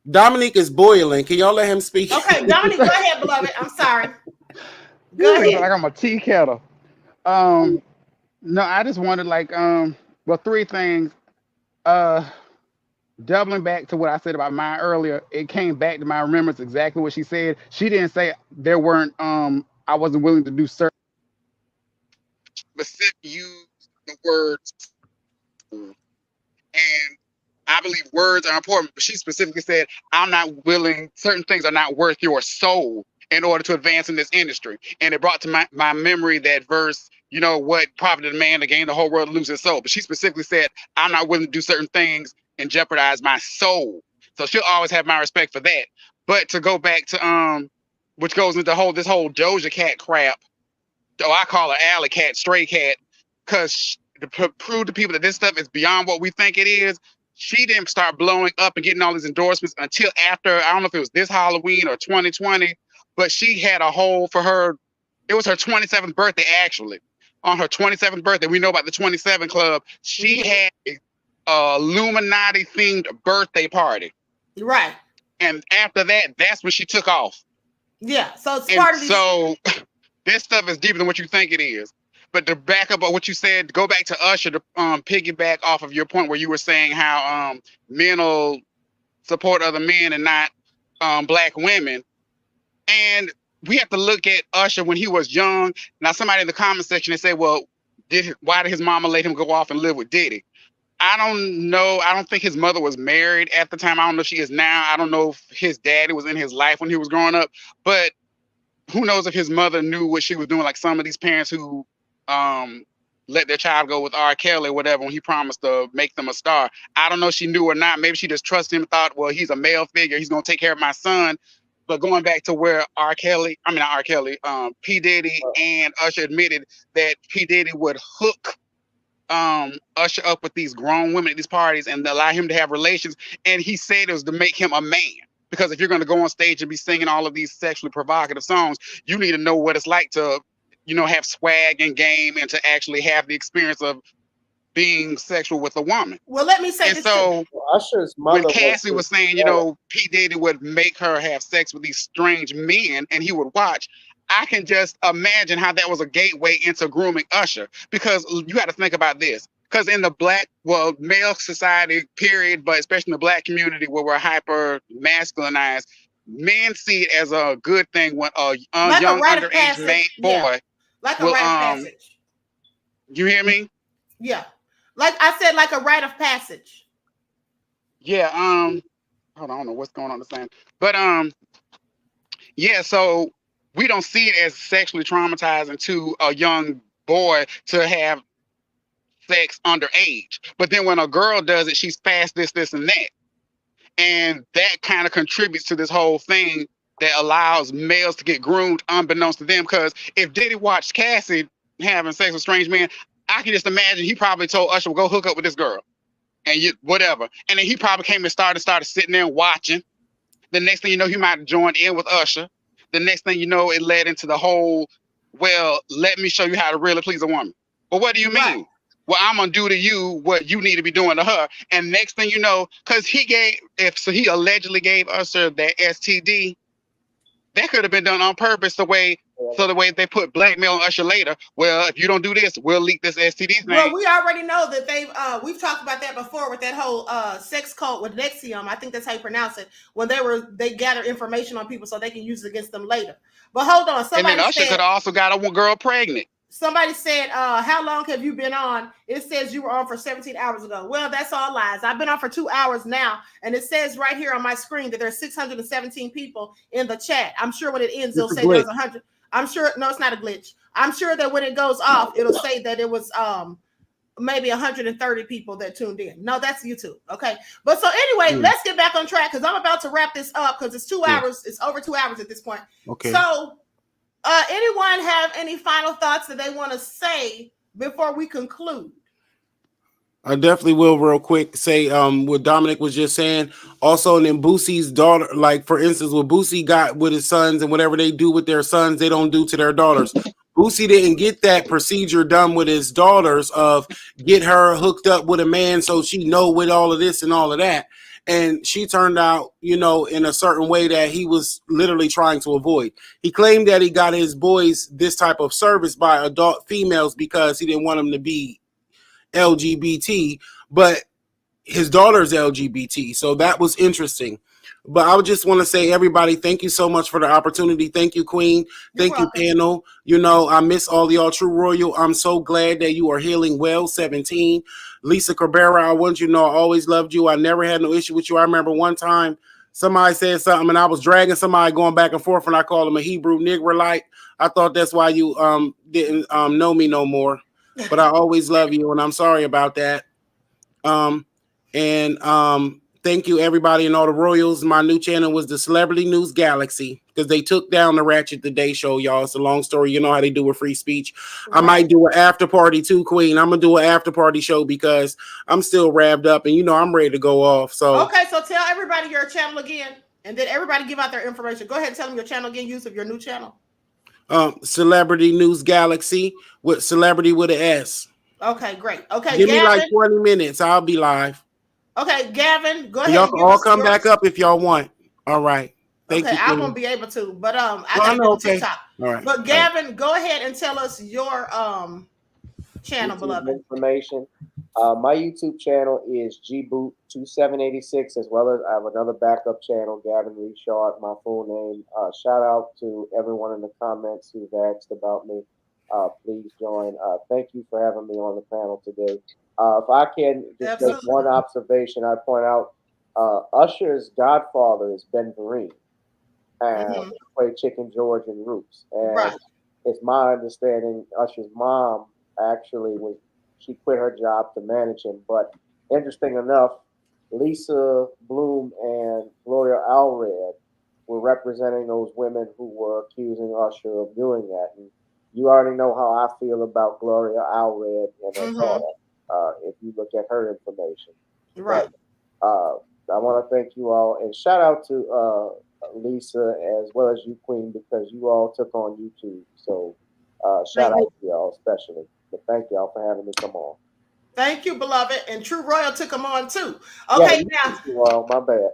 [SPEAKER 1] Dominique is boiling. Can y'all let him speak?
[SPEAKER 3] Okay, Dominique, go ahead, beloved. I'm sorry. Go ahead.
[SPEAKER 7] Like I'm a tea kettle. No, I just wanted three things. Doubling back to what I said about mine earlier, it came back to my remembrance exactly what she said. She didn't say there weren't I wasn't willing to do certain specific use the words, and I believe words are important, but she specifically said, I'm not willing, certain things are not worth your soul in order to advance in this industry. And it brought to my memory that verse, what profited a man to gain the whole world to lose his soul. But she specifically said, I'm not willing to do certain things and jeopardize my soul. So she'll always have my respect for that. But to go back to which goes into this whole Doja Cat crap, though I call her alley cat, stray cat, because to prove to people that this stuff is beyond what we think it is, she didn't start blowing up and getting all these endorsements until after, I don't know if it was this Halloween or 2020, but she had a whole for her, it was her 27th birthday actually. On her 27th birthday, we know about the 27 Club, she had Illuminati themed birthday party.
[SPEAKER 3] Right.
[SPEAKER 7] And after that, that's when she took off.
[SPEAKER 3] Yeah. So it's
[SPEAKER 7] And
[SPEAKER 3] part of these.
[SPEAKER 7] so this stuff is deeper than what you think it is. But to back up on what you said, go back to Usher to piggyback off of your point where you were saying how men will support other men and not black women. And we have to look at Usher when he was young. Now, somebody in the comment section, they say, well, why did his mama let him go off and live with Diddy? I don't know. I don't think his mother was married at the time. I don't know if she is now. I don't know if his daddy was in his life when he was growing up. But who knows if his mother knew what she was doing, like some of these parents who let their child go with R. Kelly or whatever when he promised to make them a star. I don't know if she knew or not. Maybe she just trusted him and thought, well, he's a male figure. He's going to take care of my son. But going back to where P. Diddy and Usher admitted that P. Diddy would hook Usher up with these grown women at these parties and allow him to have relations. And he said it was to make him a man. Because if you're going to go on stage and be singing all of these sexually provocative songs, you need to know what it's like to, have swag and game and to actually have the experience of being sexual with a woman.
[SPEAKER 3] Well, let me say
[SPEAKER 6] this. So Usher's mother
[SPEAKER 7] when Cassie was saying, P. Diddy would make her have sex with these strange men and he would watch, I can just imagine how that was a gateway into grooming Usher. Because you got to think about this. Because in the male society, period, but especially in the black community where we're hyper masculinized, men see it as a good thing when a young underage boy.
[SPEAKER 3] Like a rite of passage.
[SPEAKER 7] You hear me?
[SPEAKER 3] Yeah. Like I said, like a rite of passage.
[SPEAKER 7] Yeah. Hold on, I don't know what's going on the same. But yeah, so we don't see it as sexually traumatizing to a young boy to have sex underage. But then when a girl does it, she's fast this, and that. And that kind of contributes to this whole thing that allows males to get groomed unbeknownst to them. Because if Diddy watched Cassie having sex with strange men, I can just imagine he probably told Usher, well, go hook up with this girl. And whatever. And then he probably came and started sitting there and watching. The next thing you know, he might have joined in with Usher. The next thing you know, it led into the whole, well, let me show you how to really please a woman. Well, what do you mean? Right. Well, I'm going to do to you what you need to be doing to her. And next thing you know, because he allegedly gave Usher that STD, that could have been done on purpose the way they put blackmail on Usher later. Well, if you don't do this, we'll leak this STD thing.
[SPEAKER 3] Well, we already know that we've talked about that before with that whole sex cult with Nexium. I think that's how you pronounce it. When they gather information on people so they can use it against them later. But hold on,
[SPEAKER 7] and then Usher could have also got a girl pregnant.
[SPEAKER 3] Somebody said, how long have you been on? It says you were on for 17 hours ago. Well, that's all lies. I've been on for 2 hours now. And it says right here on my screen that there's 617 people in the chat. I'm sure when it ends, it'll say there's 100. I'm sure. No, it's not a glitch. I'm sure that when it goes off, it'll say that it was maybe 130 people that tuned in. No, that's YouTube. Okay. But so anyway, let's get back on track because I'm about to wrap this up because it's 2 hours. It's over 2 hours at this point.
[SPEAKER 1] Okay.
[SPEAKER 3] So anyone have any final thoughts that they want to say before we conclude?
[SPEAKER 1] I definitely will real quick say what Dominic was just saying. Also, and then Boosie's daughter, like for instance, what Boosie got with his sons and whatever they do with their sons, they don't do to their daughters. Boosie didn't get that procedure done with his daughters of get her hooked up with a man so she know with all of this and all of that. And she turned out, in a certain way that he was literally trying to avoid. He claimed that he got his boys this type of service by adult females because he didn't want them to be LGBT, but his daughter's LGBT. So that was interesting. But I would just want to say, everybody, thank you so much for the opportunity. Thank you, Queen. Thank you, panel. I miss all of y'all, True Royal. I'm so glad that you are healing well. 17. Lisa Cabrera, I want you to know I always loved you. I never had no issue with you. I remember one time somebody said something and I was dragging somebody going back and forth and I called him a Hebrew Negroite. I thought that's why you didn't know me no more. But I always love you and I'm sorry about that. Thank you, everybody, and all the Royals. My new channel was the Celebrity News Galaxy because they took down the Ratchet Today show, y'all. It's a long story. You know how they do with free speech. Right. I might do an after party too, Queen. I'm going to do an after party show because I'm still revved up and, I'm ready to go off. So
[SPEAKER 3] okay, so tell everybody your channel again and then everybody give out their information. Go ahead and tell them your channel again, use of your new channel.
[SPEAKER 1] Celebrity News Galaxy with celebrity with an S.
[SPEAKER 3] Okay, great. Okay,
[SPEAKER 1] Give me like
[SPEAKER 3] Gavin.
[SPEAKER 1] 20 minutes. I'll be live.
[SPEAKER 3] Okay, Gavin, go ahead.
[SPEAKER 1] Y'all
[SPEAKER 3] And
[SPEAKER 1] can
[SPEAKER 3] give
[SPEAKER 1] all
[SPEAKER 3] us
[SPEAKER 1] come
[SPEAKER 3] your-
[SPEAKER 1] back up if y'all want. All right. Thank
[SPEAKER 3] Okay,
[SPEAKER 1] you,
[SPEAKER 3] I
[SPEAKER 1] Queen.
[SPEAKER 3] won't be able to, but I
[SPEAKER 1] No,
[SPEAKER 3] gotta
[SPEAKER 1] know,
[SPEAKER 3] go to
[SPEAKER 1] okay.
[SPEAKER 3] TikTok.
[SPEAKER 1] All right.
[SPEAKER 3] But Gavin, go ahead and tell us your channel,
[SPEAKER 6] YouTube
[SPEAKER 3] beloved.
[SPEAKER 6] information. My YouTube channel is gboot2786, as well as I have another backup channel, Gavin Richard, my full name. Shout out to everyone in the comments who's asked about me. Please join. Thank you for having me on the panel today. If I can just make one observation, I'd point out Usher's godfather is Ben Vereen, and played Chicken George in Roots. And it's my understanding Usher's mom actually she quit her job to manage him. But interesting enough, Lisa Bloom and Gloria Allred were representing those women who were accusing Usher of doing that. And you already know how I feel about Gloria Allred and her daughter, if you look at her information.
[SPEAKER 3] Right.
[SPEAKER 6] But, I want to thank you all, and shout out to Lisa as well as you, Queen, because you all took on YouTube. So shout out to y'all especially. But thank y'all for having me come on.
[SPEAKER 3] Thank you, beloved. And True Royal took them on too. Okay,
[SPEAKER 6] yeah, well, my bad.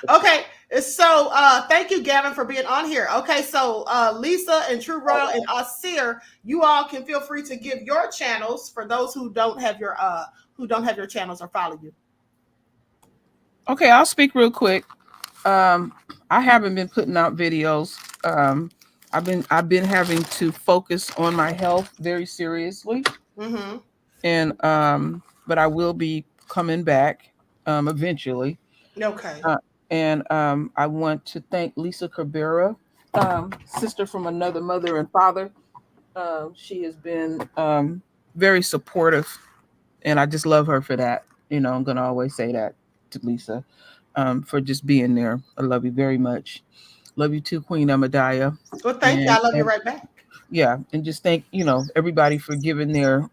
[SPEAKER 3] Okay, so thank you, Gavin, for being on here. Okay, so Lisa and True Royal and Asir, you all can feel free to give your channels for those who don't have your channels or follow you.
[SPEAKER 5] Okay, I'll speak real quick. I haven't been putting out videos. I've been having to focus on my health very seriously. And but I will be coming back eventually.
[SPEAKER 3] Okay.
[SPEAKER 5] And I want to thank Lisa Cabrera, sister from another mother and father. She has been very supportive, and I just love her for that. You know, I'm gonna always say that to Lisa, for just being there. I love you very much. Love you too, Queen Amadaya.
[SPEAKER 3] Well, thank you. I love you right back.
[SPEAKER 5] Yeah, and just thank everybody for giving their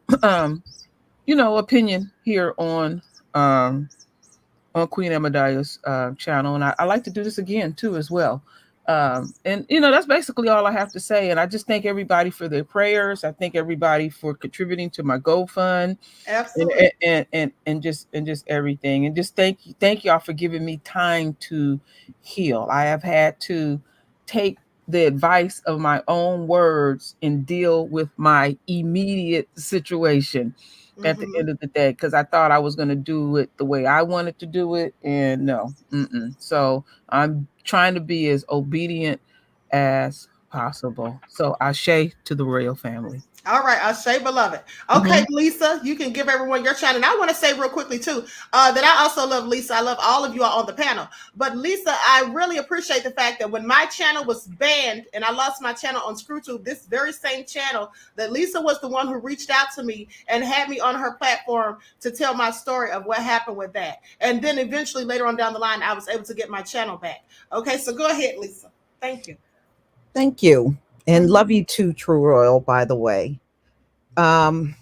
[SPEAKER 5] opinion here on Queen Amadaya's channel, and I like to do this again too as well. And that's basically all I have to say. And I just thank everybody for their prayers. I thank everybody for contributing to my GoFund.
[SPEAKER 3] Absolutely.
[SPEAKER 5] And just everything. And just thank y'all for giving me time to heal. I have had to take the advice of my own words and deal with my immediate situation at the end of the day, because I thought I was going to do it the way I wanted to do it, and no. So I'm trying to be as obedient as possible. So Ashe to the royal family.
[SPEAKER 3] All right, Ashe, beloved. Okay, Lisa, you can give everyone your channel. And I want to say real quickly too that I also love Lisa. I love all of you all on the panel. But Lisa, I really appreciate the fact that when my channel was banned and I lost my channel on ScrewTube, this very same channel, that Lisa was the one who reached out to me and had me on her platform to tell my story of what happened with that. And then eventually later on down the line, I was able to get my channel back. Okay, so go ahead, Lisa. Thank you.
[SPEAKER 4] Thank you. And love you too, True Royal, by the way. All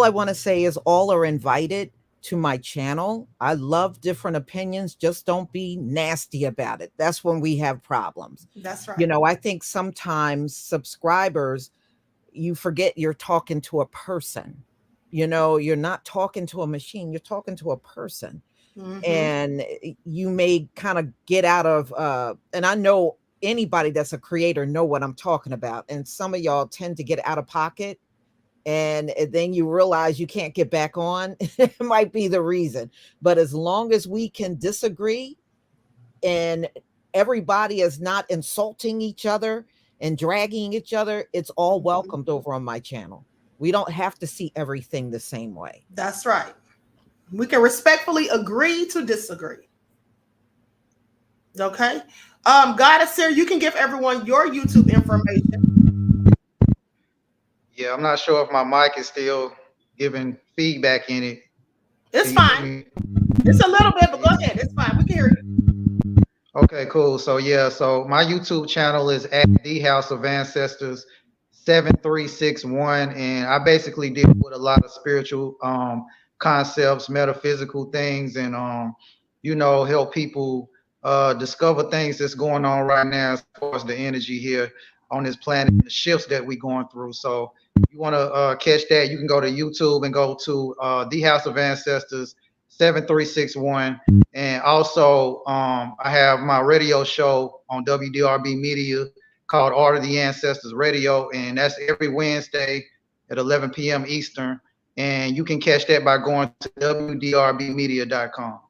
[SPEAKER 4] I want to say is all are invited to my channel. I love different opinions. Just don't be nasty about it. That's when we have problems.
[SPEAKER 3] That's right.
[SPEAKER 4] I think sometimes subscribers, you forget you're talking to a person. You're not talking to a machine. You're talking to a person. And you may kind of get out of, and I know anybody that's a creator know what I'm talking about. And some of y'all tend to get out of pocket, and then you realize you can't get back on. It might be the reason. But as long as we can disagree and everybody is not insulting each other and dragging each other, it's all welcomed over on my channel. We don't have to see everything the same way.
[SPEAKER 3] That's right. We can respectfully agree to disagree. Okay. Goddess Sir, you can give everyone your YouTube information.
[SPEAKER 8] Yeah, I'm not sure if my mic is still giving feedback in it.
[SPEAKER 3] It's fine. It's a little bit, but go ahead. It's fine. We can hear you.
[SPEAKER 8] Okay, cool. So so my YouTube channel is at The House of Ancestors 7361, and I basically deal with a lot of spiritual concepts, metaphysical things, and help people discover things that's going on right now as far as the energy here. on this planet and the shifts that we're going through. So if you want to catch that, you can go to YouTube and go to The House of Ancestors 7361. And also I have my radio show on WDRB Media called Art of the Ancestors Radio, and that's every Wednesday at 11 p.m. Eastern. And you can catch that by going to WDRBmedia.com.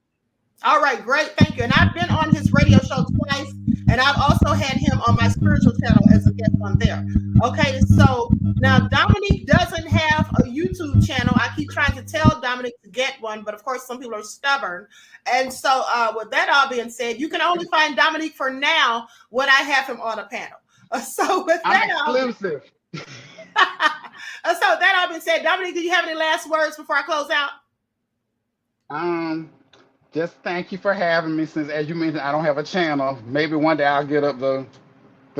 [SPEAKER 3] All right, great, thank you. And I've been on his radio show twice, and I've also had him on my spiritual channel as a guest on there. Okay, so now Dominique doesn't have a YouTube channel. I keep trying to tell Dominique to get one, but of course some people are stubborn. And so with that all being said, you can only find Dominique for now when I have him on a panel. So with that,
[SPEAKER 7] exclusive.
[SPEAKER 3] So that all being said, Dominique, do you have any last words before I close out?
[SPEAKER 7] Just thank you for having me. Since, as you mentioned, I don't have a channel. Maybe one day I'll get up the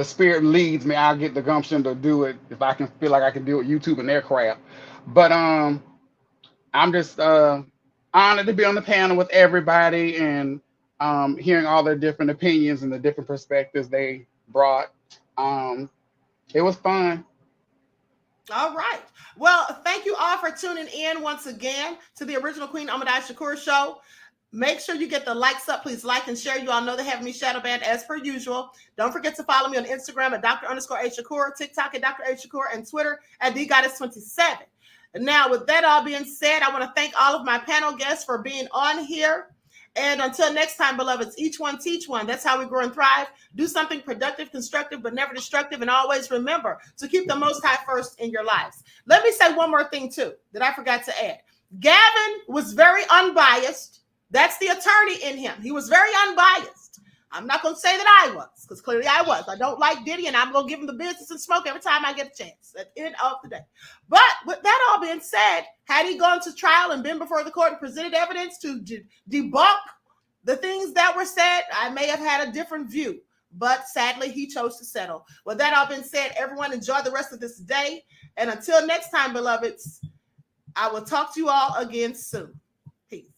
[SPEAKER 7] spirit leads me. I'll get the gumption to do it if I can feel like I can do it. YouTube and their crap. But I'm just honored to be on the panel with everybody and hearing all their different opinions and the different perspectives they brought. It was fun.
[SPEAKER 3] All right. Well, thank you all for tuning in once again to the Original Queen Ahmadiyya Shakur Show. Make sure you get the likes up. Please like and share. You all know they have me shadow banned as per usual. Don't forget to follow me on Instagram at Dr._A Shakur, TikTok at Dr. A Shakur, and Twitter at DGoddess27. Now, with that all being said, I want to thank all of my panel guests for being on here. And until next time, beloveds, each one teach one. That's how we grow and thrive. Do something productive, constructive, but never destructive. And always remember to keep the Most High first in your lives. Let me say one more thing, too, that I forgot to add. Gavin was very unbiased. That's the attorney in him. He was very unbiased. I'm not going to say that I was, because clearly I was. I don't like Diddy, and I'm going to give him the business and smoke every time I get a chance at the end of the day. But with that all being said, had he gone to trial and been before the court and presented evidence to debunk the things that were said, I may have had a different view. But sadly, he chose to settle. With that all being said, everyone enjoy the rest of this day. And until next time, beloveds, I will talk to you all again soon. Peace.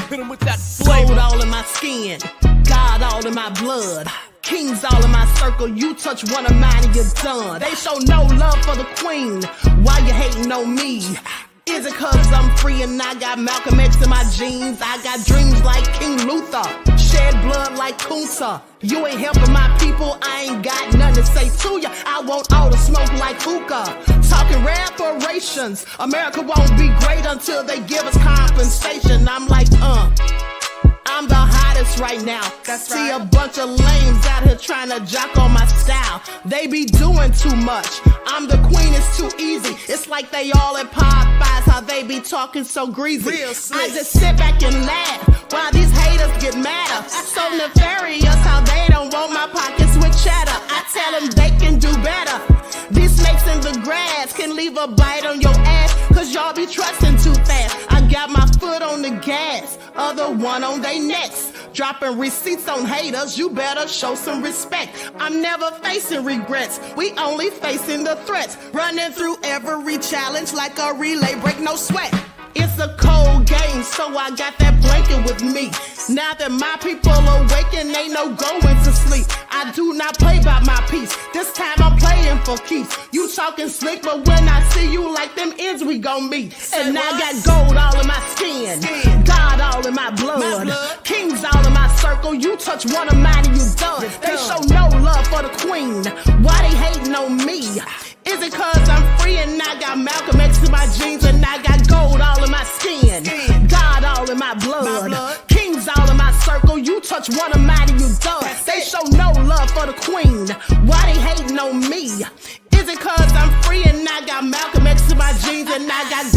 [SPEAKER 18] Hit him with that flavor. All in my skin, God all in my blood, kings all in my circle. You touch one of mine and you're done. They show no love for the queen. Why you hating on me? Is it cause I'm free and I got Malcolm X in my jeans? I got dreams like King Luther, shed blood like Kunsa. You ain't helping my people, I ain't got nothing to say to ya. I want all the smoke like hookah. Talking reparations, America won't be great until they give us compensation. I'm like, I'm the hottest right now. See a bunch of lames out here trying to jock on my style. They be doing too much. I'm the queen, it's too easy. It's like they all at Popeyes, how they be talking so greasy. I just sit back and laugh while these haters get madder. So nefarious how they don't want my pockets with cheddar. I tell them they can do better. These snakes in the grass can leave a bite on your ass, cause y'all be trusting too fast. I got my foot on the gas, other one on they necks. Dropping receipts on haters, you better show some respect. I'm never facing regrets, we only facing the threats. Running through every challenge like a relay, break no sweat. It's a cold game, so I got that blanket with me. Now that my people awaken, ain't no going to sleep. I do not play by my piece. This time I'm playing for keeps. You talking slick, but when I see you like them ends, we gon' meet. And I got gold all in my skin, God all in my blood, kings all in my circle. You touch one of mine and you done. They show no love for the queen. Why they hating on me? Is it cause I'm free and I got Malcolm X in my jeans and I got gold all in my skin, God all in my blood, kings all in my circle. You touch one of mine and you done. They show no love for the queen. Why they hating on me? Is it cause I'm free and I got Malcolm X in my jeans and I got